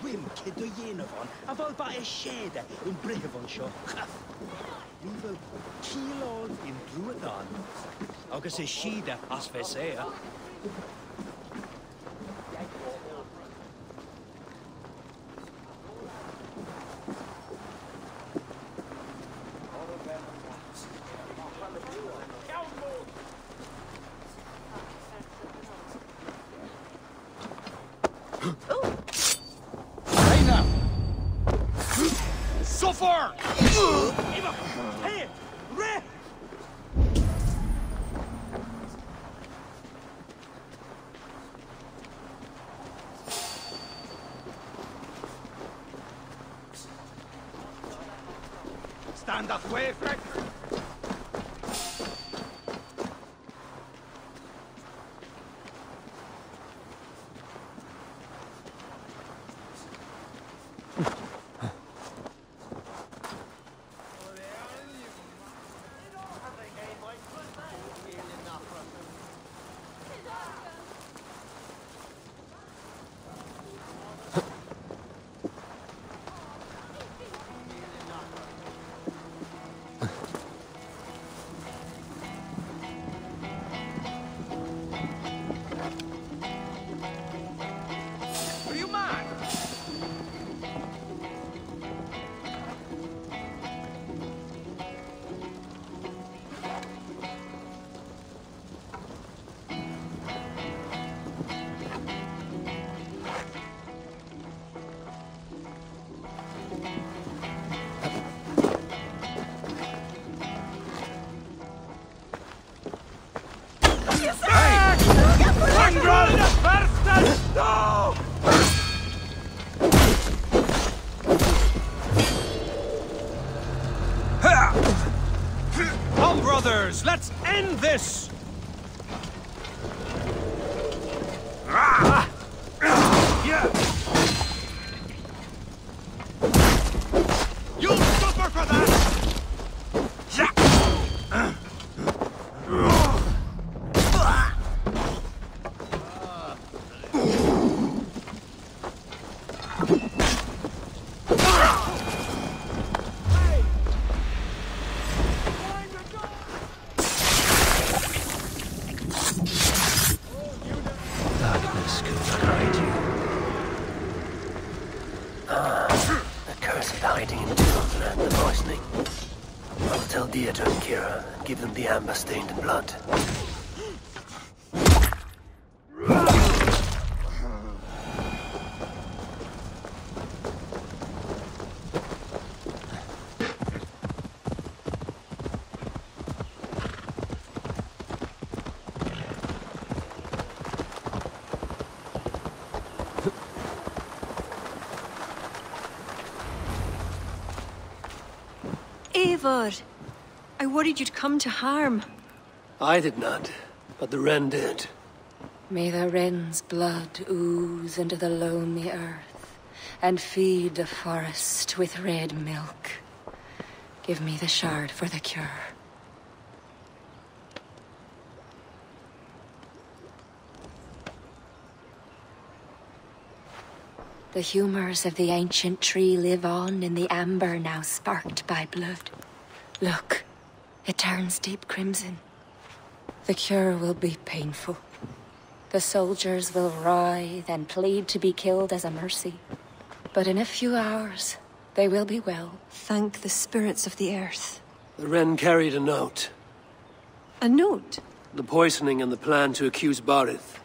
Wim kid o Yenavon, a fel ba e siede yn brehefon sio. Ni fel kilol in drwydan. Agus e siede as fe sea. for? Eivor! Hey! Re! Stand up, way, Frank. Come, brothers, let's end this! You'll suffer for that! Darkness could not hide you. The curse is hiding in tombs and the poisoning. I'll tell Deirdre and Kira and give them the amber stained in blood. Eivor, I worried you'd come to harm. I did not, but the wren did. May the wren's blood ooze into the loamy earth and feed the forest with red milk. Give me the shard for the cure. The humors of the ancient tree live on in the amber now sparked by blood. Look, it turns deep crimson. The cure will be painful. The soldiers will writhe and plead to be killed as a mercy. But in a few hours, they will be well. Thank the spirits of the earth. The wren carried a note. A note? The poisoning and the plan to accuse Barith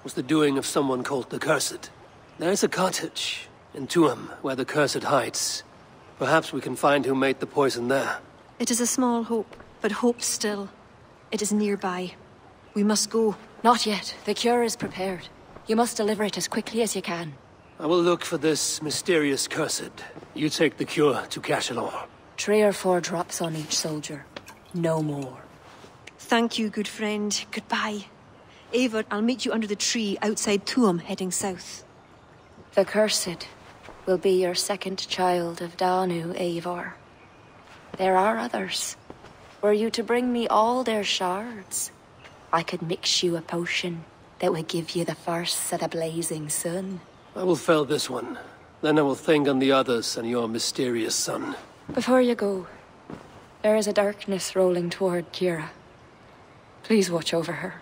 was the doing of someone called the Cursed. There's a cottage in Tuam where the Cursed hides. Perhaps we can find who made the poison there. It is a small hope, but hope still. It is nearby. We must go. Not yet. The cure is prepared. You must deliver it as quickly as you can. I will look for this mysterious Cursed. You take the cure to Cachalor. 3 or 4 drops on each soldier. No more. Thank you, good friend. Goodbye. Eivor, I'll meet you under the tree outside Tuam, heading south. The Cursed will be your second child of Danu, Eivor. There are others. Were you to bring me all their shards, I could mix you a potion that would give you the first of the blazing sun. I will fell this one. Then I will think on the others and your mysterious son. Before you go, there is a darkness rolling toward Kira. Please watch over her.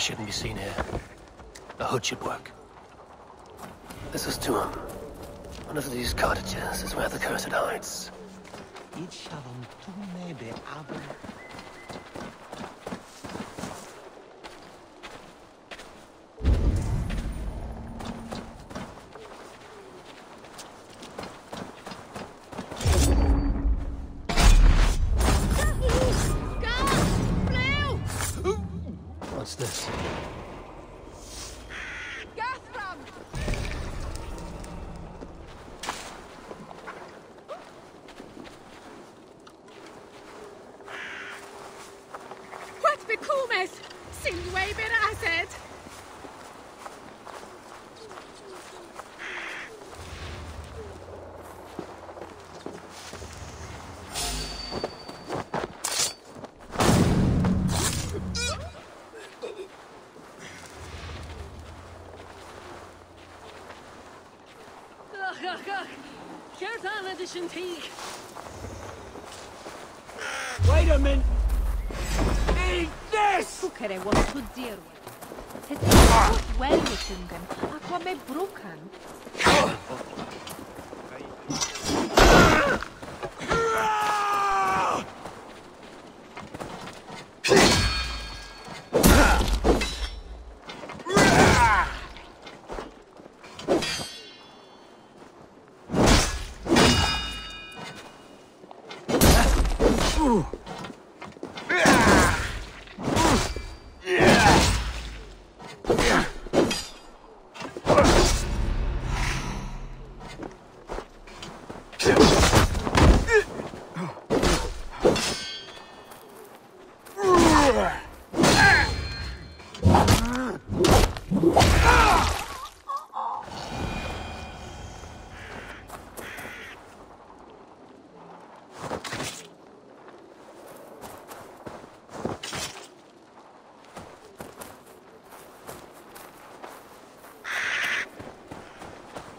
shouldn't be seen here. A hood should work. This is to him. One of these cottages is where the cursed hides. What's this? Wait a minute! Eat this! It's not well with Aqua me broken.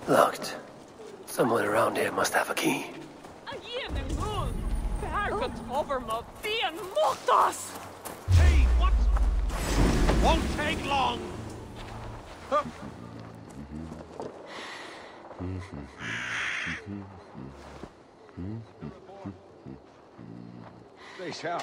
Locked. Someone around here must have a key. Hey, what? Won't take long. They shall.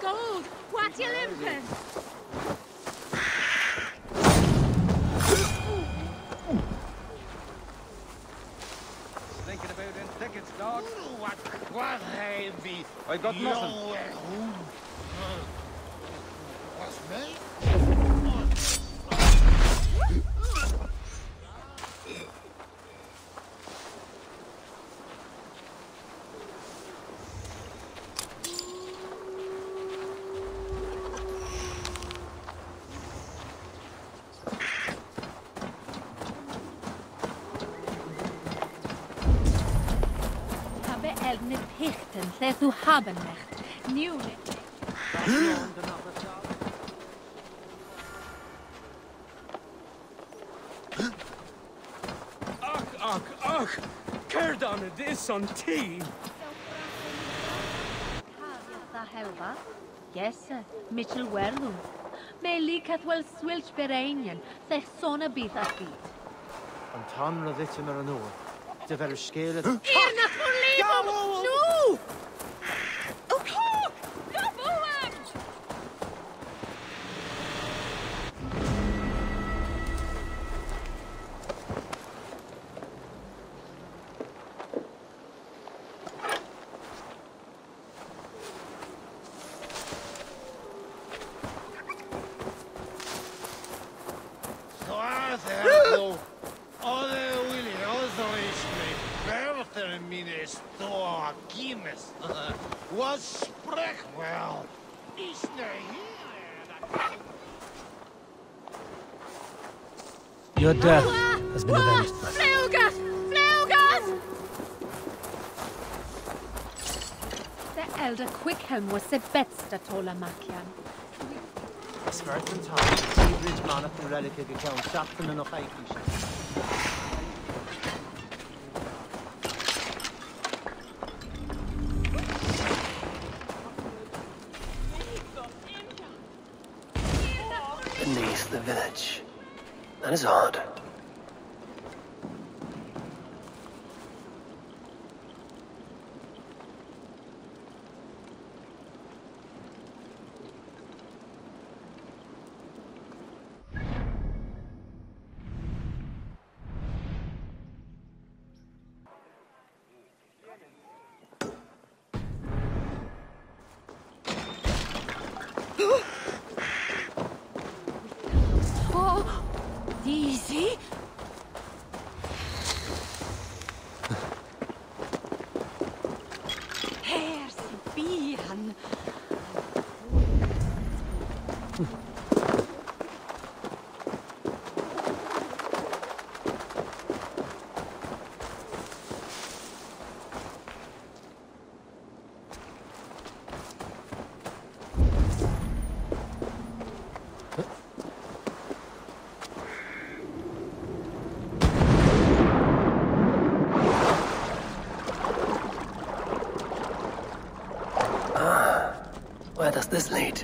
Gold! What you limping? Thinking about them tickets, dog? What heavy? I got nothing. What's me? Lle þú haben mecht. Newly. Ach. Cerdon it is on tea. Da helva. Yes, Mitchell Werlu. Me likat wel swilch bereinian. Sech sona bith at bith. An tan ra dit mer an oor. De ver skele. Hier na voor leven. No! Was sprek wel. Is Your death has been avenged. Flugas! Flugas! The elder Quickhelm was the best at Ola Makian. Scarth and Tom, Seabridge, Monarch, and Relic account, Shafton and O'Haikish. Beneath the village. That is odd. Easy. Here's Bihan. Where does this lead?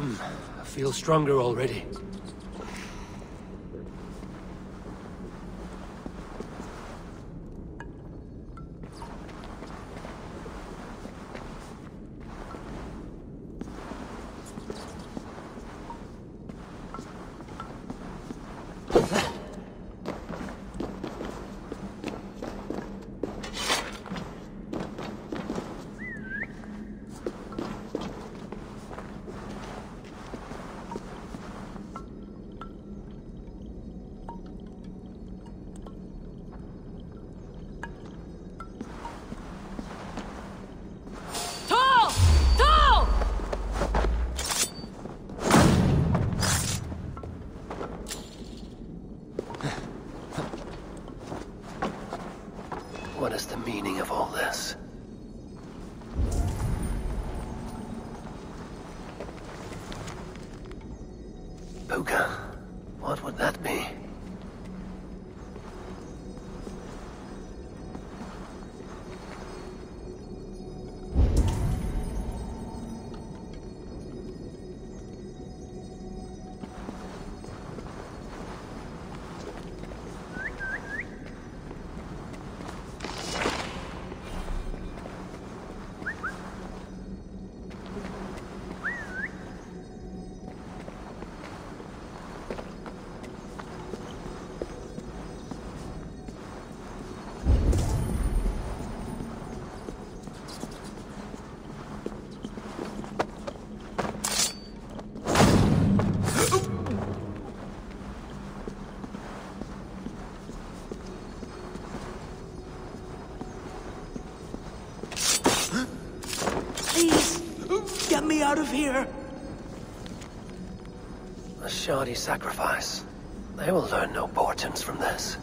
I feel stronger already. What is the meaning of all this? Puka, what would that be? Get me out of here! A shoddy sacrifice. They will learn no portents from this.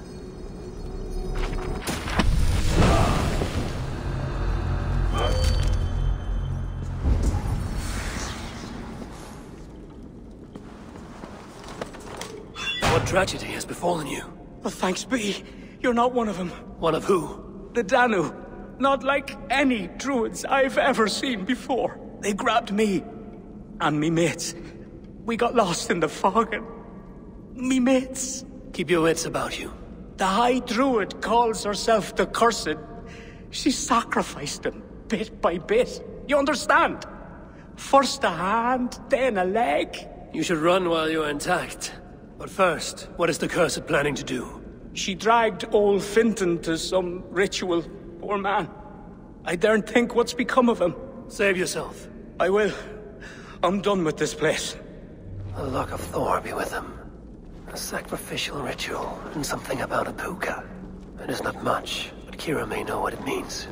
tragedy has befallen you. Oh, thanks be. You're not one of them. One of who? The Danu. Not like any druids I've ever seen before. They grabbed me. And me mates. We got lost in the fog and... me mates. Keep your wits about you. The High Druid calls herself the Cursed. She sacrificed them, bit by bit. You understand? First a hand, then a leg. You should run while you're intact. But first, what is the Cursed planning to do? She dragged old Finton to some ritual. Poor man. I daren't think what's become of him. Save yourself. I will. I'm done with this place. The luck of Thor be with him. A sacrificial ritual, and something about a puka. It is not much, but Kira may know what it means.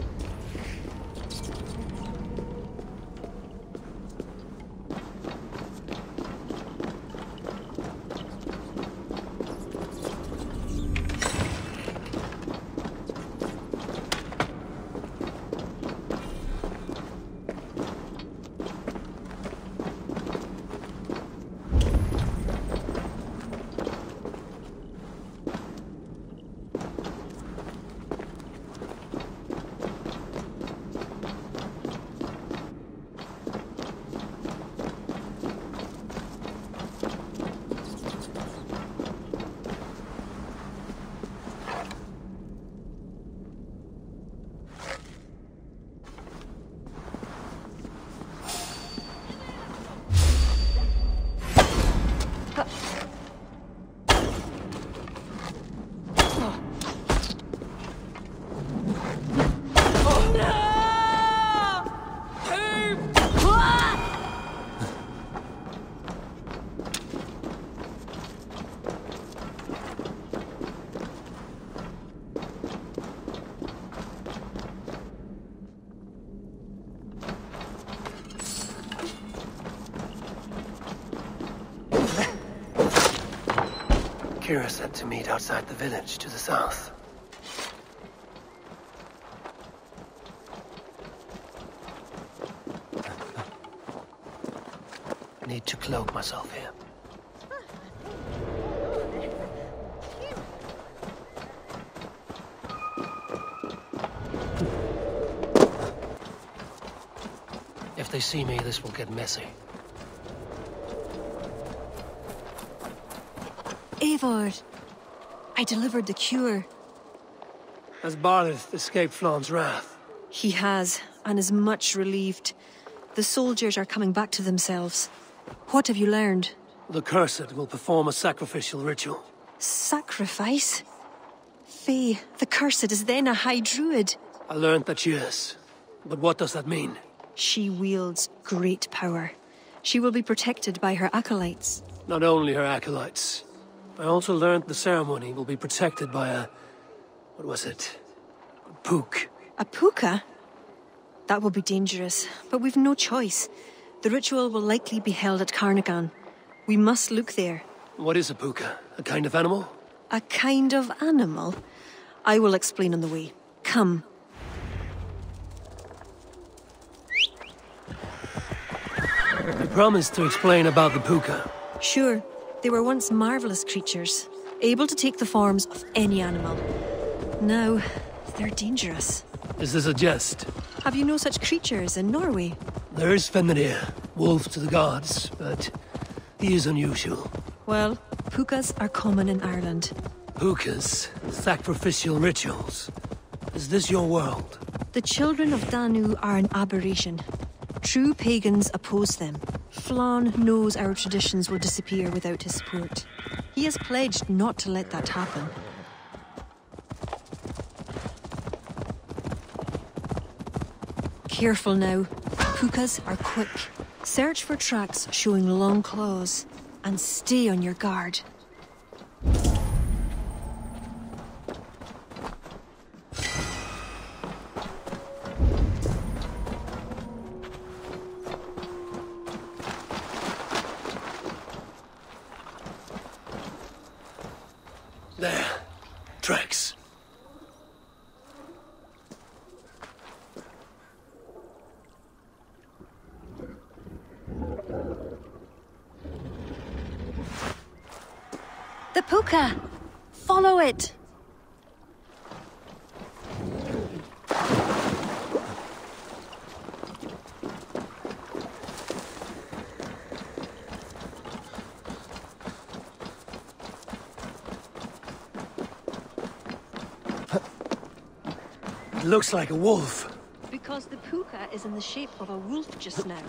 Kira said to meet outside the village to the south. Need to cloak myself here. If they see me, this will get messy. Eivor, I delivered the cure. Has Brotherhood escaped Flawn's wrath? He has, and is much relieved. The soldiers are coming back to themselves. What have you learned? The Cursed will perform a sacrificial ritual. Sacrifice? Faye, the Cursed is then a High Druid. I learned that she is. But what does that mean? She wields great power. She will be protected by her acolytes. Not only her acolytes. I also learned the ceremony will be protected by a... what was it? A pook. A puka? That will be dangerous, but we've no choice. The ritual will likely be held at Carnagan. We must look there. What is a puka? A kind of animal? A kind of animal? I will explain on the way. Come. You promised to explain about the puka. Sure. They were once marvelous creatures, able to take the forms of any animal. Now, they're dangerous. Is this a jest? Have you no such creatures in Norway? There is Fenrir, wolf to the gods, but he is unusual. Well, pukas are common in Ireland. Pukas? Sacrificial rituals. Is this your world? The children of Danu are an aberration. True pagans oppose them. Flann knows our traditions will disappear without his support. He has pledged not to let that happen. Careful now. Pukas are quick. Search for tracks showing long claws. And stay on your guard. There. Tracks. The puka! Follow it! It looks like a wolf. Because the puka is in the shape of a wolf just now.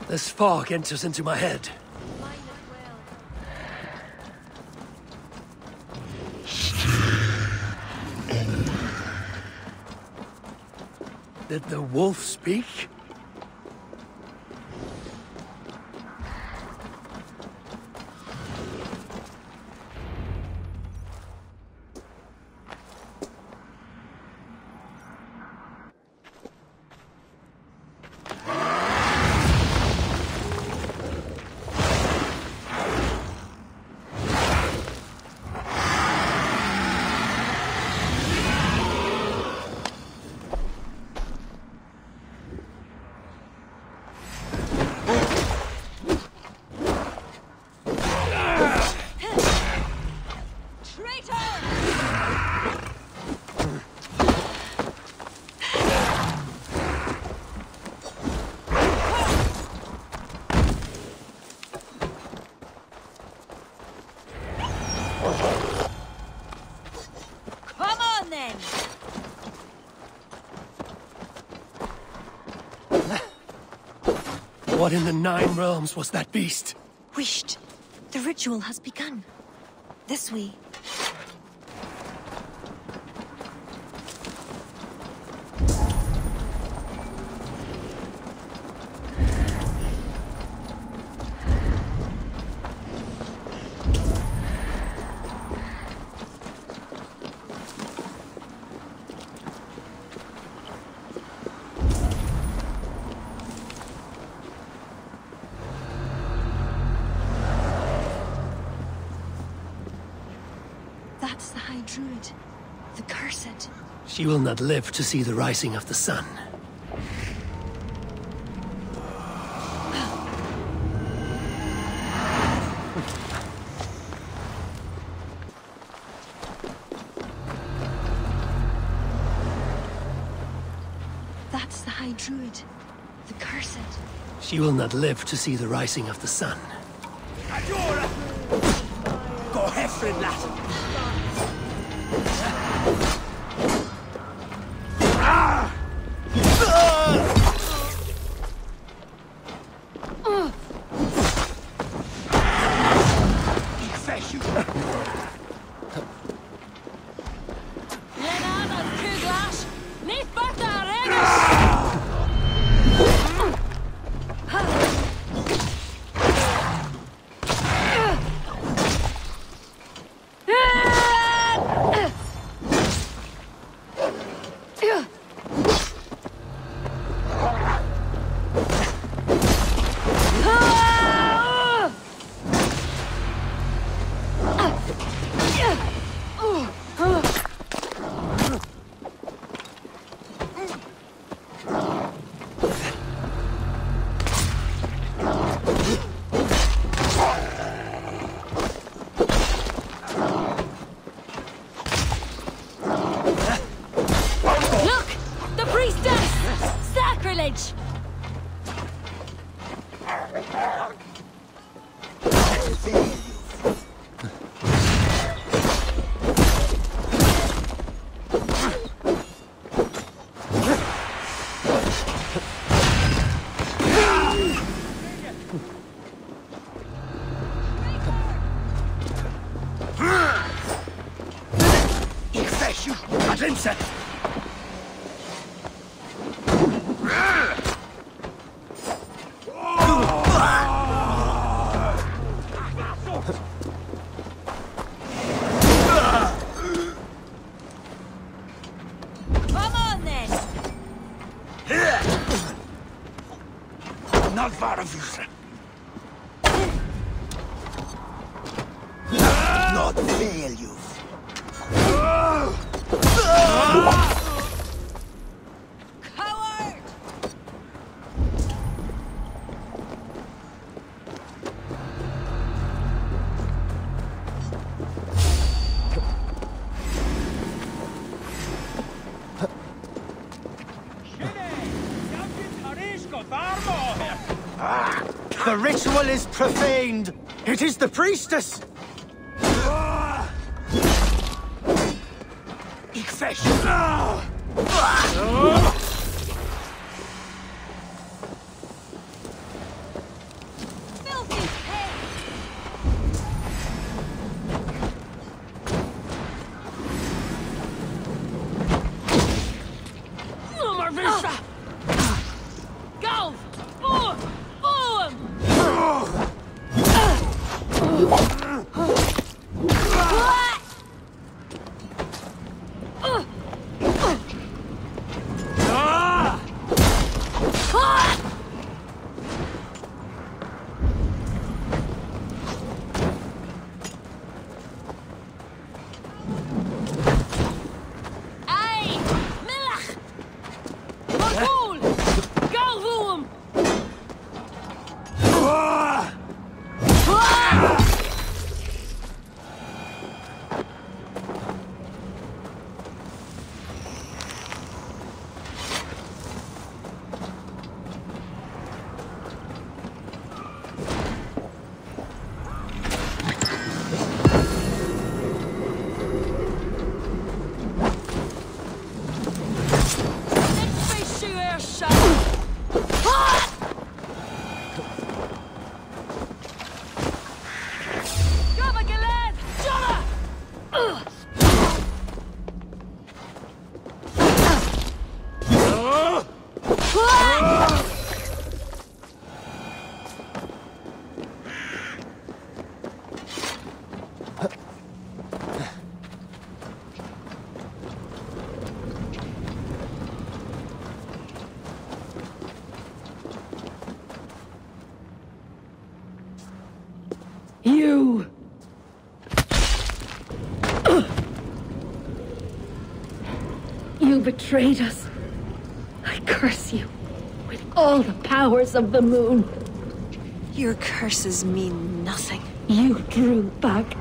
This fog enters into my head. Did the wolf speak? What in the Nine Realms was that beast? Wished. The ritual has begun. This way. That's the High Druid. The Cursed. She will not live to see the rising of the sun. That's the High Druid. The Cursed. She will not live to see the rising of the sun. Go hefrin, lad! not fail you. Coward! The ritual is profaned. It is the priestess. Ik vesh. You! You betrayed us. I curse you with all the powers of the moon. Your curses mean nothing. You drew back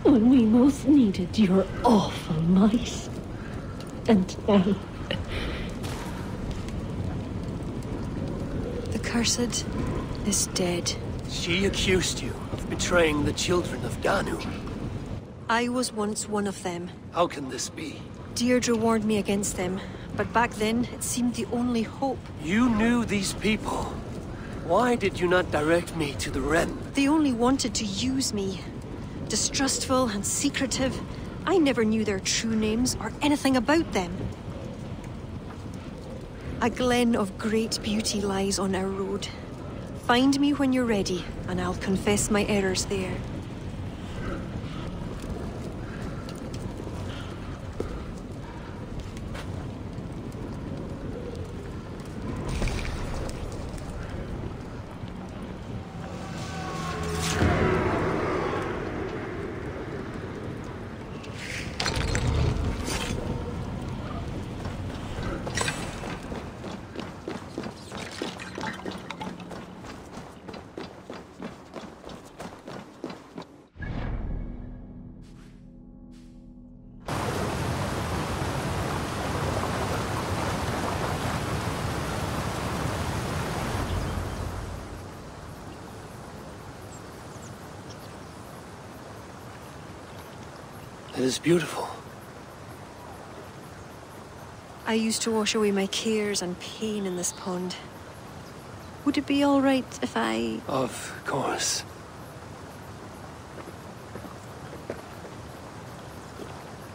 when we most needed your awful might. And now... The cursed is dead. She accused you of betraying the children of Danu. I was once one of them. How can this be? Deirdre warned me against them, but back then it seemed the only hope. You knew these people. Why did you not direct me to the Wren? They only wanted to use me. Distrustful and secretive. I never knew their true names or anything about them. A glen of great beauty lies on our road. Find me when you're ready, and I'll confess my errors there. It is beautiful. I used to wash away my cares and pain in this pond. Would it be all right if I... Of course.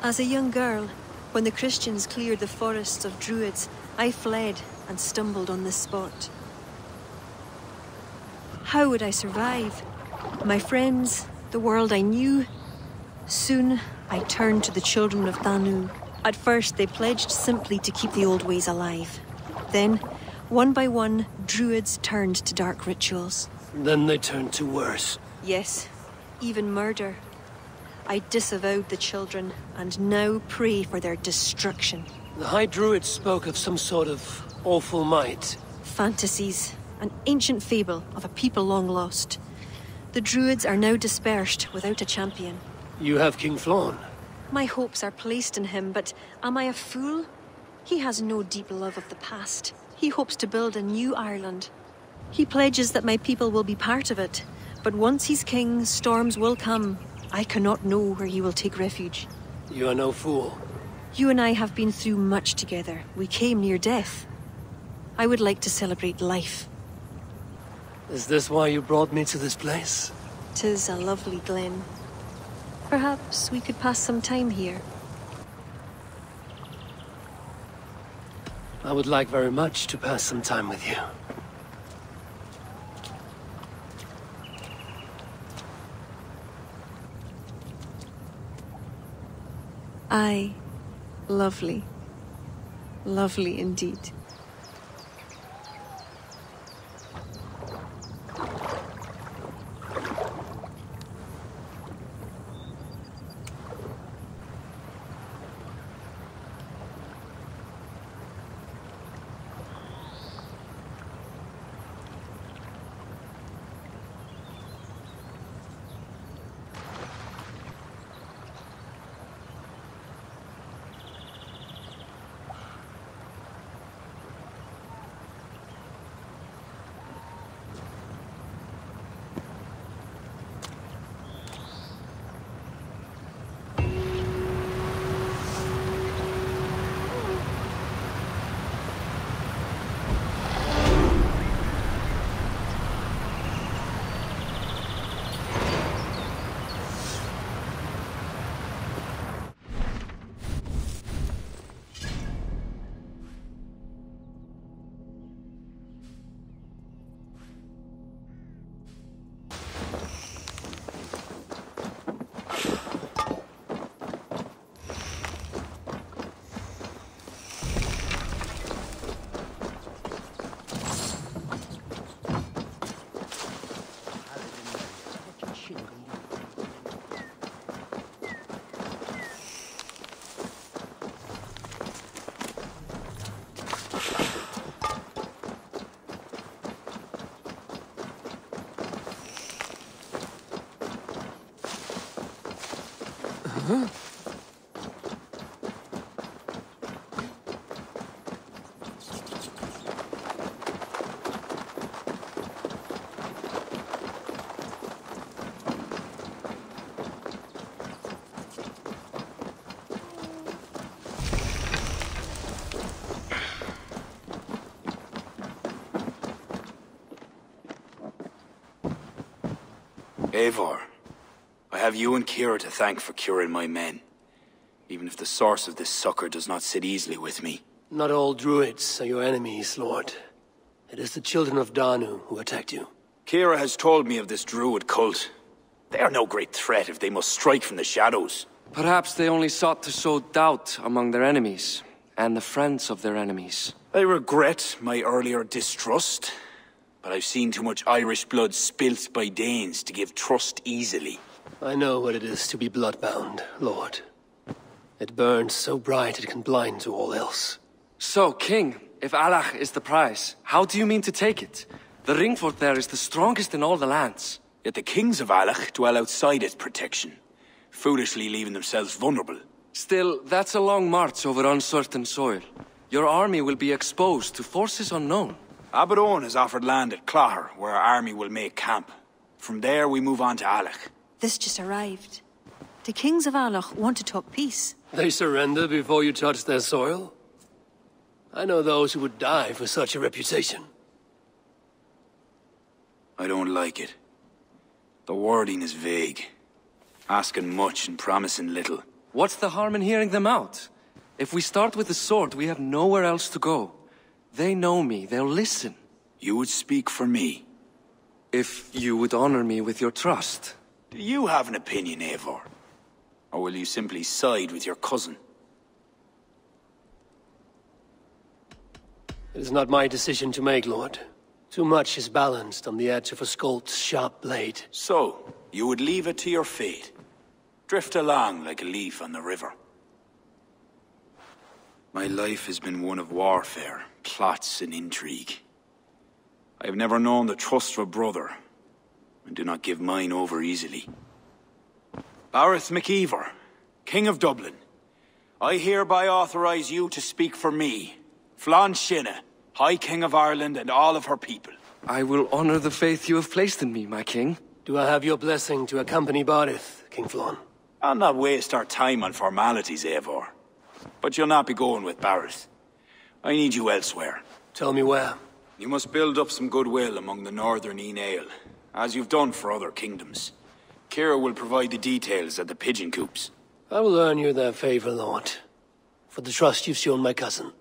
As a young girl, when the Christians cleared the forests of Druids, I fled and stumbled on this spot. How would I survive? My friends, the world I knew. Soon, I turned to the children of Danu. At first, they pledged simply to keep the old ways alive. Then, one by one, Druids turned to dark rituals. Then they turned to worse. Yes, even murder. I disavowed the children, and now pray for their destruction. The High Druid spoke of some sort of awful might. Fantasies. An ancient fable of a people long lost. The Druids are now dispersed without a champion. You have King Flann. My hopes are placed in him, but am I a fool? He has no deep love of the past. He hopes to build a new Ireland. He pledges that my people will be part of it. But once he's king, storms will come. I cannot know where he will take refuge. You are no fool. You and I have been through much together. We came near death. I would like to celebrate life. Is this why you brought me to this place? 'Tis a lovely glen. Perhaps we could pass some time here. I would like very much to pass some time with you. Aye. Lovely. Lovely indeed. Eivor, I have you and Kira to thank for curing my men. Even if the source of this succor does not sit easily with me. Not all druids are your enemies, Lord. It is the children of Danu who attacked you. Kira has told me of this druid cult. They are no great threat if they must strike from the shadows. Perhaps they only sought to sow doubt among their enemies, and the friends of their enemies. I regret my earlier distrust, but I've seen too much Irish blood spilt by Danes to give trust easily. I know what it is to be bloodbound, Lord. It burns so bright it can blind to all else. So, King, if Allach is the prize, how do you mean to take it? The ring fort there is the strongest in all the lands. Yet the kings of Allach dwell outside its protection, foolishly leaving themselves vulnerable. Still, that's a long march over uncertain soil. Your army will be exposed to forces unknown. Abaddon has offered land at Claher, where our army will make camp. From there, we move on to Allach. This just arrived. The kings of Allach want to talk peace. They surrender before you touch their soil? I know those who would die for such a reputation. I don't like it. The wording is vague. Asking much and promising little. What's the harm in hearing them out? If we start with the sword, we have nowhere else to go. They know me, they'll listen. You would speak for me? If you would honor me with your trust. Do you have an opinion, Eivor? Or will you simply side with your cousin? It is not my decision to make, Lord. Too much is balanced on the edge of a Skolt's sharp blade. So, you would leave it to your fate? Drift along like a leaf on the river. My life has been one of warfare, plots and intrigue. I have never known the trust of a brother, and do not give mine over easily. Bareth MacEivor, King of Dublin, I hereby authorize you to speak for me, Flann Sinna, High King of Ireland and all of her people. I will honor the faith you have placed in me, my king. Do I have your blessing to accompany Barith, King Flann? I'll not waste our time on formalities, Eivor. But you'll not be going with Bareth. I need you elsewhere. Tell me where. You must build up some goodwill among the northern Aele, as you've done for other kingdoms. Kira will provide the details at the pigeon coops. I will earn you their favor, Lord, for the trust you've shown my cousin.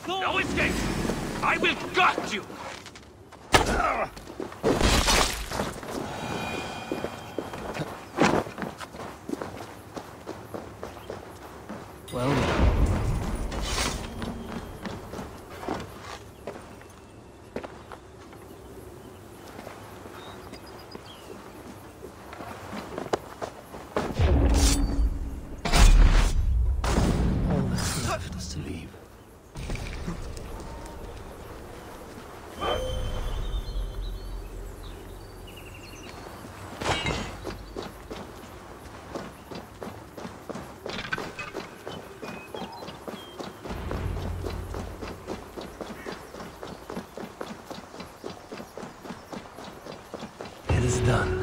No escape! I will gut you! Well, all that's left is to leave. It is done.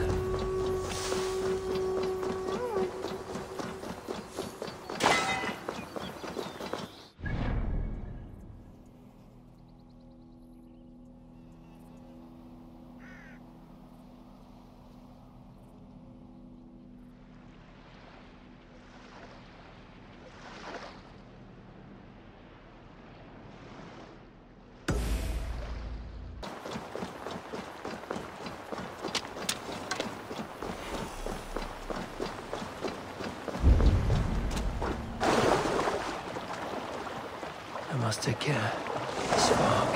Take care. Spark.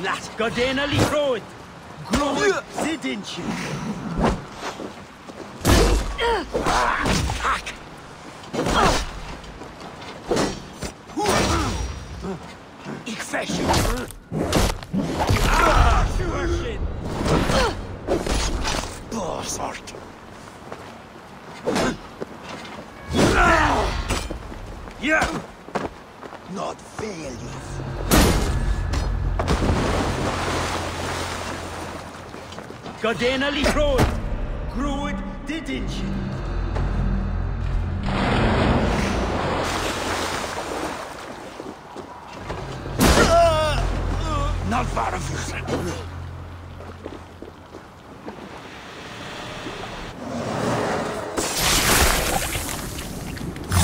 Lad, Godena li roed. Groed zidintje. Ik vesh je. Shuashin. Borsort. Yeah. Not failures. Godena li roed. Groed didintje. Not varafus.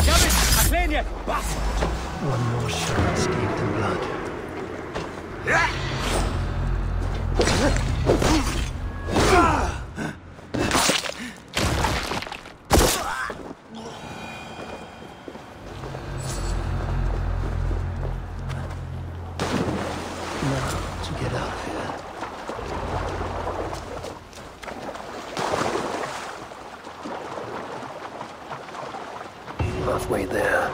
Javis, Aklenia, bastard. One more shot steeped in blood. Halfway there.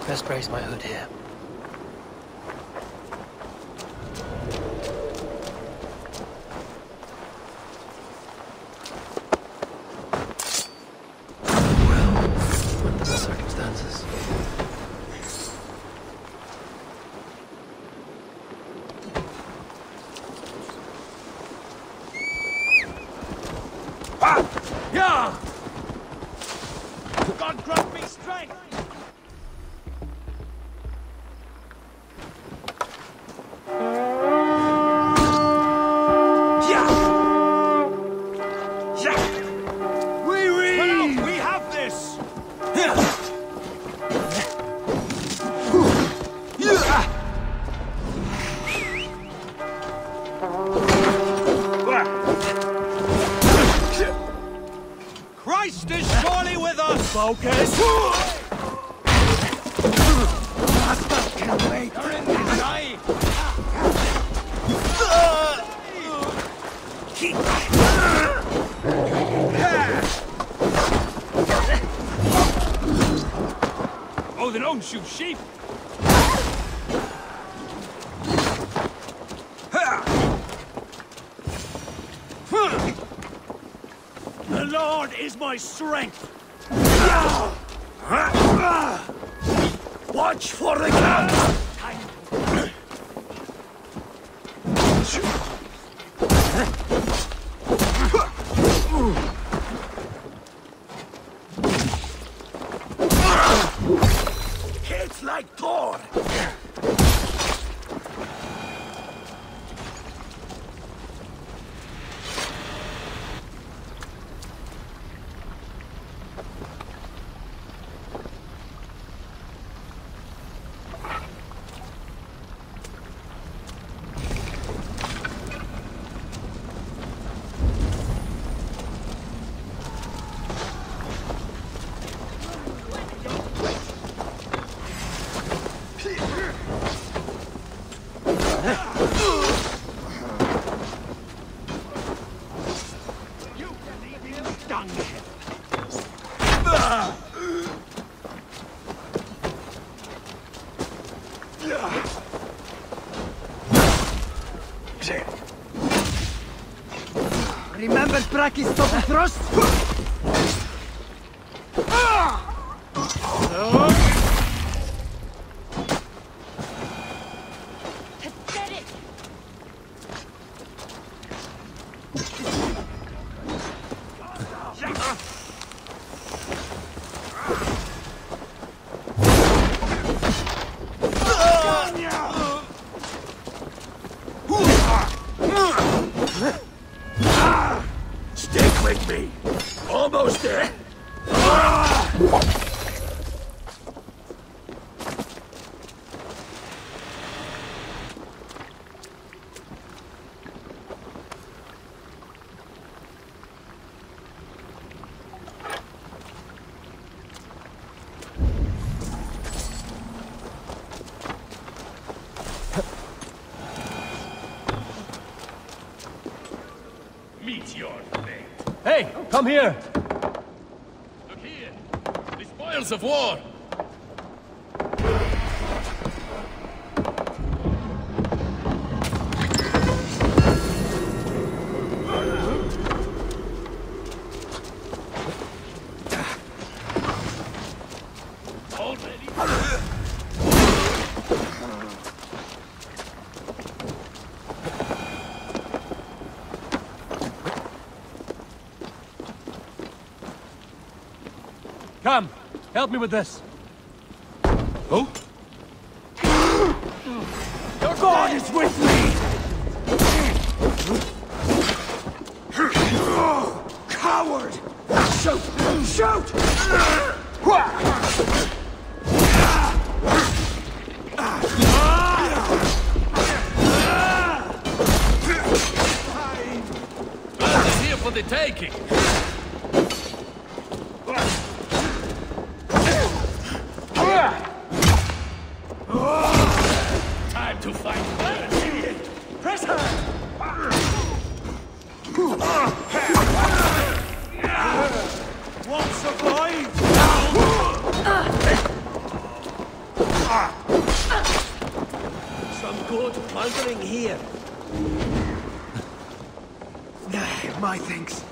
Best brace my hood here. Well, under the circumstances. Yeah! God grant me strength! Christ is surely with us! Focus! Bastard can wait! You're in the eye! Oh, they don't shoot sheep! sword is my strength! Watch for the cat! Hits like Thor! Remember Braki's double thrust? Pathetic! Stick with me! Almost there! Meet your fate. Hey, come here! Look here! The spoils of war! Already? Come, help me with this. Oh? Your god is with me! Coward! Shoot! Shoot! Blood is here for the taking! Time to fight first! Press her! Won't survive! Some good plundering here. My thanks.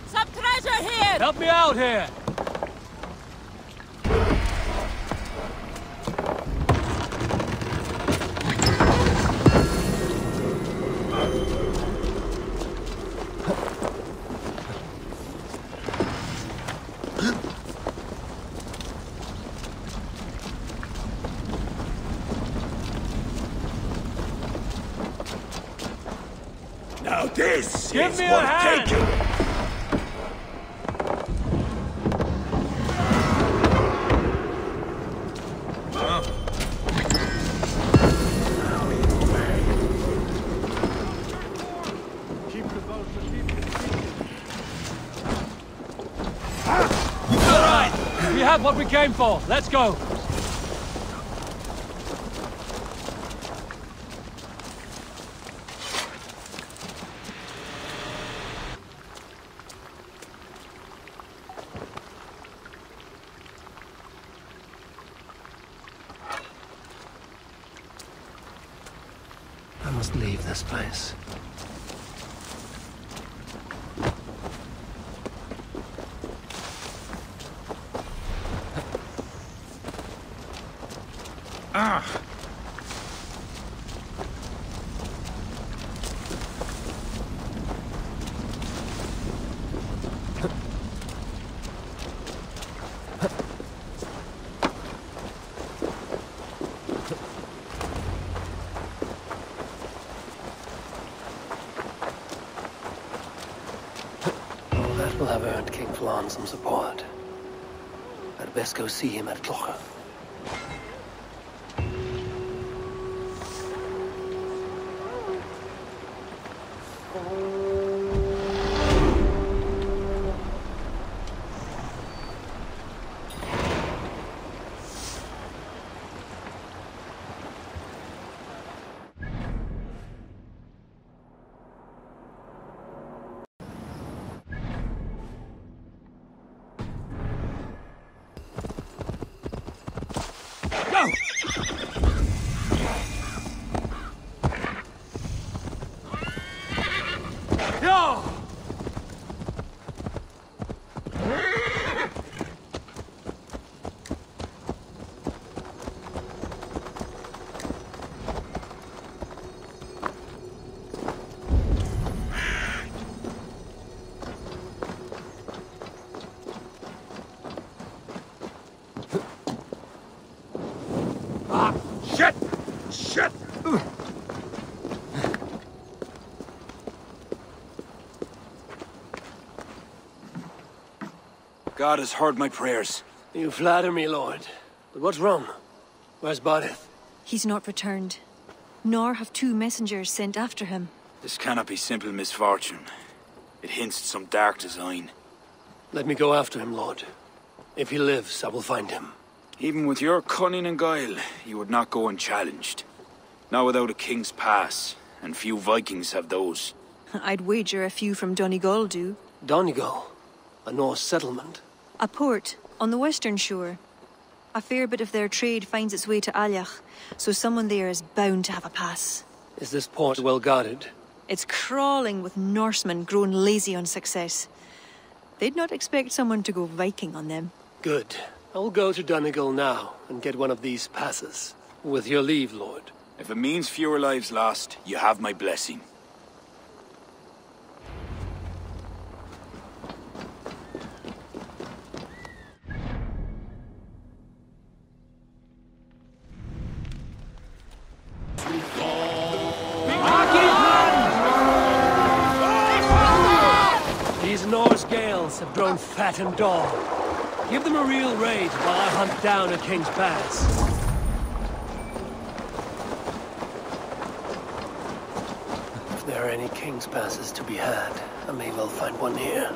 Some treasure here! Help me out here! this Give is me a worth hand! taking. All right, we have what we came for. Let's go. I must leave this place. That will have earned King Flan some support. I'd best go see him at Clocher. Shit! God has heard my prayers. You flatter me, Lord. But what's wrong? Where's Bodith? He's not returned. Nor have 2 messengers sent after him. This cannot be simple misfortune. It hints at some dark design. Let me go after him, Lord. If he lives, I will find him. Even with your cunning and guile, you would not go unchallenged. Not without a king's pass, and few Vikings have those. I'd wager a few from Donegal do. Donegal? A Norse settlement? A port, on the western shore. A fair bit of their trade finds its way to Aljach, so someone there is bound to have a pass. Is this port well guarded? It's crawling with Norsemen grown lazy on success. They'd not expect someone to go Viking on them. Good. I'll go to Donegal now and get one of these passes. With your leave, Lord. If it means fewer lives lost, you have my blessing. These Norse Gales have grown fat and dull. Give them a real raid while I hunt down a King's Pass. If there are any King's Passes to be had, I may well find one here.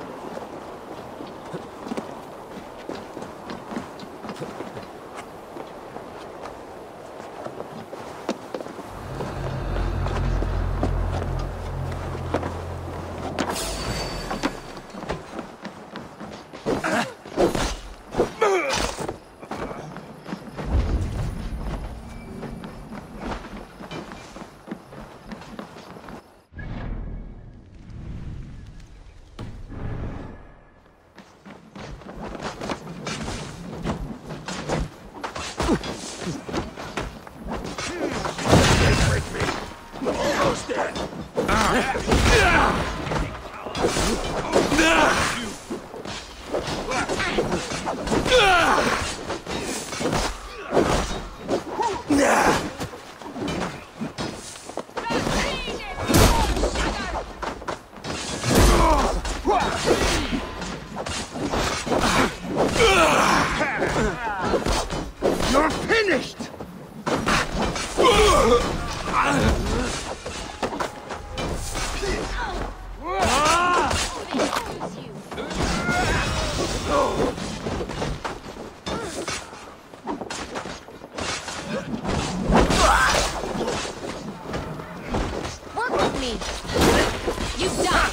nicht! Work with me. You die.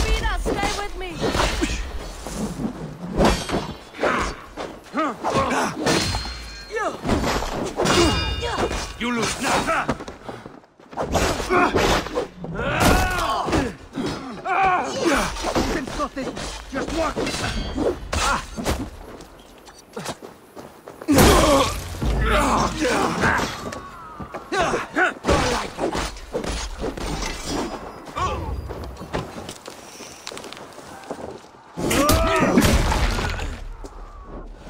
Vida, stay with me. You lose now! You can stop this! Just walk!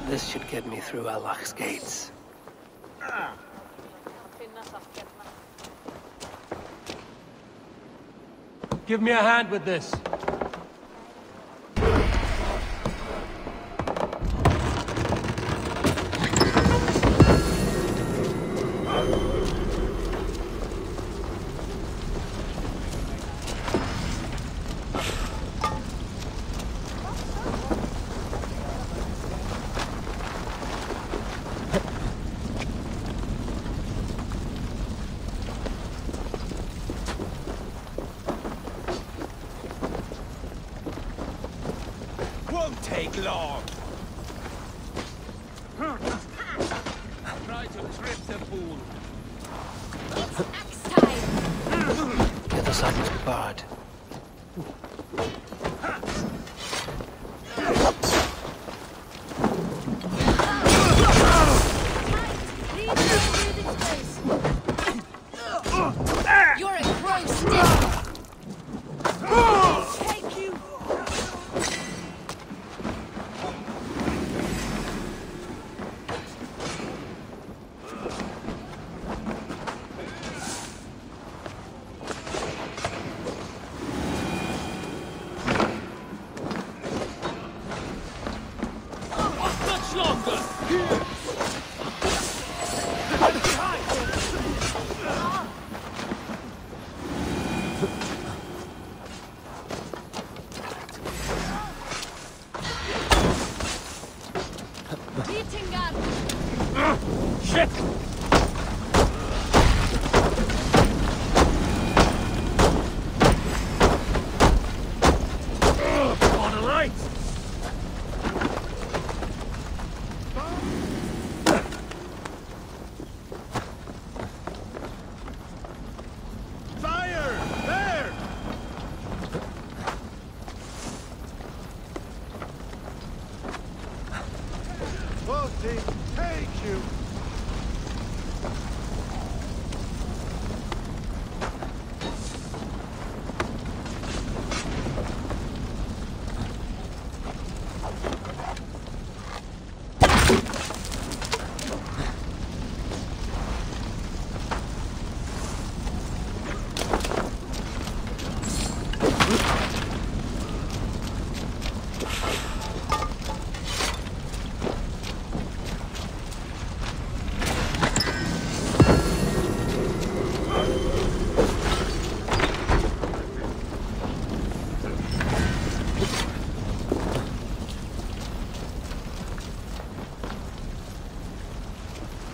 This should get me through Allah's gates. Give me a hand with this. Won't take long! Try to trip the fool. It's axe time. The other side must be barred. You're a crow stick. Take you. Much longer! Shit! On the light! Fire! There! Boating, take you!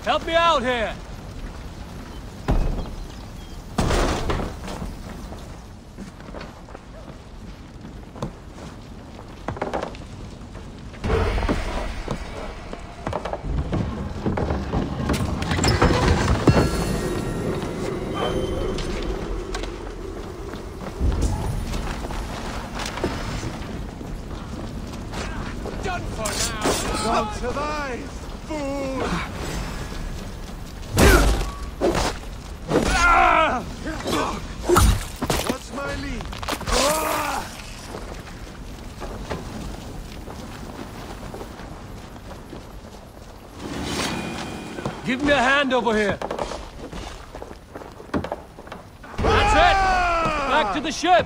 Help me out here! Done for now! Don't survive, fool! What's my lead? Give me a hand over here. Back to the ship!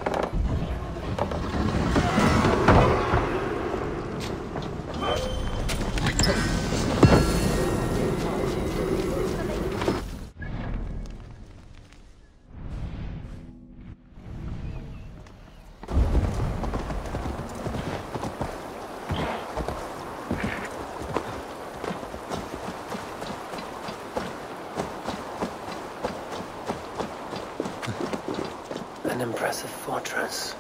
An impressive fortress.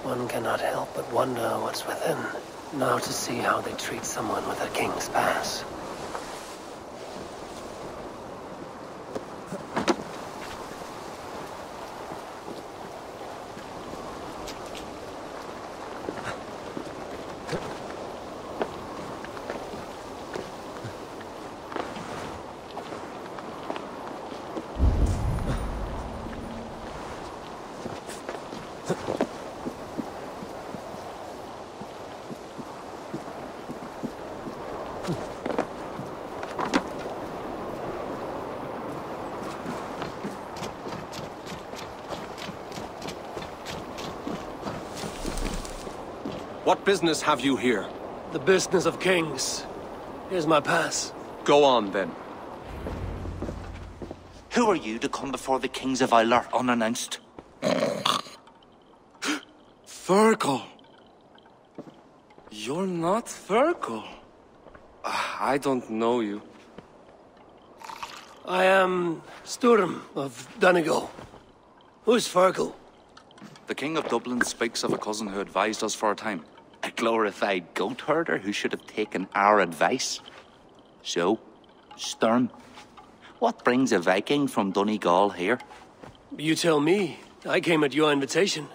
One cannot help but wonder what's within. Now to see how they treat someone with a king's pass. What business have you here? The business of kings. Here's my pass. Go on, then. Who are you to come before the kings of Eivor unannounced? Fergal! You're not Fergal. I don't know you. I am Sturm of Donegal. Who's Fergal? The King of Dublin speaks of a cousin who advised us for a time. A glorified goat herder who should have taken our advice. So, Sturm, what brings a Viking from Donegal here? You tell me. I came at your invitation.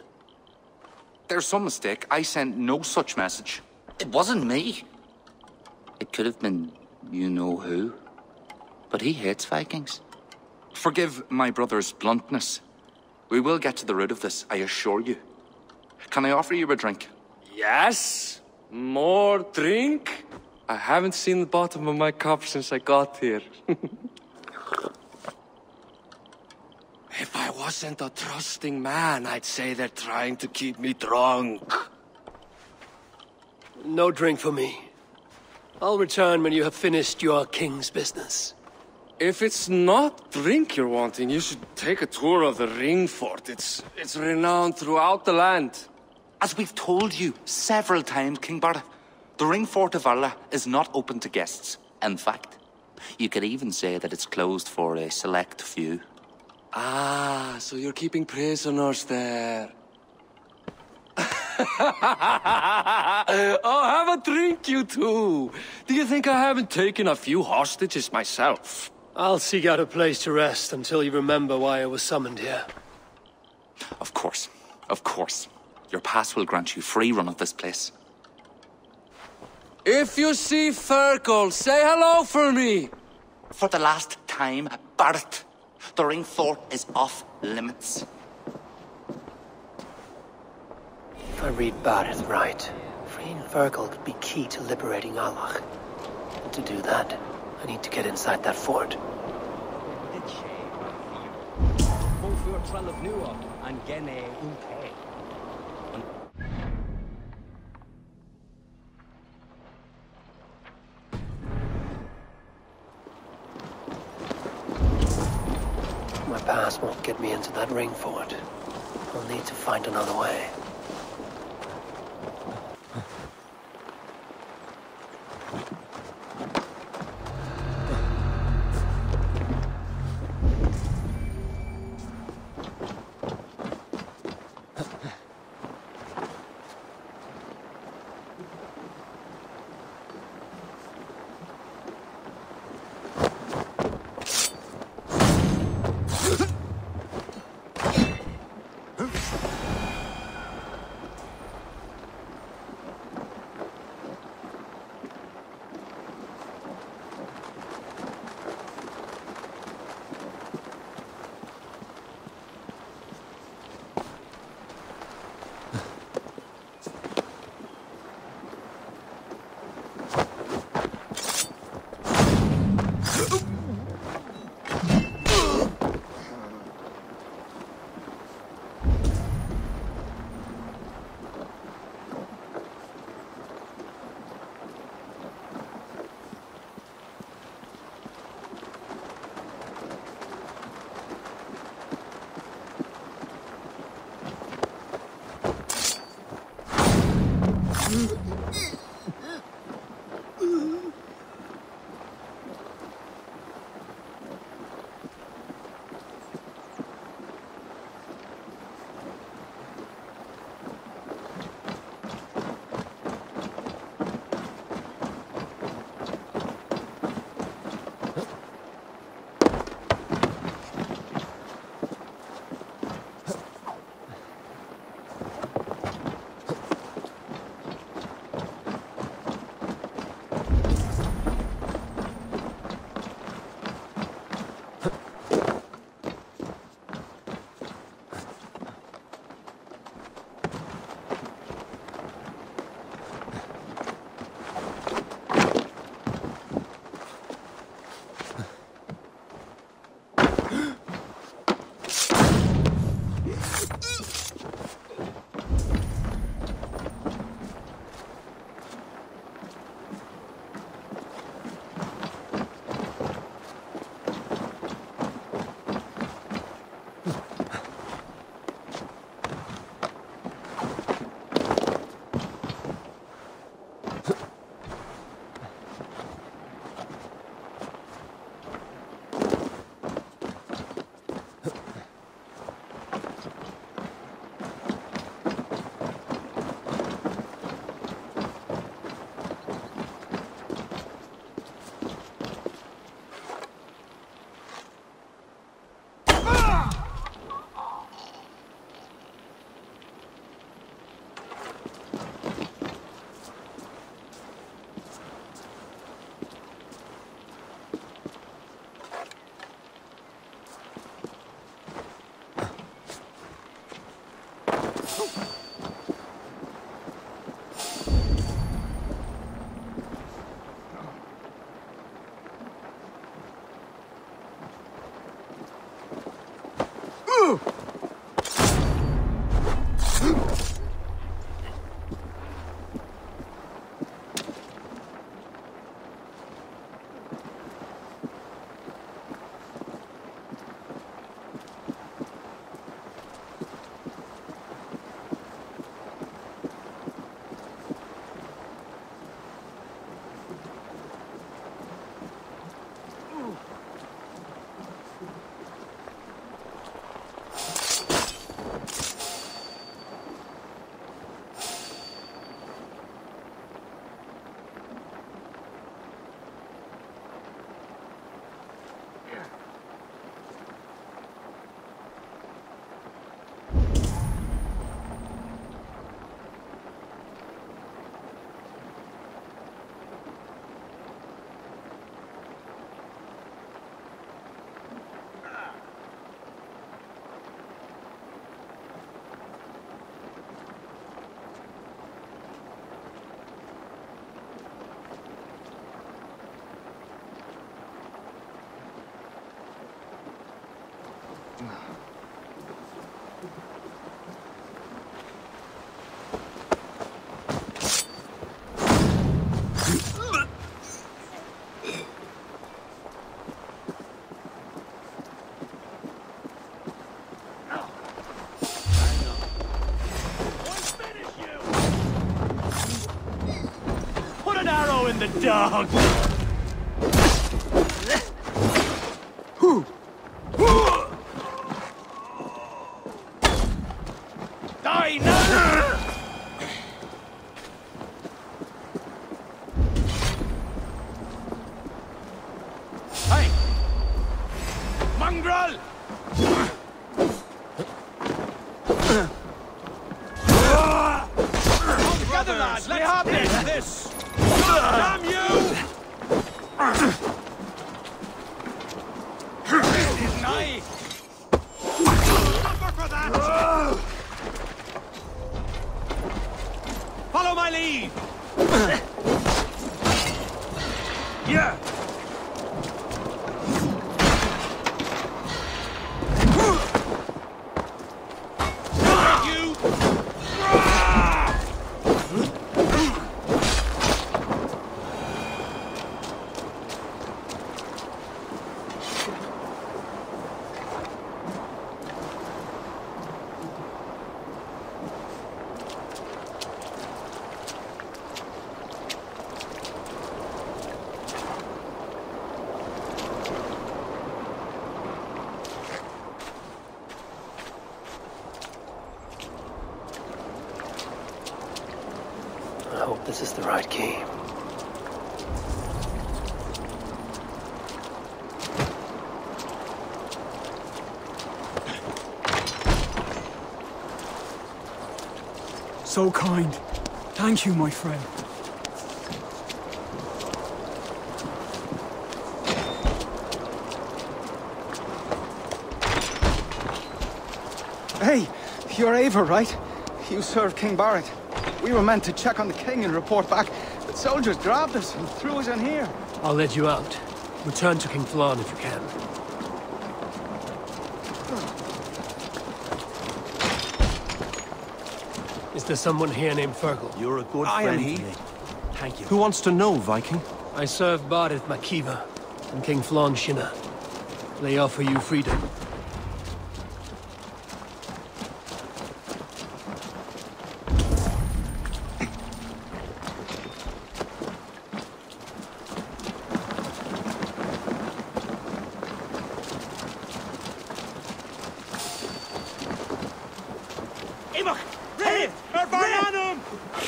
There's some mistake. I sent no such message. It wasn't me. It could have been you-know-who. But he hates Vikings. Forgive my brother's bluntness. We will get to the root of this, I assure you. Can I offer you a drink? Yes? More drink? I haven't seen the bottom of my cup since I got here. If I wasn't a trusting man, I'd say they're trying to keep me drunk. No drink for me. I'll return when you have finished your king's business. If it's not drink you're wanting, you should take a tour of the ring fort. It's renowned throughout the land. As we've told you several times, King Barda, the ring fort of Arla is not open to guests. In fact, you could even say that it's closed for a select few. Ah, so you're keeping prisoners there. Oh, have a drink, you two. Do you think I haven't taken a few hostages myself? I'll seek out a place to rest until you remember why I was summoned here. Of course. Of course. Your pass will grant you free run of this place. If you see Fergal, say hello for me! For the last time, Bart, the ring fort is off limits. If I read Barith right, freeing Fergal could be key to liberating Allah. And to do that, I need to get inside that fort. My pass won't get me into that ring fort. I'll need to find another way. dog! Die now! Hey! Mongrel! Together, lads! Let's have this! Damn you! This is nigh! Number for that! Follow my lead! Yeah! I hope this is the right key. So kind. Thank you, my friend. Hey, you're Eivor, right? You served King Barrett. We were meant to check on the king and report back, but soldiers grabbed us and threw us in here. I'll let you out. Return to King Flann if you can. Is there someone here named Fergal? You're a good I friend am he. to me. Thank you. Who wants to know, Viking? I serve Barrett Makiva and King Flann Shinna. They offer you freedom.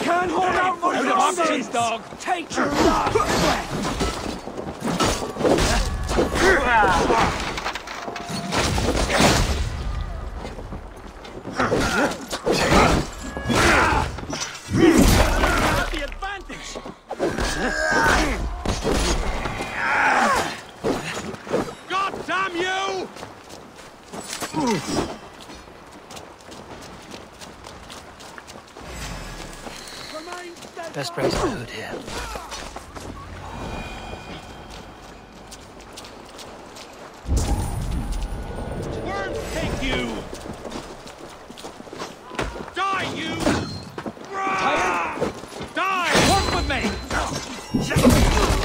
Can't hold out much longer! Dog! Take your blood! The advantage! God damn you! Best brace my hood here. Worms take you! Die, you! Die! Work with me!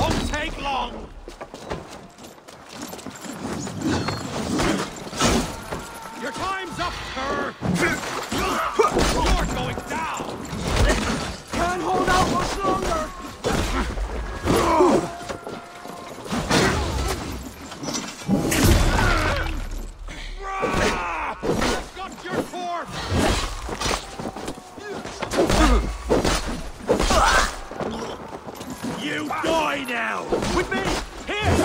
Won't take long! Your time's up, sir! You're going down! Can't hold out much longer! Got your corpse! You die now! With me! Here!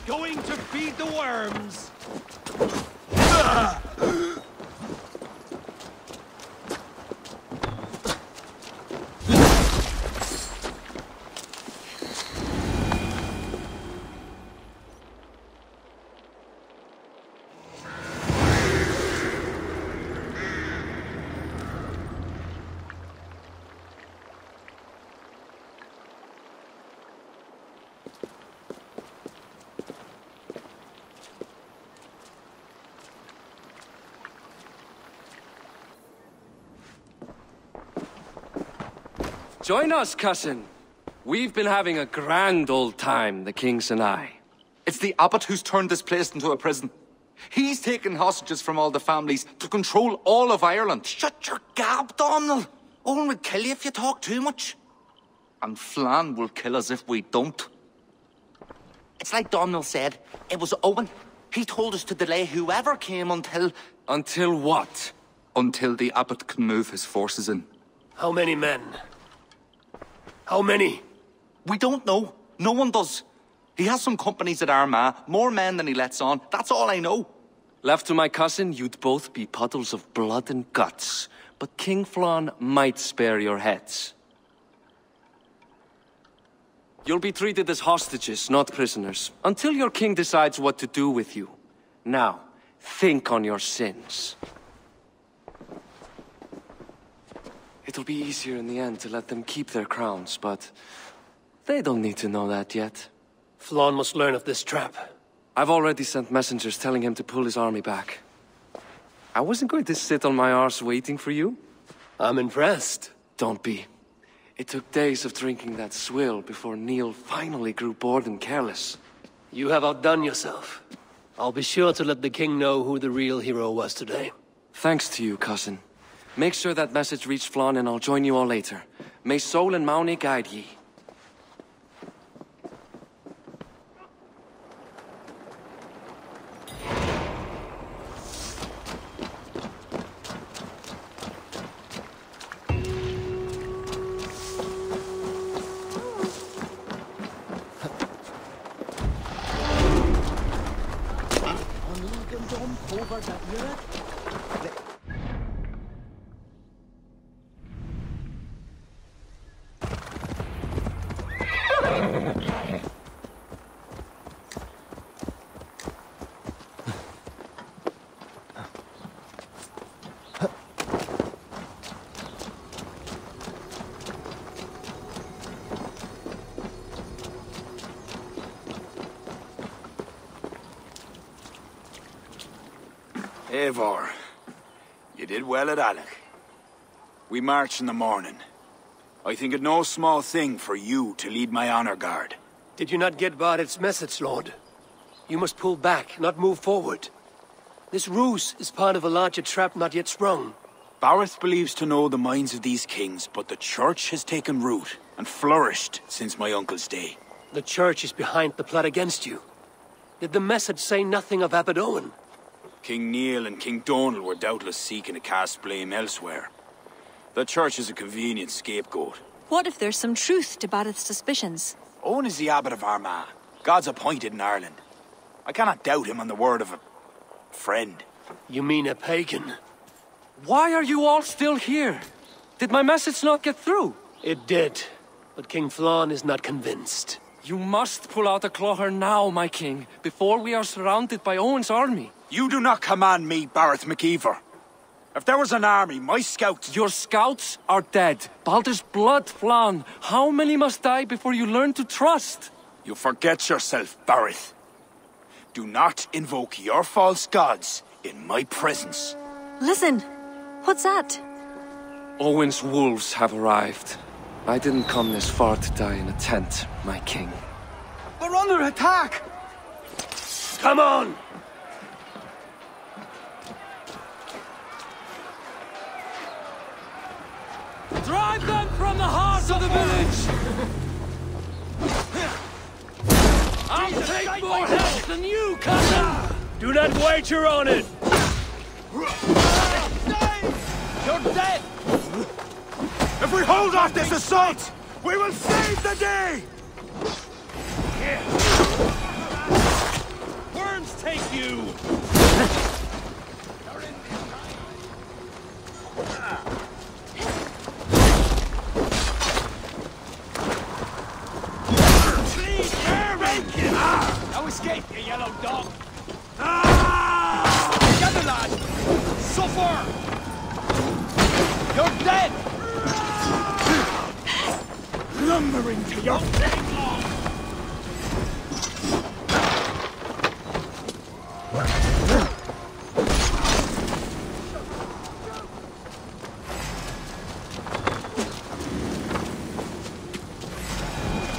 Going to feed the worms! Join us, cousin. We've been having a grand old time, the kings and I. It's the abbot who's turned this place into a prison. He's taking hostages from all the families to control all of Ireland. Shut your gab, Domhnall. Owen will kill you if you talk too much. And Flann will kill us if we don't. It's like Domhnall said, it was Owen. He told us to delay whoever came until... Until what? Until the Abbot can move his forces in. How many men? How many? We don't know. No one does. He has some companies at Armagh, more men than he lets on. That's all I know. Left to my cousin, you'd both be puddles of blood and guts. But King Flann might spare your heads. You'll be treated as hostages, not prisoners, until your king decides what to do with you. Now, think on your sins. It'll be easier in the end to let them keep their crowns, but they don't need to know that yet. Flann must learn of this trap. I've already sent messengers telling him to pull his army back. I wasn't going to sit on my arse waiting for you. I'm impressed. Don't be. It took days of drinking that swill before Neil finally grew bored and careless. You have outdone yourself. I'll be sure to let the king know who the real hero was today. Thanks to you, cousin. Make sure that message reached Flann and I'll join you all later. May Sol and Mauni guide ye. Eivor, you did well at Alec. We march in the morning. I think it no small thing for you to lead my honor guard. Did you not get Barrett's message, Lord? You must pull back, not move forward. This ruse is part of a larger trap not yet sprung. Barrett believes to know the minds of these kings, but the church has taken root and flourished since my uncle's day. The church is behind the plot against you. Did the message say nothing of Abbot Owen? King Neil and King Donald were doubtless seeking to cast blame elsewhere. The church is a convenient scapegoat. What if there's some truth to Barrett's suspicions? Owen is the Abbot of Armagh, God's appointed in Ireland. I cannot doubt him on the word of a friend. You mean a pagan? Why are you all still here? Did my message not get through? It did, but King Flann is not convinced. You must pull out a clawher now, my king, before we are surrounded by Owen's army. You do not command me, Barrett McEivor. If there was an army, my scouts... Your scouts are dead. Baldur's blood, Flann. How many must die before you learn to trust? You forget yourself, Barrett. Do not invoke your false gods in my presence. Listen, what's that? Owen's wolves have arrived. I didn't come this far to die in a tent, my king. We're under attack! Come on! Drive them from the heart of the village! I'll take more help than you, cousin! Do not wager on it! You're dead! If we hold off this assault, we will save the day! Worms take you! Now escape, you yellow dog! Together, lad! Suffer! You're dead! Lumbering to your fate!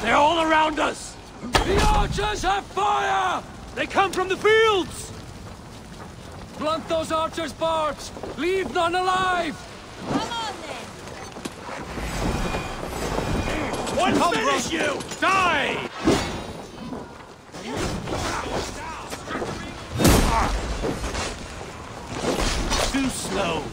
They're all around us! The archers have fire! They come from the fields! Blunt those archers' barbs! Leave none alive! Come on, then! One finish you! Die! Too slow.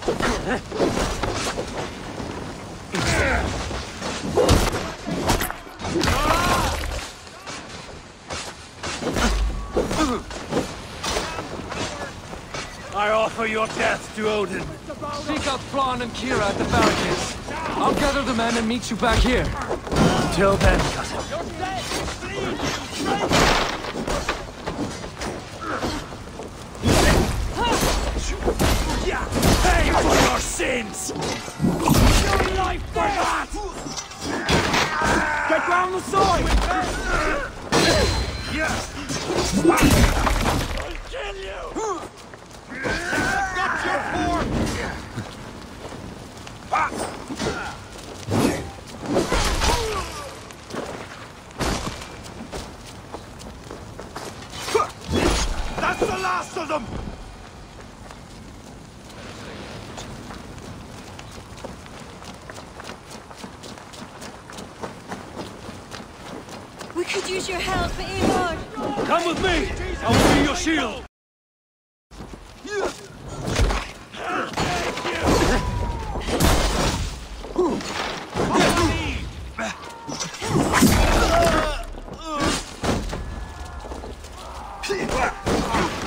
I offer your death to Odin. Seek out Flann and Kira at the barricades. I'll gather the men and meet you back here. Until then, cousin. Pay for your sins! Your life for that! Get round the side! Yes! I'll kill you! I've got your form! That's the last of them! We could use your help, Eivor. Come with me! I will be your shield!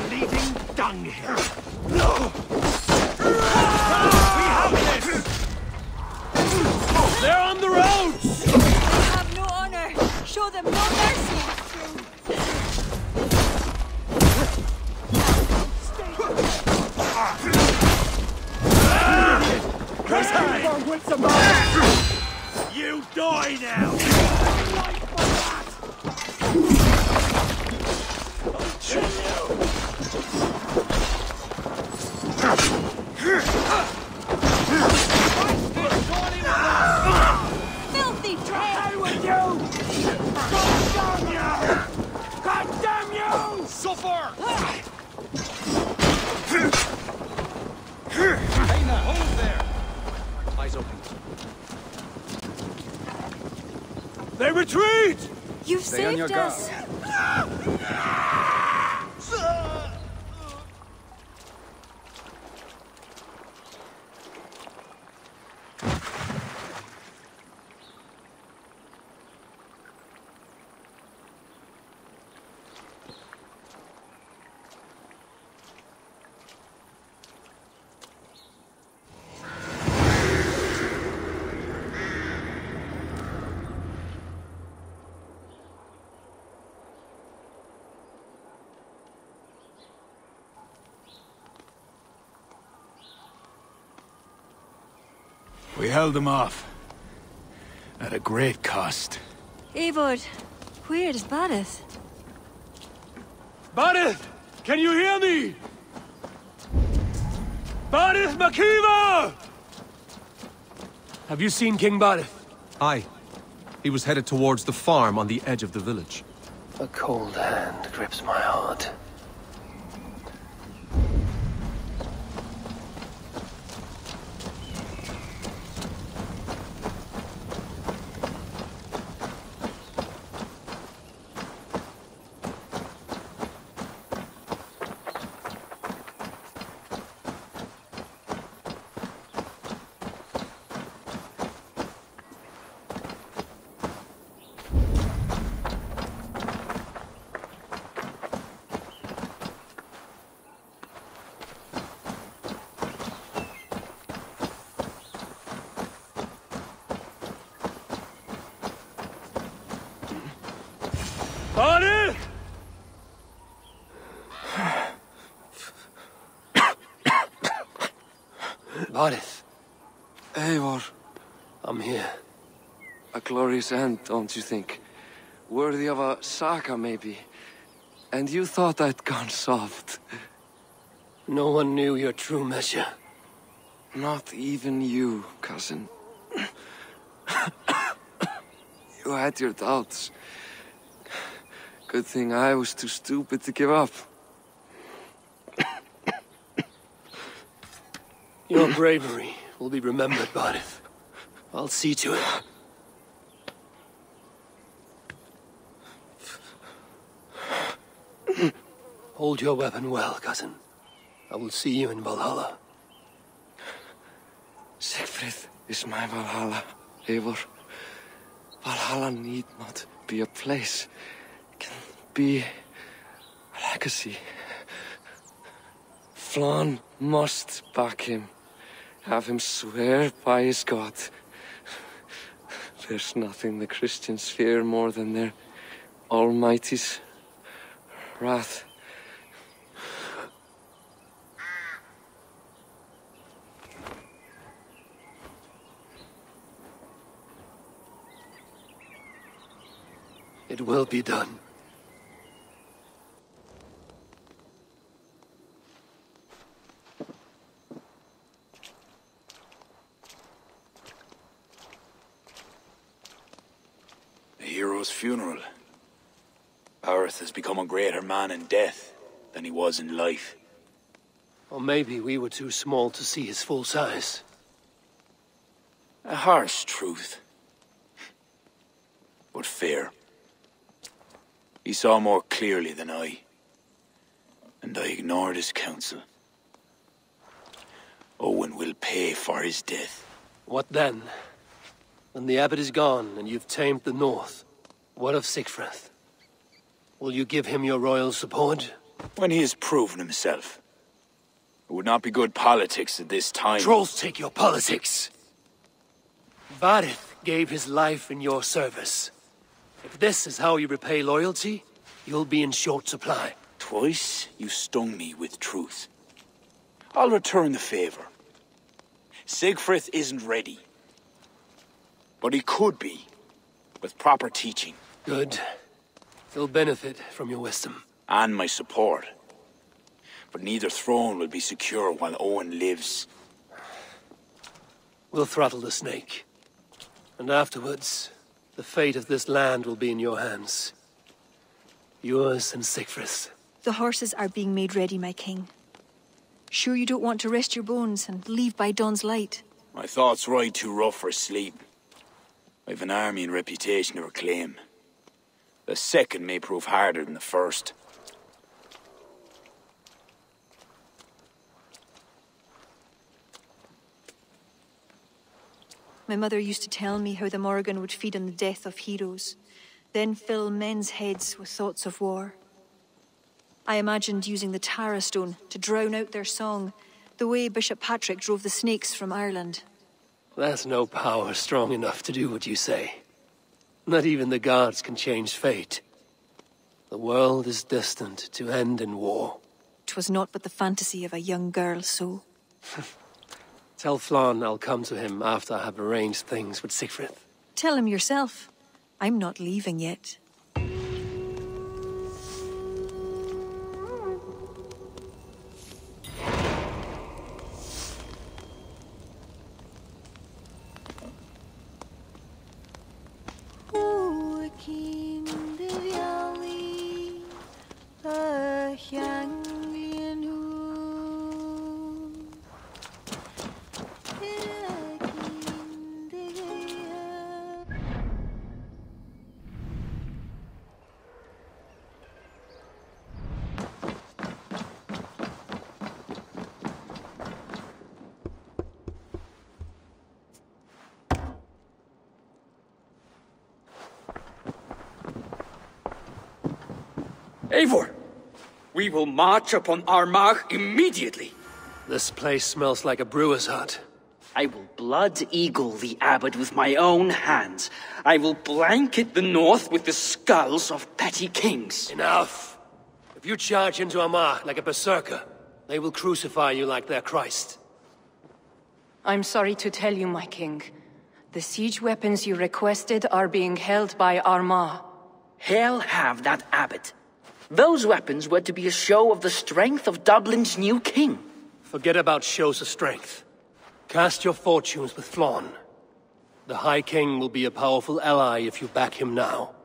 Bleeding dunghill. No! We have this! They're on the roads! They have no honor. Show them no mercy. You die now! Filthy dread! With you! God damn you! Suffer! Hey now, hold there! Eyes open. They retreat! You've Stay on your saved guard. us. We held them off. At a great cost. Eivor, where is Barith? Barith! Can you hear me? Barith Makiva! Have you seen King Barith? Aye. He was headed towards the farm on the edge of the village. A cold hand grips my heart. Barith! Barith. Eivor. I'm here. A glorious end, don't you think? Worthy of a saga, maybe. And you thought I'd gone soft. No one knew your true measure. Not even you, cousin. You had your doubts. Good thing I was too stupid to give up. Your bravery will be remembered, Barith. I'll see to it. Hold your weapon well, cousin. I will see you in Valhalla. Siegfried is my Valhalla, Eivor. Valhalla need not be a place. It can be a legacy. Flann must back him. Have him swear by his God. There's nothing the Christians fear more than their Almighty's wrath. It will be done. A hero's funeral. Barith has become a greater man in death than he was in life. Or maybe we were too small to see his full size. A harsh truth, but fair. He saw more clearly than I, and I ignored his counsel. Owen will pay for his death. What then? When the abbot is gone and you've tamed the north, what of Siegfried? Will you give him your royal support? When he has proven himself. It would not be good politics at this time. Trolls take your politics! Barith gave his life in your service. If this is how you repay loyalty, you'll be in short supply. Twice you stung me with truth. I'll return the favor. Siegfried isn't ready. But he could be, with proper teaching. Good. He'll benefit from your wisdom. And my support. But neither throne will be secure while Owen lives. We'll throttle the snake. And afterwards, the fate of this land will be in your hands. Yours and Siegfried's. The horses are being made ready, my king. Sure you don't want to rest your bones and leave by dawn's light? My thoughts ride too rough for sleep. I've an army and reputation to reclaim. The second may prove harder than the first. My mother used to tell me how the Morrigan would feed on the death of heroes, then fill men's heads with thoughts of war. I imagined using the Tara Stone to drown out their song, the way Bishop Patrick drove the snakes from Ireland. There's no power strong enough to do what you say. Not even the gods can change fate. The world is destined to end in war. 'Twas not but the fantasy of a young girl, so... Tell Flann I'll come to him after I have arranged things with Siegfried. Tell him yourself. I'm not leaving yet. Eivor! We will march upon Armagh immediately! This place smells like a brewer's hut. I will blood eagle the abbot with my own hands. I will blanket the north with the skulls of petty kings. Enough! If you charge into Armagh like a berserker, they will crucify you like their Christ. I'm sorry to tell you, my king. The siege weapons you requested are being held by Armagh. Hell have that abbot. Those weapons were to be a show of the strength of Dublin's new king. Forget about shows of strength. Cast your fortunes with Flann. The High King will be a powerful ally if you back him now.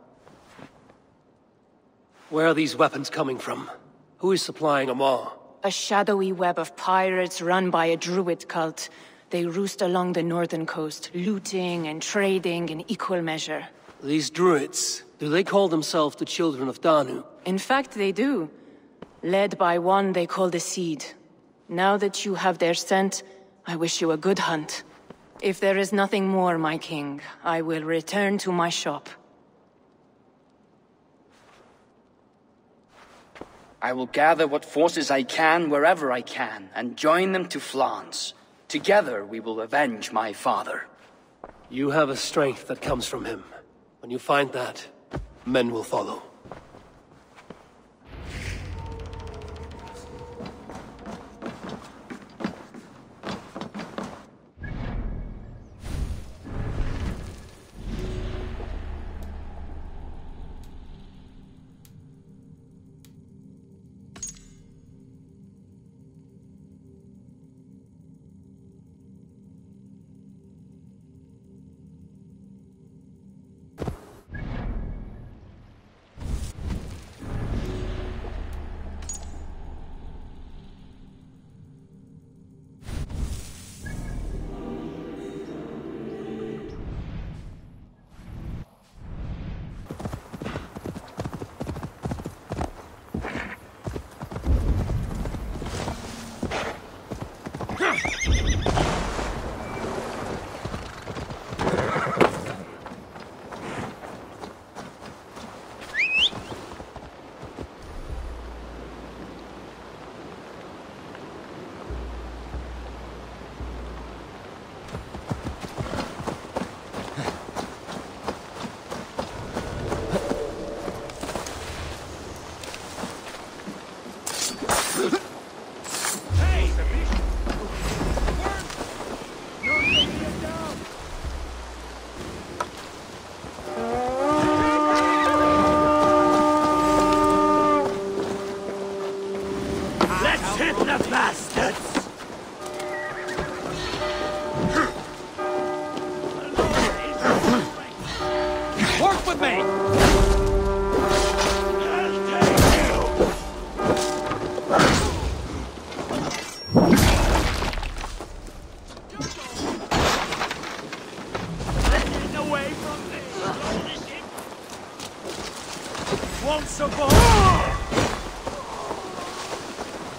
Where are these weapons coming from? Who is supplying Armagh? A shadowy web of pirates run by a druid cult. They roost along the northern coast, looting and trading in equal measure. These druids, do they call themselves the children of Danu? In fact, they do. Led by one they call the Seed. Now that you have their scent, I wish you a good hunt. If there is nothing more, my king, I will return to my shop. I will gather what forces I can wherever I can, and join them to Flans. Together we will avenge my father. You have a strength that comes from him. When you find that, men will follow.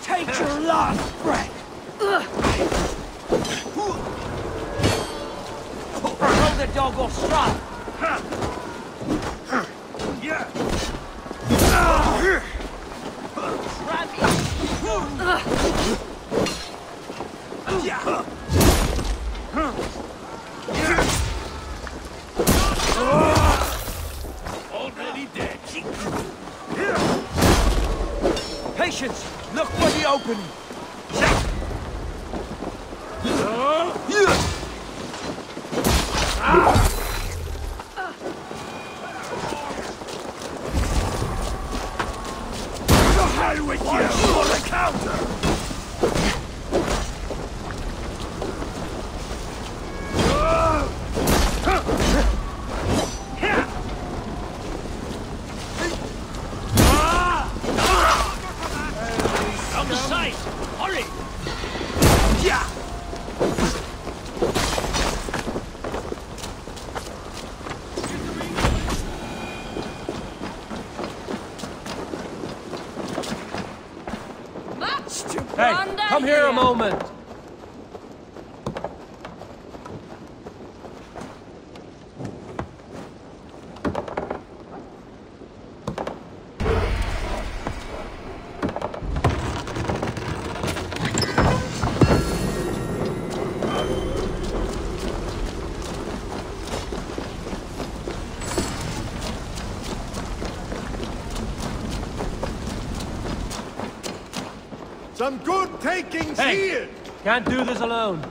Take your last breath! Throw the dog off stride! Yeah! Already dead. Patience! Look for the opening! To hell with you! For the counter! From the side! Hurry! Yeah! Hey, come here a moment! Some good takings here! Can't do this alone.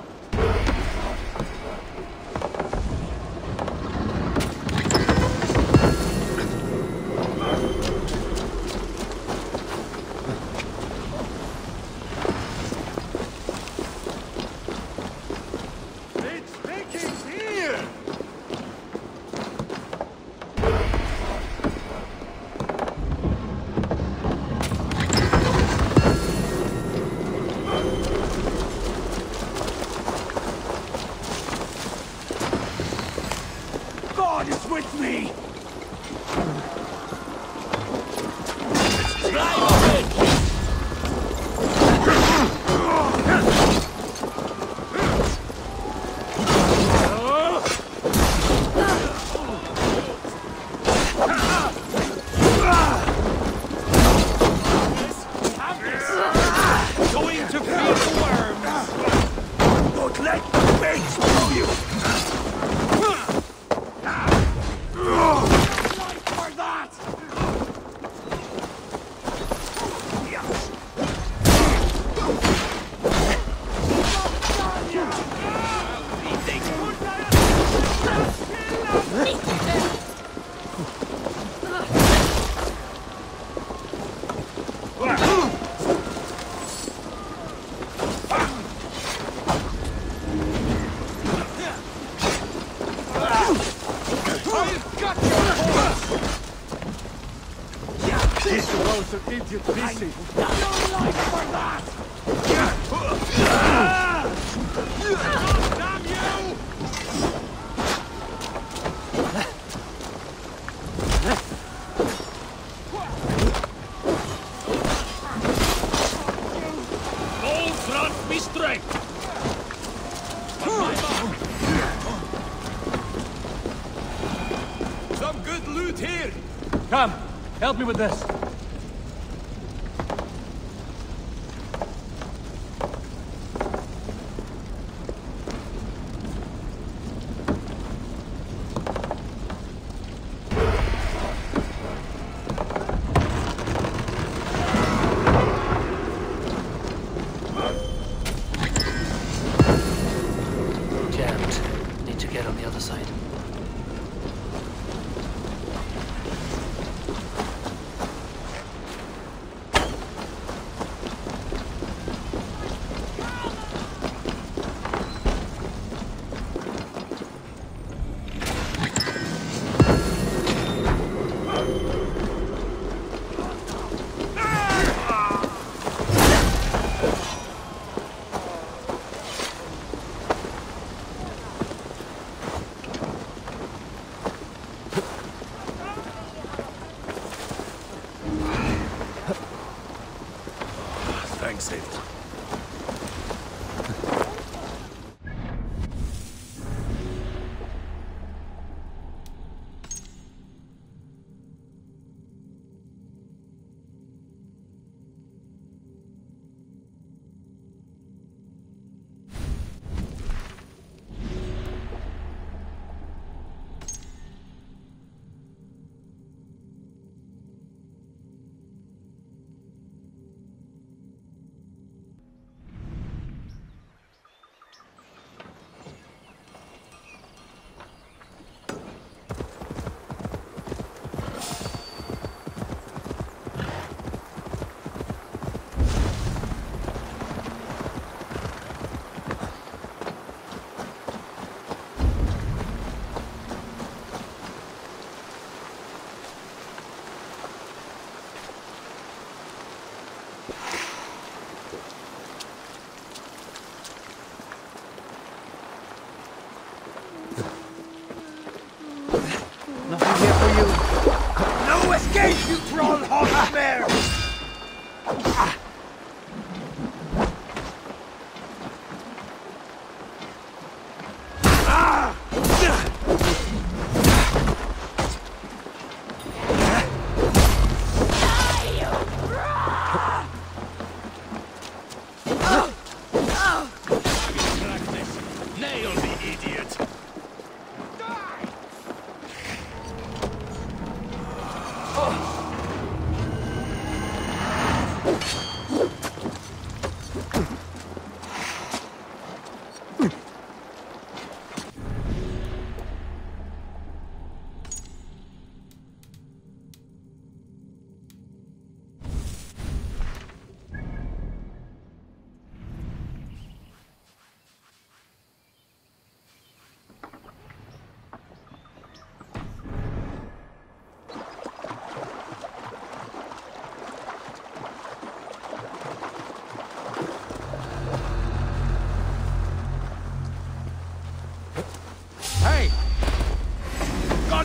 It's takings here! God is with me! Going to feed the worms! Don't let the mates throw you! Life for that! These roads are idiot busy. No life for that! Damn you! All front be straight! On my mark! Some good loot here! Come, help me with this. Jammed. Need to get on the other side. Thanks, Eivor.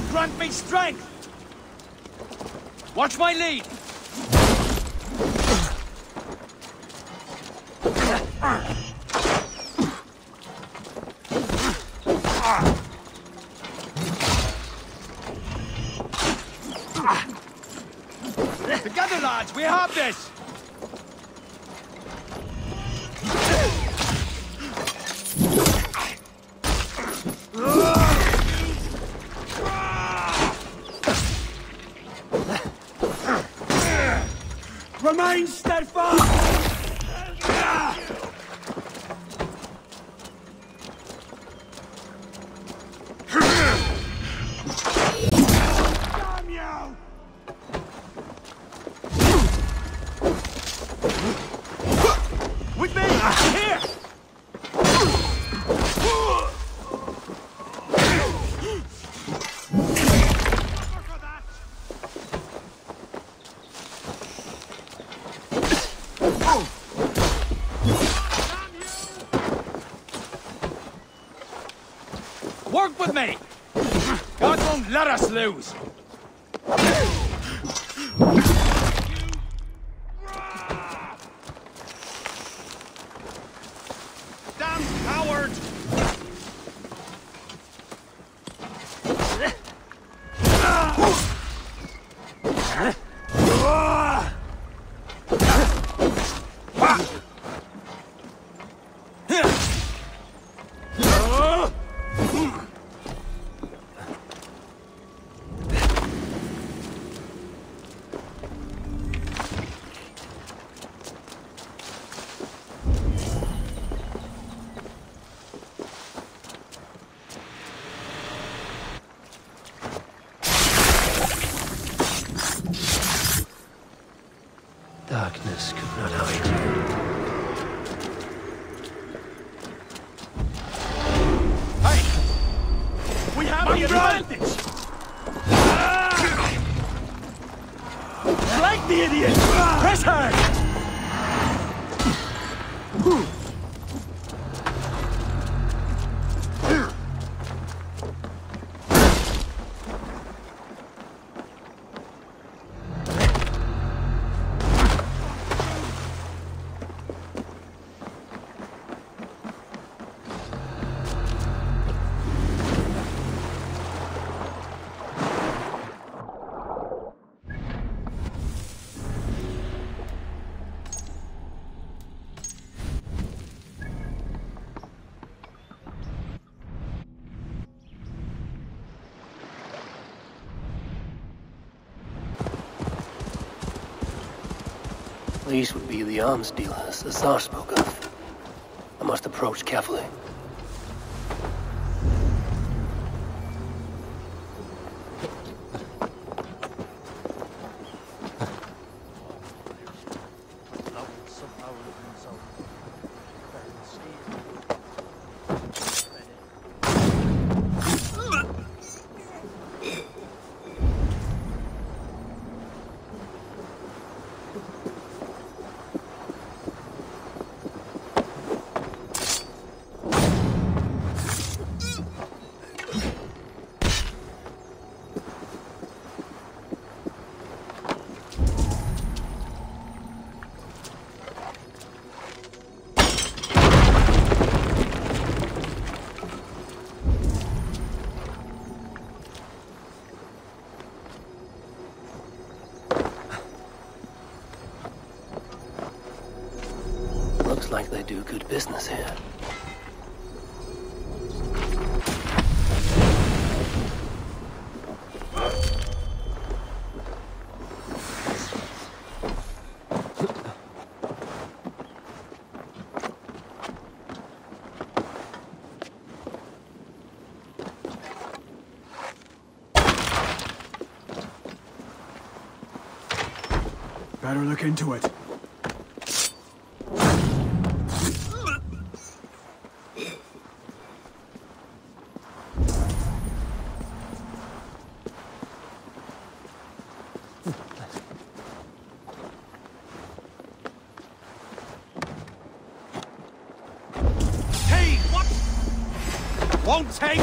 grant me strength! Watch my lead! Together, lads, we have this! Remain steadfast! Damn you! With me! Here! Work with me! God won't let us lose! Damn coward! Darkness could not hide. Hey! We have the advantage! Flank the idiot! Press hard! These would be the arms dealers the Tsar spoke of. I must approach carefully. Looks like they do good business here. Better look into it. Won't take!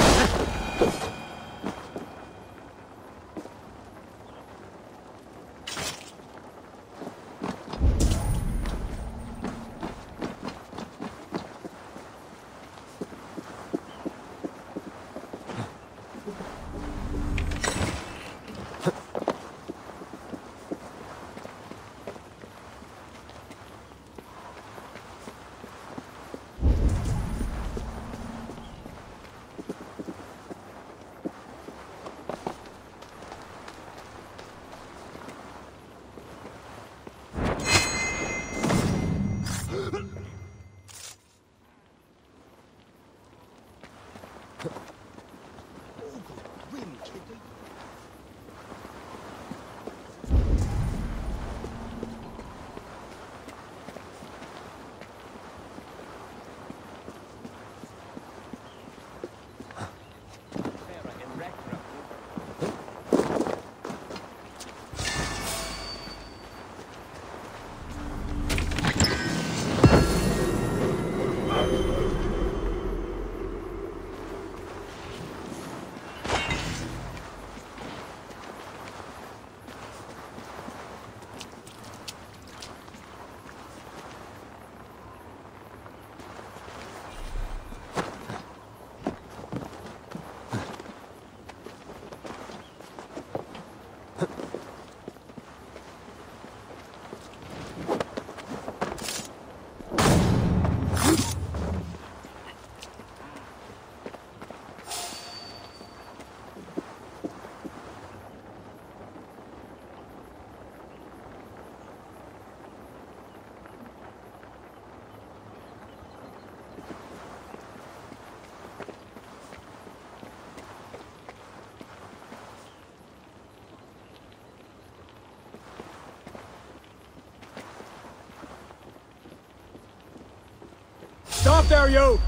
up there, you!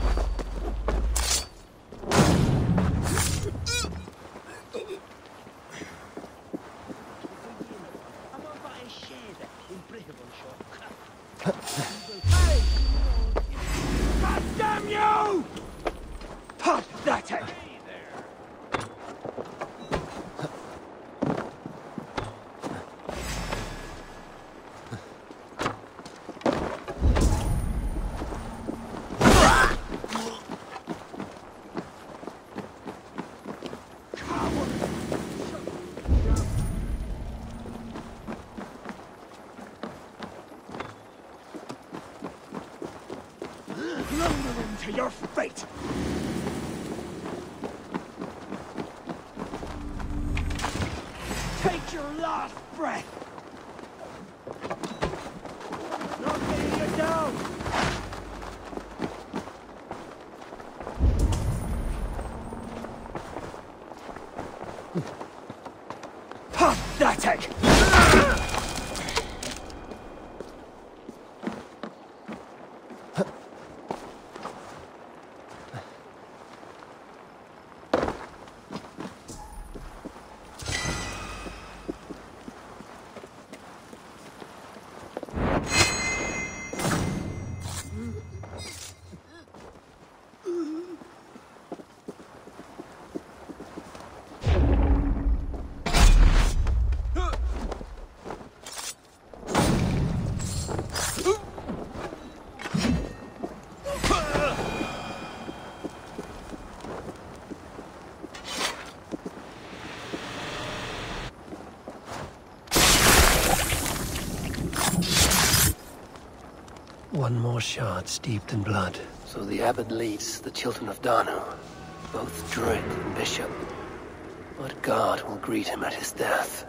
God damn you! Pathetic! To your fate! Take your last breath! Not getting you down! Pathetic! One more shard steeped in blood. So the abbot leads the children of Danu, both druid and bishop. What god will greet him at his death?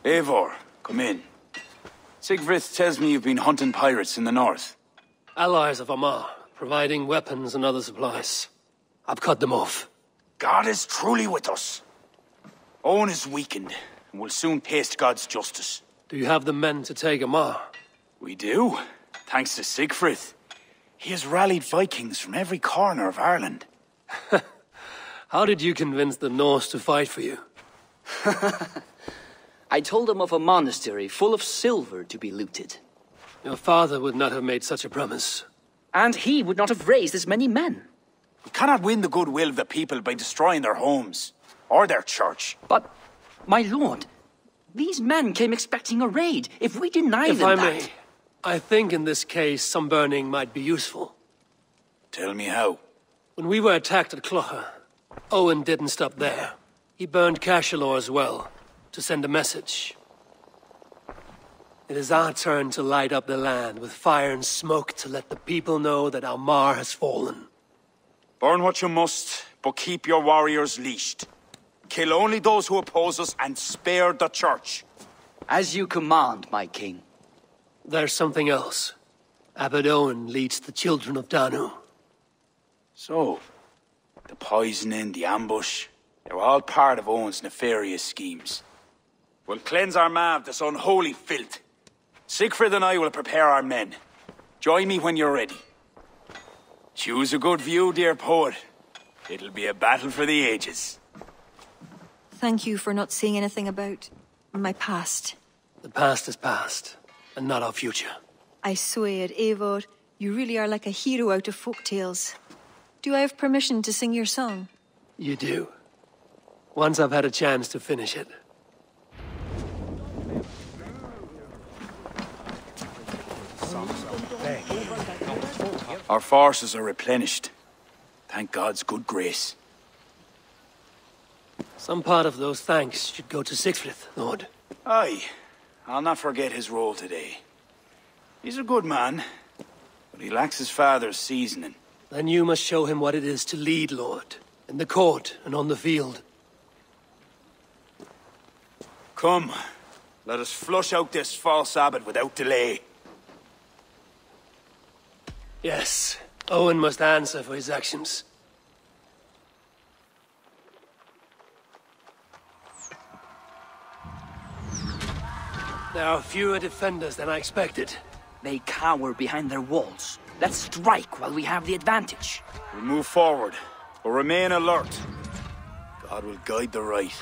Eivor, come in. Sigfrid tells me you've been hunting pirates in the north. Allies of Amar, providing weapons and other supplies. I've cut them off. God is truly with us. Owen is weakened, and will soon taste God's justice. Do you have the men to take Amar? We do, thanks to Sigfrid. He has rallied Vikings from every corner of Ireland. How did you convince the Norse to fight for you? I told them of a monastery full of silver to be looted. Your father would not have made such a promise. And he would not have raised as many men. We cannot win the goodwill of the people by destroying their homes, or their church. But, my lord, these men came expecting a raid. If we deny them If I may, I think in this case some burning might be useful. Tell me how. When we were attacked at Clougha, Owen didn't stop there. He burned Cashelor as well, to send a message. It is our turn to light up the land with fire and smoke to let the people know that Almar has fallen. Burn what you must, but keep your warriors leashed. Kill only those who oppose us and spare the church. As you command, my king. There's something else. Abbot Owen leads the children of Danu. So, the poisoning, the ambush, they were all part of Owen's nefarious schemes. We'll cleanse our maw of this unholy filth. Sigfrid and I will prepare our men. Join me when you're ready. Choose a good view, dear poet. It'll be a battle for the ages. Thank you for not saying anything about my past. The past is past, and not our future. I swear, Eivor, you really are like a hero out of folk tales. Do I have permission to sing your song? You do. Once I've had a chance to finish it. Our forces are replenished. Thank God's good grace. Some part of those thanks should go to Siegfried, Lord. Aye. I'll not forget his role today. He's a good man, but he lacks his father's seasoning. Then you must show him what it is to lead, Lord. In the court and on the field. Come, let us flush out this false abbot without delay. Yes, Owen must answer for his actions. There are fewer defenders than I expected. They cower behind their walls. Let's strike while we have the advantage. We'll move forward, but remain alert. God will guide the right.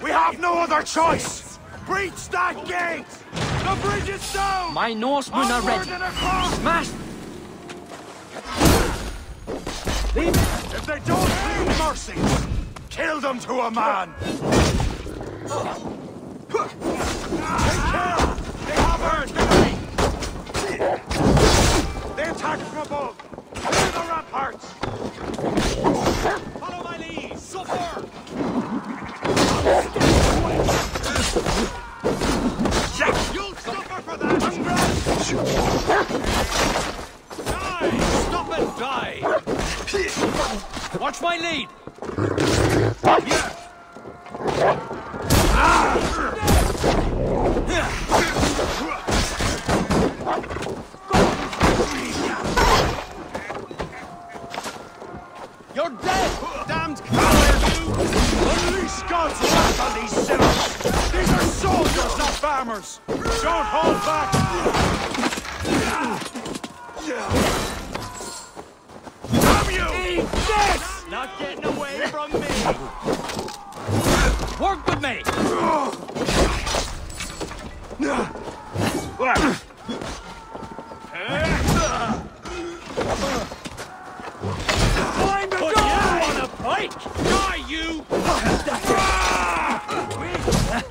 We have no other choice! Breach that gate! The bridge is down! My Norsemen are ready. Smash! If they don't plead mercy, kill them to a man! They kill! They have artillery! They attack from above! Clear the ramparts! Follow my lead! Suffer! You'll suffer for that! Die! Stop and die! Watch my lead! Yeah. You're dead, damned coward! Unleash God's wrath on these sinners! These are soldiers, not farmers! Don't hold back! Damn you! Eat this! Not getting away from me! Work with me! Find a door! You want a pike? Die, you!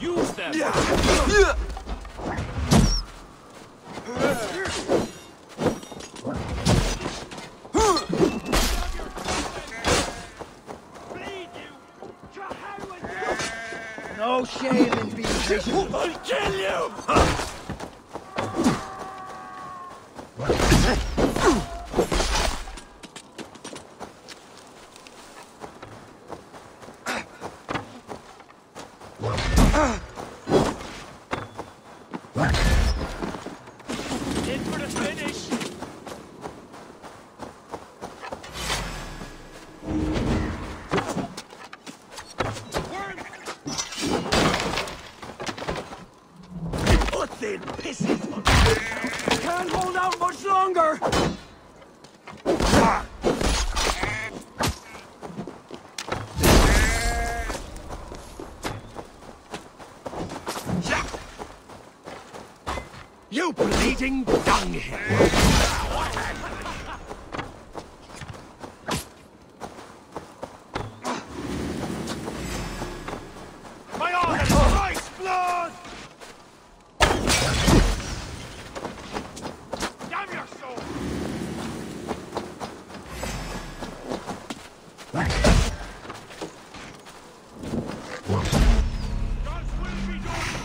Use them! No shame in being patient. I'll kill you! In for the finish! Thin pisses! Can't hold out much longer! You bleeding dunghill! My arm is Christ's blood! Damn your soul! God's will be done!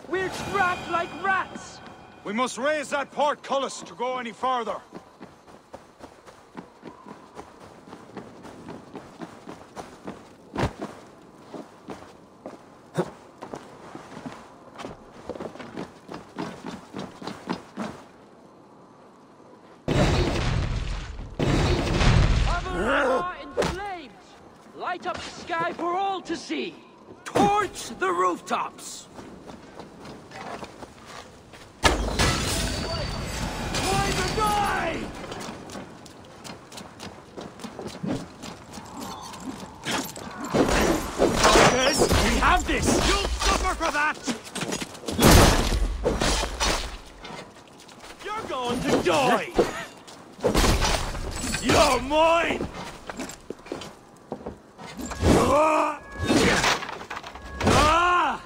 We're trapped like rats! We must raise that portcullis to go any farther. In flames! Light up the sky for all to see! Torch the rooftops! Time to die! have this! You'll suffer for that! You're going to die! You're mine! Ah!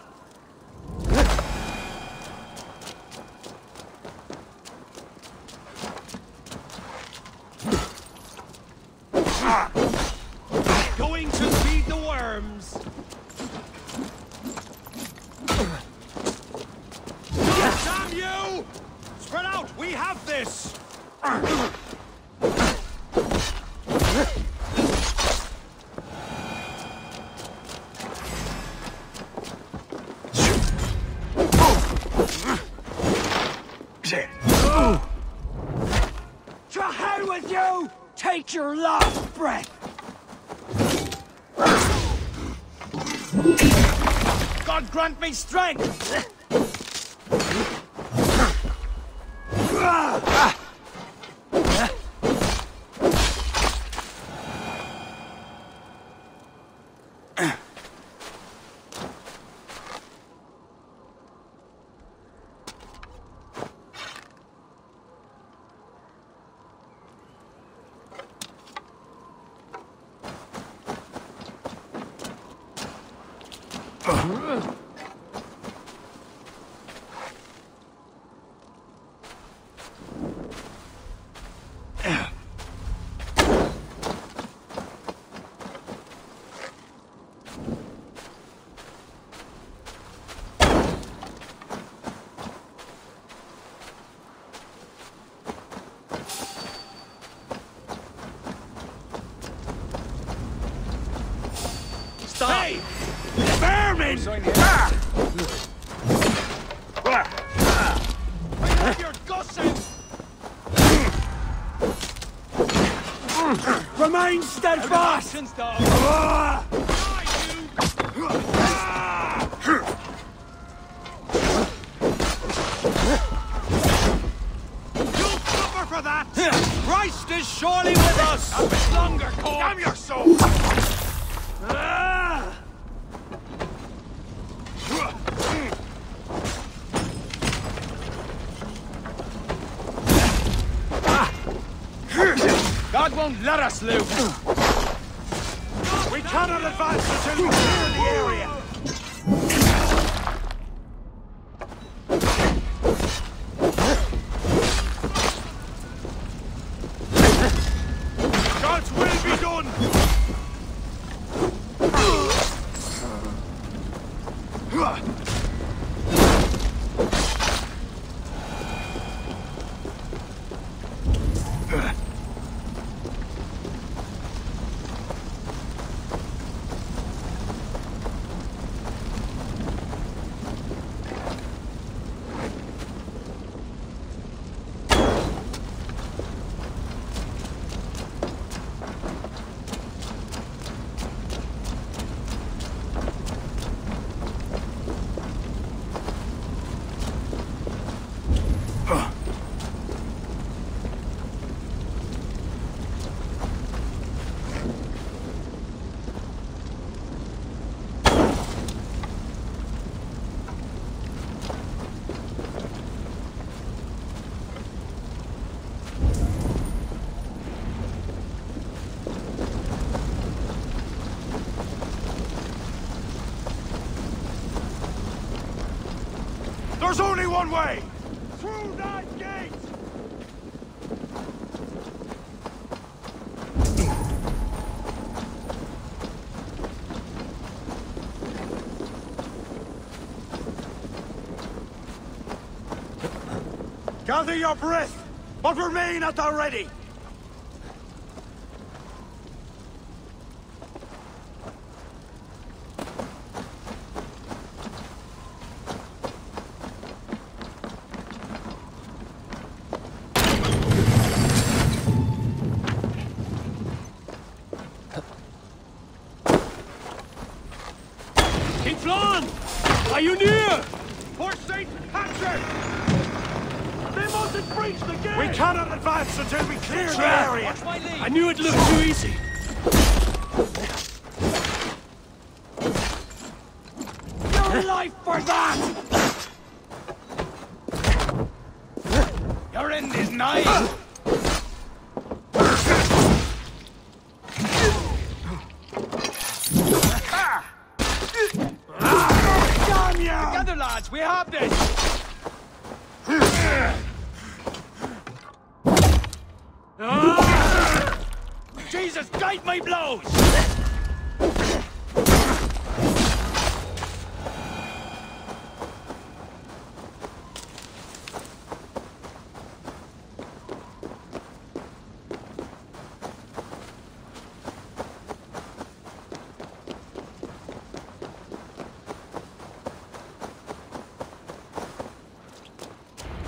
Going to feed the worms. Damn you! Spread out! We have this! To hell with you! Take your last breath! God grant me strength! Hey! Vermin! Bring up your gussing! Remain steadfast! You'll suffer for that! Christ is surely with us! A bit longer, Cole! Damn your soul! God won't let us loose! We cannot advance until we clear the area! God's will be done! There's only one way! Through that gate! Gather your breath, but remain at the ready! Are you near? For St. Patrick! They mustn't breach the gate! We cannot advance until we clear the area! Watch my lead! I knew it looked too easy. life for that! Your end is nigh! Damn you! Together, lads, we have this! Jesus, guide my blows!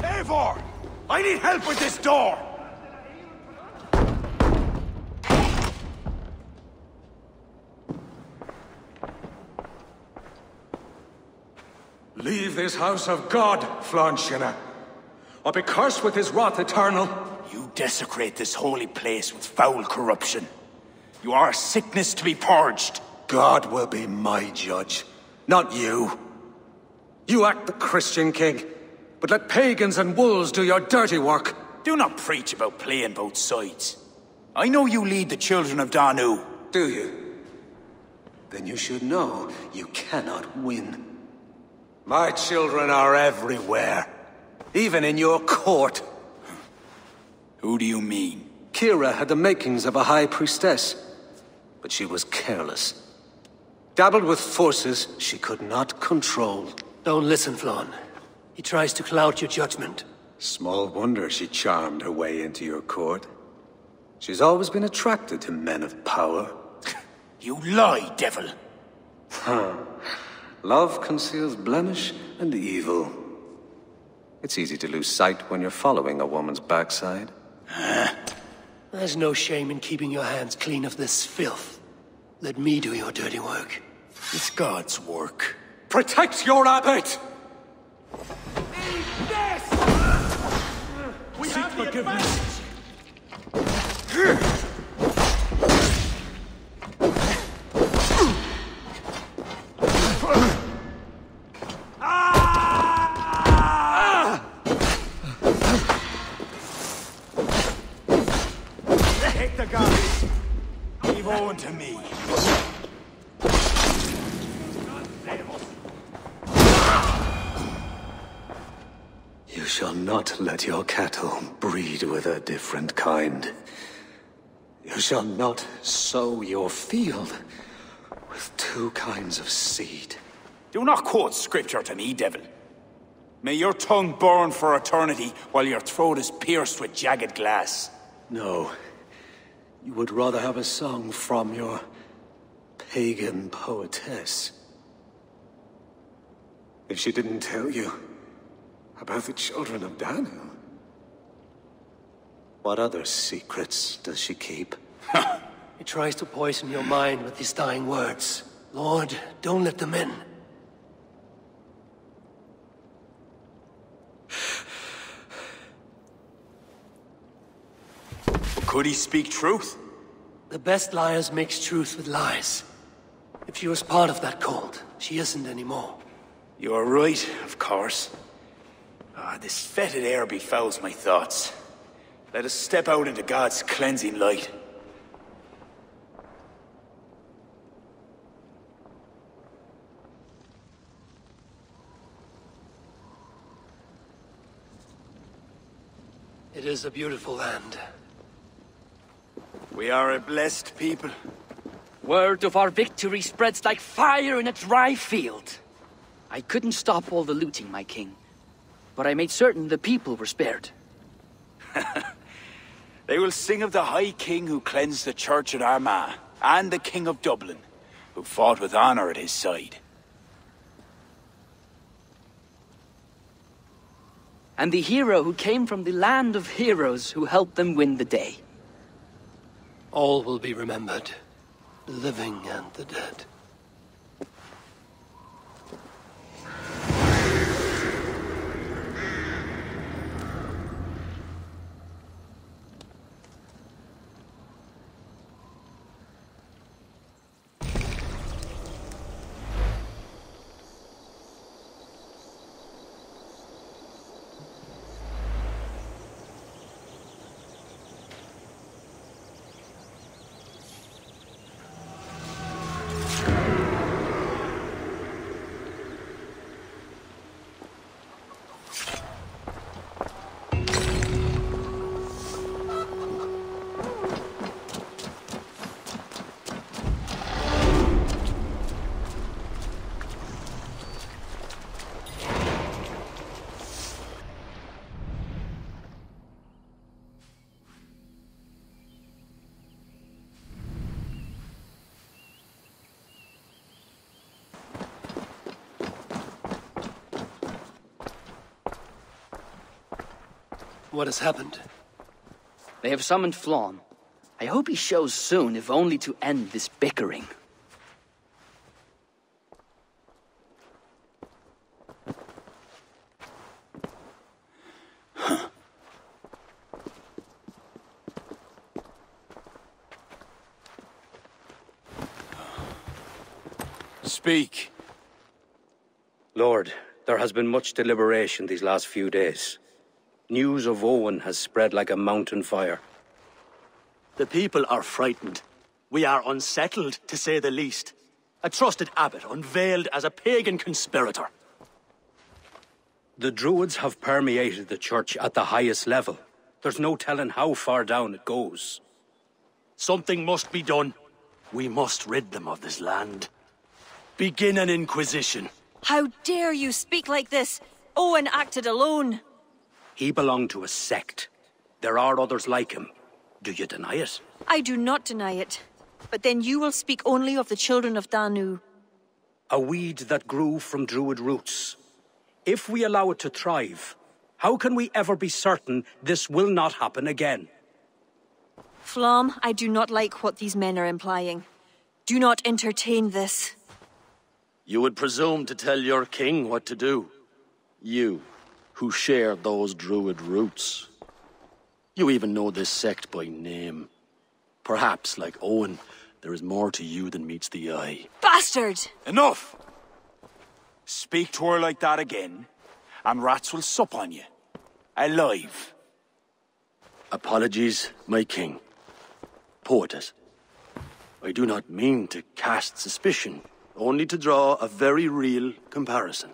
Eivor! I need help with this door! Leave this house of God, Flanshina, or be cursed with his wrath eternal. You desecrate this holy place with foul corruption. You are a sickness to be purged. God will be my judge, not you. You act the Christian king, but let pagans and wolves do your dirty work. Do not preach about playing both sides. I know you lead the children of Danu. Do you? Then you should know you cannot win. My children are everywhere, even in your court. Who do you mean? Kira had the makings of a high priestess, but she was careless. Dabbled with forces she could not control. Don't listen, Flann. He tries to cloud your judgment. Small wonder she charmed her way into your court. She's always been attracted to men of power. You lie, devil! Love conceals blemish and evil. It's easy to lose sight when you're following a woman's backside. There's no shame in keeping your hands clean of this filth. Let me do your dirty work. It's God's work. Protect your abbot! We have forgiveness. Take the guns. Leave Owen to me. You shall not let your cattle breed with a different kind. You shall not sow your field with two kinds of seed. Do not quote scripture to me, devil. May your tongue burn for eternity while your throat is pierced with jagged glass. No. You would rather have a song from your pagan poetess. If she didn't tell you about the children of Danu, what other secrets does she keep? He tries to poison your mind with his dying words. Lord, don't let them in. Could he speak truth? The best liars mix truth with lies. If she was part of that cult, she isn't anymore. You're right, of course. This fetid air befouls my thoughts. Let us step out into God's cleansing light. It is a beautiful land. We are a blessed people. Word of our victory spreads like fire in a dry field. I couldn't stop all the looting, my king. But I made certain the people were spared. They will sing of the High King who cleansed the church at Armagh, and the King of Dublin, who fought with honor at his side. And the hero who came from the land of heroes who helped them win the day. All will be remembered, the living and the dead. What has happened? They have summoned Flann. I hope he shows soon, if only to end this bickering. Speak. Lord, there has been much deliberation these last few days. News of Owen has spread like a mountain fire. The people are frightened. We are unsettled, to say the least. A trusted abbot unveiled as a pagan conspirator. The Druids have permeated the church at the highest level. There's no telling how far down it goes. Something must be done. We must rid them of this land. Begin an inquisition. How dare you speak like this? Owen acted alone. He belonged to a sect. There are others like him. Do you deny it? I do not deny it. But then you will speak only of the children of Danu. A weed that grew from Druid roots. If we allow it to thrive, how can we ever be certain this will not happen again? Flann, I do not like what these men are implying. Do not entertain this. You would presume to tell your king what to do. You, who share those druid roots. You even know this sect by name. Perhaps, like Owen, there is more to you than meets the eye. Bastard! Enough! Speak to her like that again, and rats will sup on you. Alive. Apologies, my king. Poetess. I do not mean to cast suspicion, only to draw a very real comparison.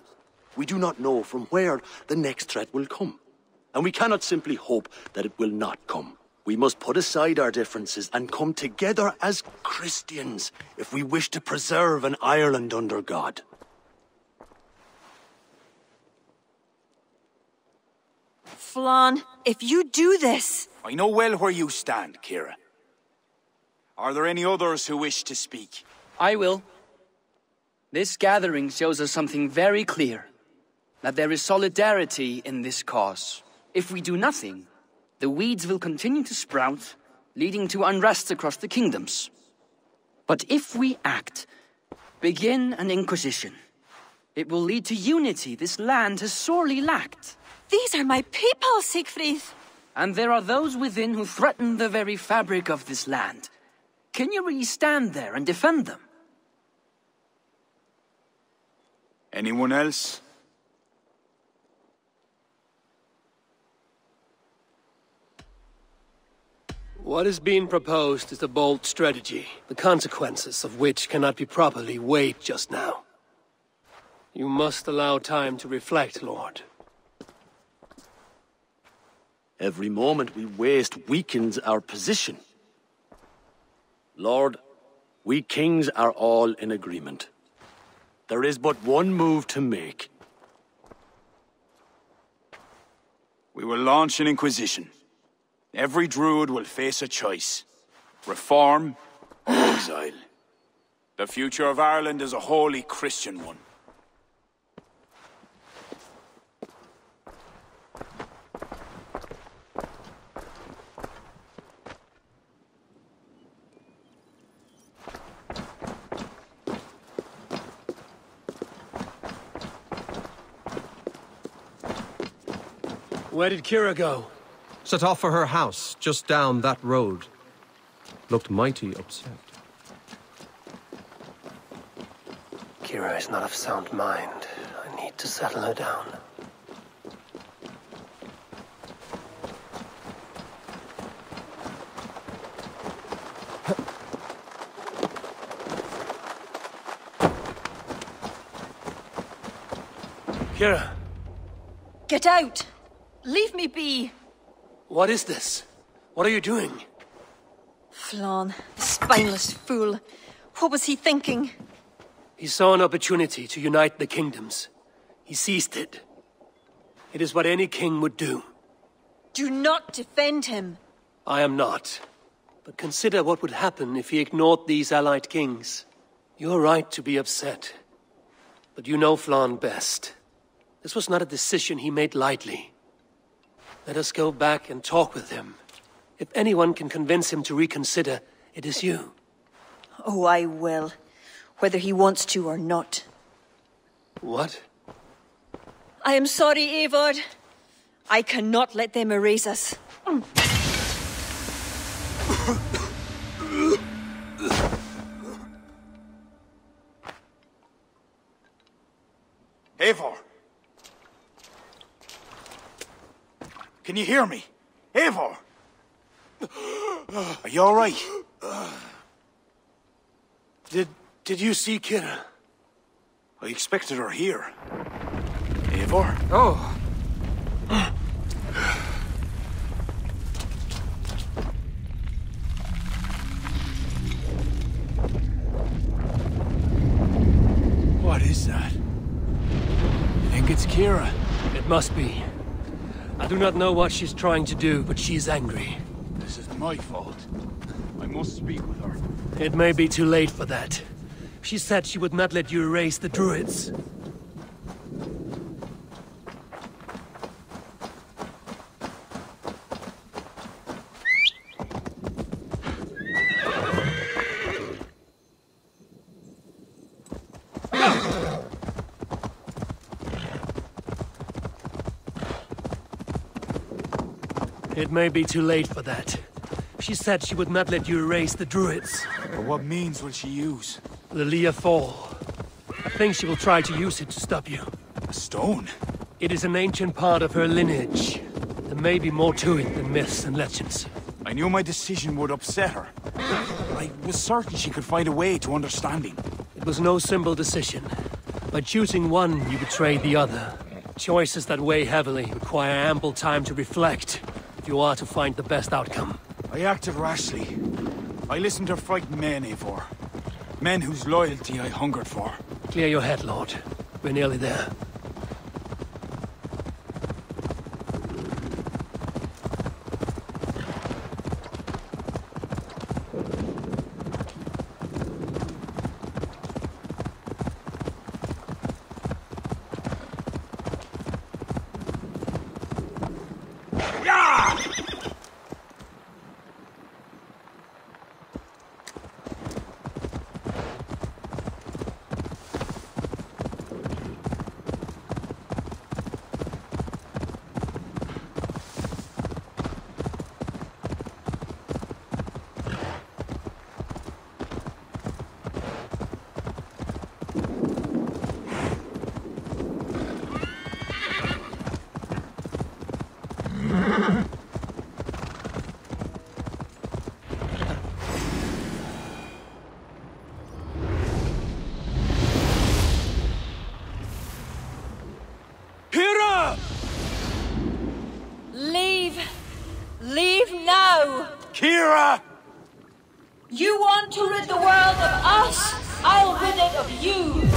We do not know from where the next threat will come, and we cannot simply hope that it will not come. We must put aside our differences and come together as Christians if we wish to preserve an Ireland under God. Flann, if you do this... I know well where you stand, Kira. Are there any others who wish to speak? I will. This gathering shows us something very clear. That there is solidarity in this cause. If we do nothing, the weeds will continue to sprout, leading to unrest across the kingdoms. But if we act, begin an inquisition, it will lead to unity this land has sorely lacked. These are my people, Siegfried! And there are those within who threaten the very fabric of this land. Can you really stand there and defend them? Anyone else? What is being proposed is a bold strategy, the consequences of which cannot be properly weighed just now. You must allow time to reflect, Lord. Every moment we waste weakens our position. Lord, we kings are all in agreement. There is but one move to make. We will launch an inquisition. Every druid will face a choice. Reform or exile. The future of Ireland is a wholly Christian one. Where did Kira go? Set off for her house, just down that road. Looked mighty upset. Kira is not of sound mind. I need to settle her down. Kira! Get out! Leave me be! What is this? What are you doing? Flann, the spineless fool. What was he thinking? He saw an opportunity to unite the kingdoms. He seized it. It is what any king would do. Do not defend him. I am not. But consider what would happen if he ignored these allied kings. You are right to be upset. But you know Flann best. This was not a decision he made lightly. Let us go back and talk with him. If anyone can convince him to reconsider, it is you. Oh, I will. Whether he wants to or not. What? I am sorry, Eivor. I cannot let them erase us. Eivor! Can you hear me? Eivor! Are you all right? Did you see Kira? I expected her here. Eivor? Oh. What is that? You think it's Kira? It must be. I do not know what she's trying to do, but she's angry. This is my fault. I must speak with her. It may be too late for that. She said she would not let you erase the druids. It may be too late for that. She said she would not let you erase the druids. But what means will she use? The Leah Fall. I think she will try to use it to stop you. A stone? It is an ancient part of her lineage. There may be more to it than myths and legends. I knew my decision would upset her. I was certain she could find a way to understanding. It was no simple decision. By choosing one, you betrayed the other. Choices that weigh heavily require ample time to reflect, if you are to find the best outcome. I acted rashly. I listened to frightened men, Eivor. Men whose loyalty I hungered for. Clear your head, Lord. We're nearly there. Leave now! Kira! You want to rid the world of us? I'll rid it of you!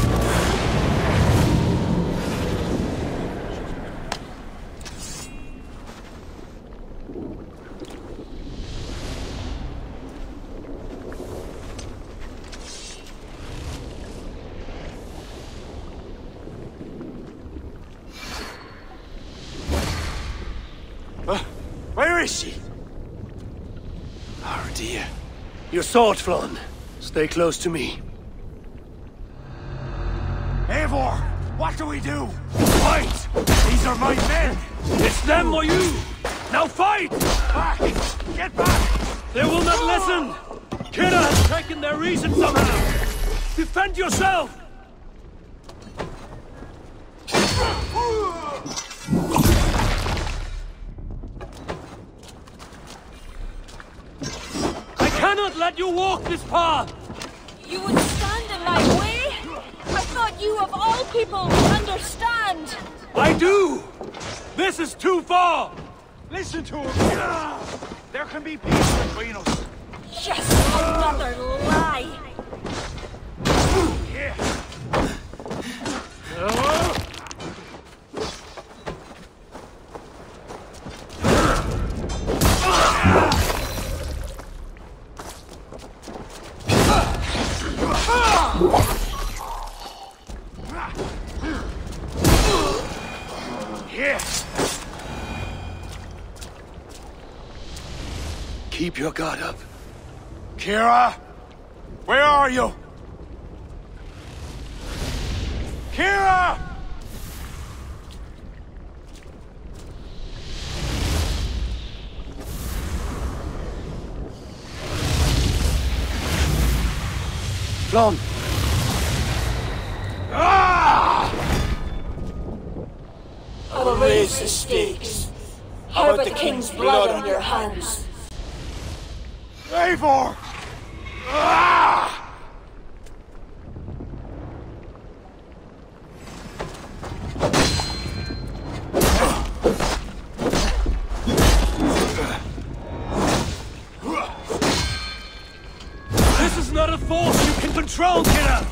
Where is she? Oh dear. Your sword, Flon. Stay close to me. Eivor, what do we do? Fight! These are my men! It's them or you! Now fight! Back! Get back! They will not listen! Kira has taken their reason somehow! Defend yourself! I cannot let you walk this path! You would stand in my way? I thought you of all people would understand! I do! This is too far! Listen to him! There can be peace between us! Just another lie! Here! Keep your guard up. Kira? Where are you? Kira! Flon! I will raise the stakes. How about the king's blood on your hands? Eivor! This is not a force you can control, Kira!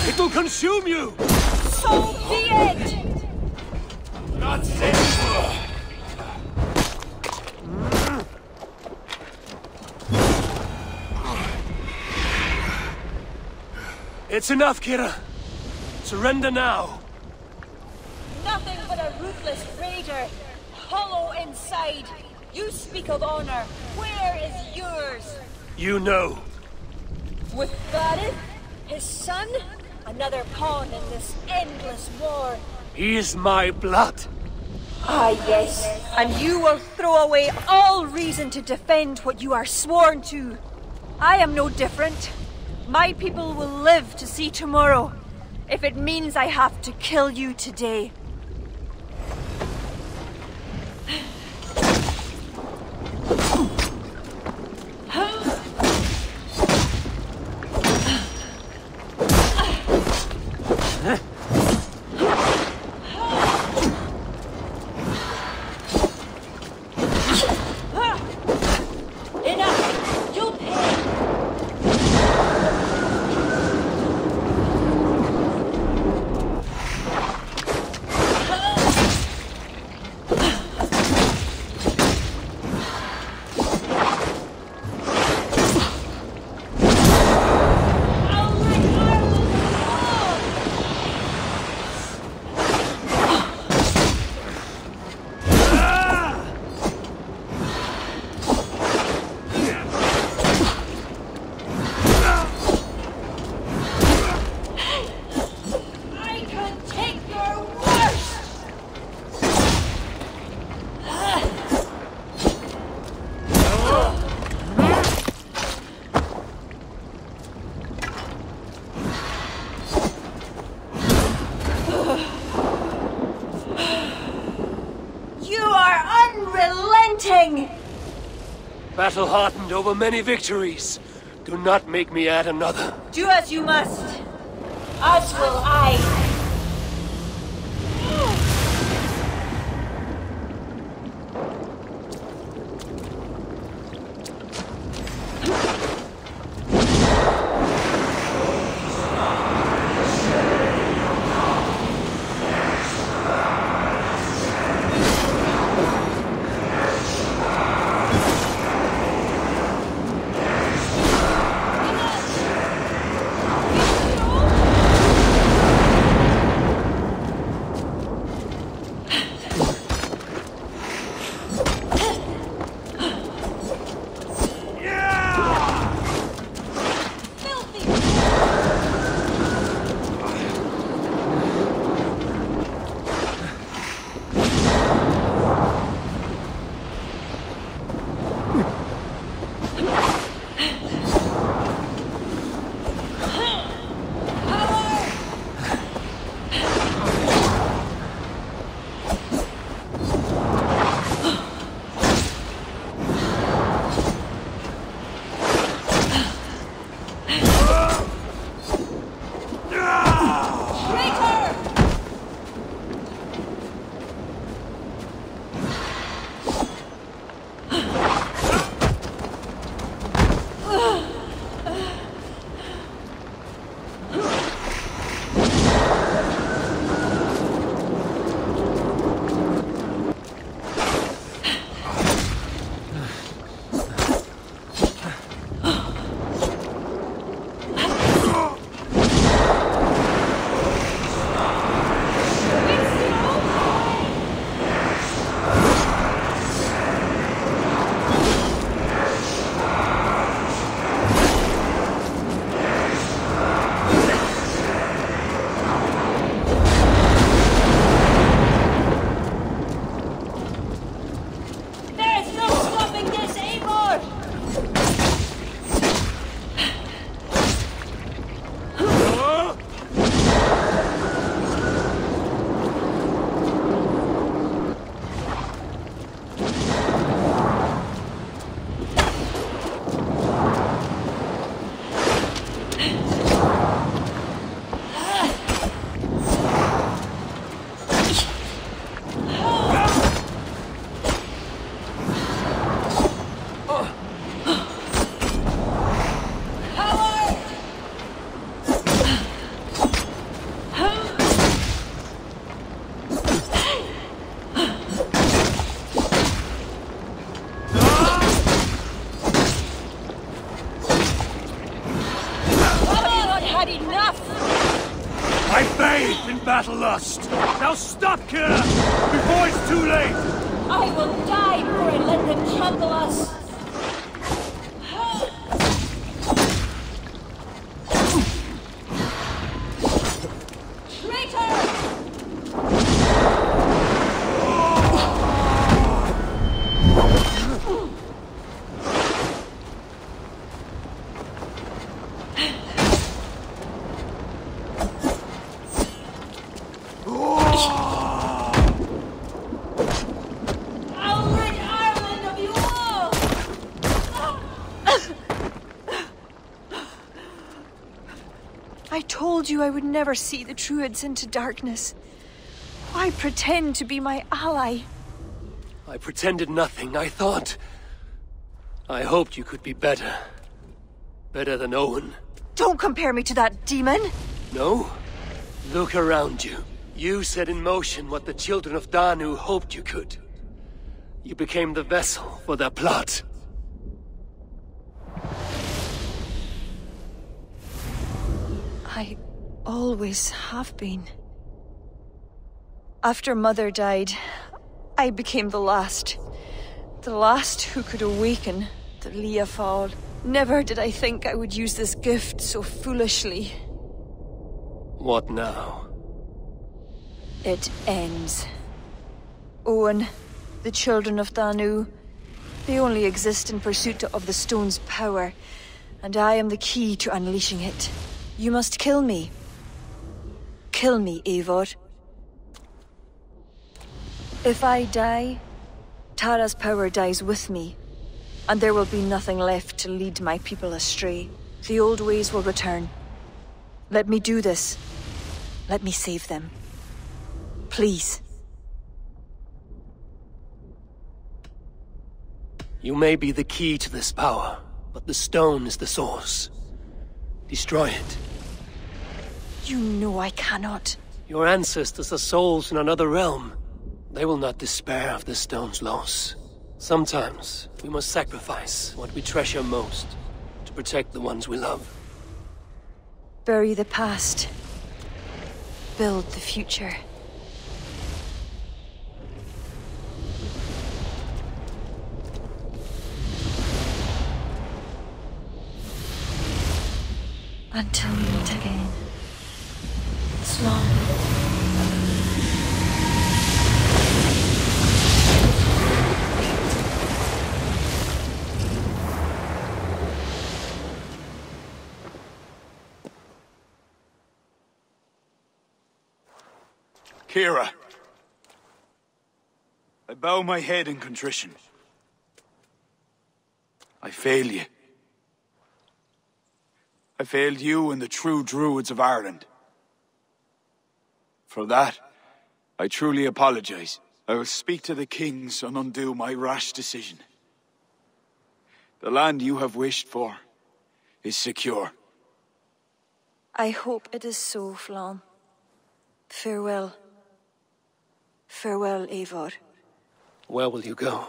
It will consume you! So be it! Not safe! It's enough, Kira. Surrender now. Nothing but a ruthless raider, hollow inside. You speak of honor. Where is yours? You know. With Barith, his son, another pawn in this endless war. He is my blood. Ah, yes. And you will throw away all reason to defend what you are sworn to. I am no different. My people will live to see tomorrow, if it means I have to kill you today. Battle-hardened over many victories. Do not make me add another. Do as you must. As will I. faith in battle lust. Now stop, Kira, before it's too late. I will die before I let them trample us. I told you I would never see the Druids into darkness. Why pretend to be my ally? I pretended nothing. I thought... I hoped you could be better. Better than Owen. Don't compare me to that demon! No? Look around you. You set in motion what the children of Danu hoped you could. You became the vessel for their plot. I always have been. After Mother died, I became the last. The last who could awaken the Leafal. Never did I think I would use this gift so foolishly. What now? It ends. Owen, the children of Danu, they only exist in pursuit of the stone's power, and I am the key to unleashing it. You must kill me. Kill me, Eivor. If I die, Tara's power dies with me, and there will be nothing left to lead my people astray. The old ways will return. Let me do this. Let me save them. Please. You may be the key to this power, but the stone is the source. Destroy it. You know I cannot. Your ancestors are souls in another realm. They will not despair of the stone's loss. Sometimes, we must sacrifice what we treasure most to protect the ones we love. Bury the past. Build the future. Until we meet again. Slán. Kira, I bow my head in contrition. I fail you. I failed you and the true Druids of Ireland. For that, I truly apologize. I will speak to the kings and undo my rash decision. The land you have wished for is secure. I hope it is so, Flán. Farewell. Farewell, Eivor. Where will you go?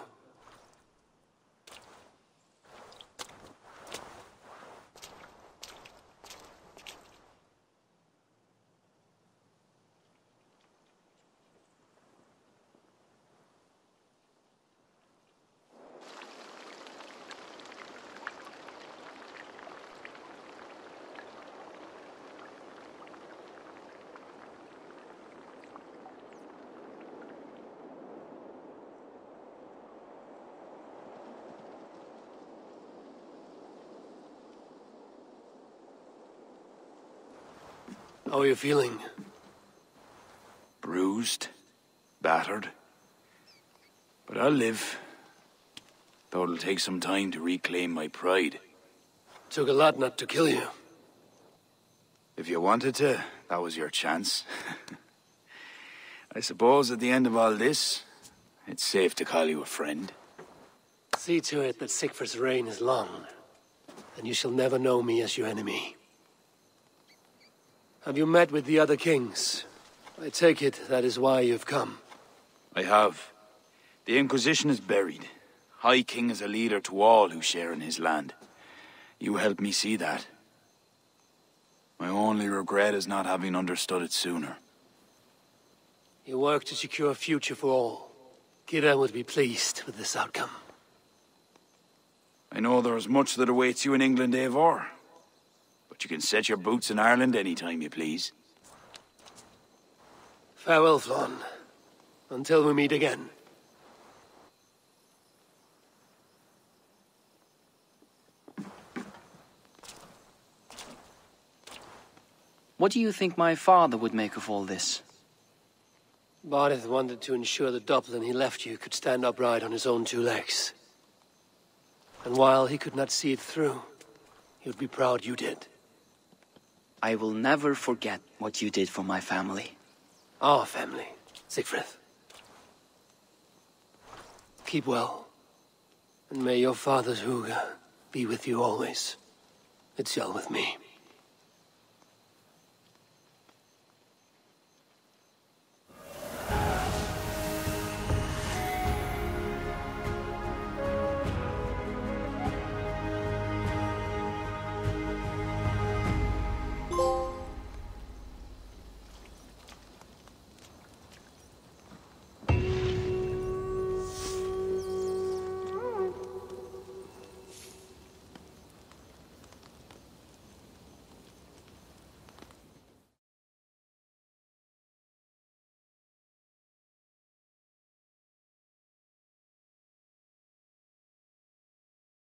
How are you feeling? Bruised, battered. But I'll live. Though it'll take some time to reclaim my pride. Took a lot not to kill you. If you wanted to, that was your chance. I suppose at the end of all this, it's safe to call you a friend. See to it that Sigfrid's reign is long, and you shall never know me as your enemy. Have you met with the other kings? I take it that is why you've come. I have. The Inquisition is buried. High King is a leader to all who share in his land. You helped me see that. My only regret is not having understood it sooner. You work to secure a future for all. Kira would be pleased with this outcome. I know there is much that awaits you in England, Eivor. But you can set your boots in Ireland any time you please. Farewell, Flann. Until we meet again. What do you think my father would make of all this? Barith wanted to ensure that Dublin he left you could stand upright on his own two legs. And while he could not see it through, he would be proud you did. I will never forget what you did for my family. Our family, Siegfried. Keep well. And may your father's Huga be with you always. It's well with me.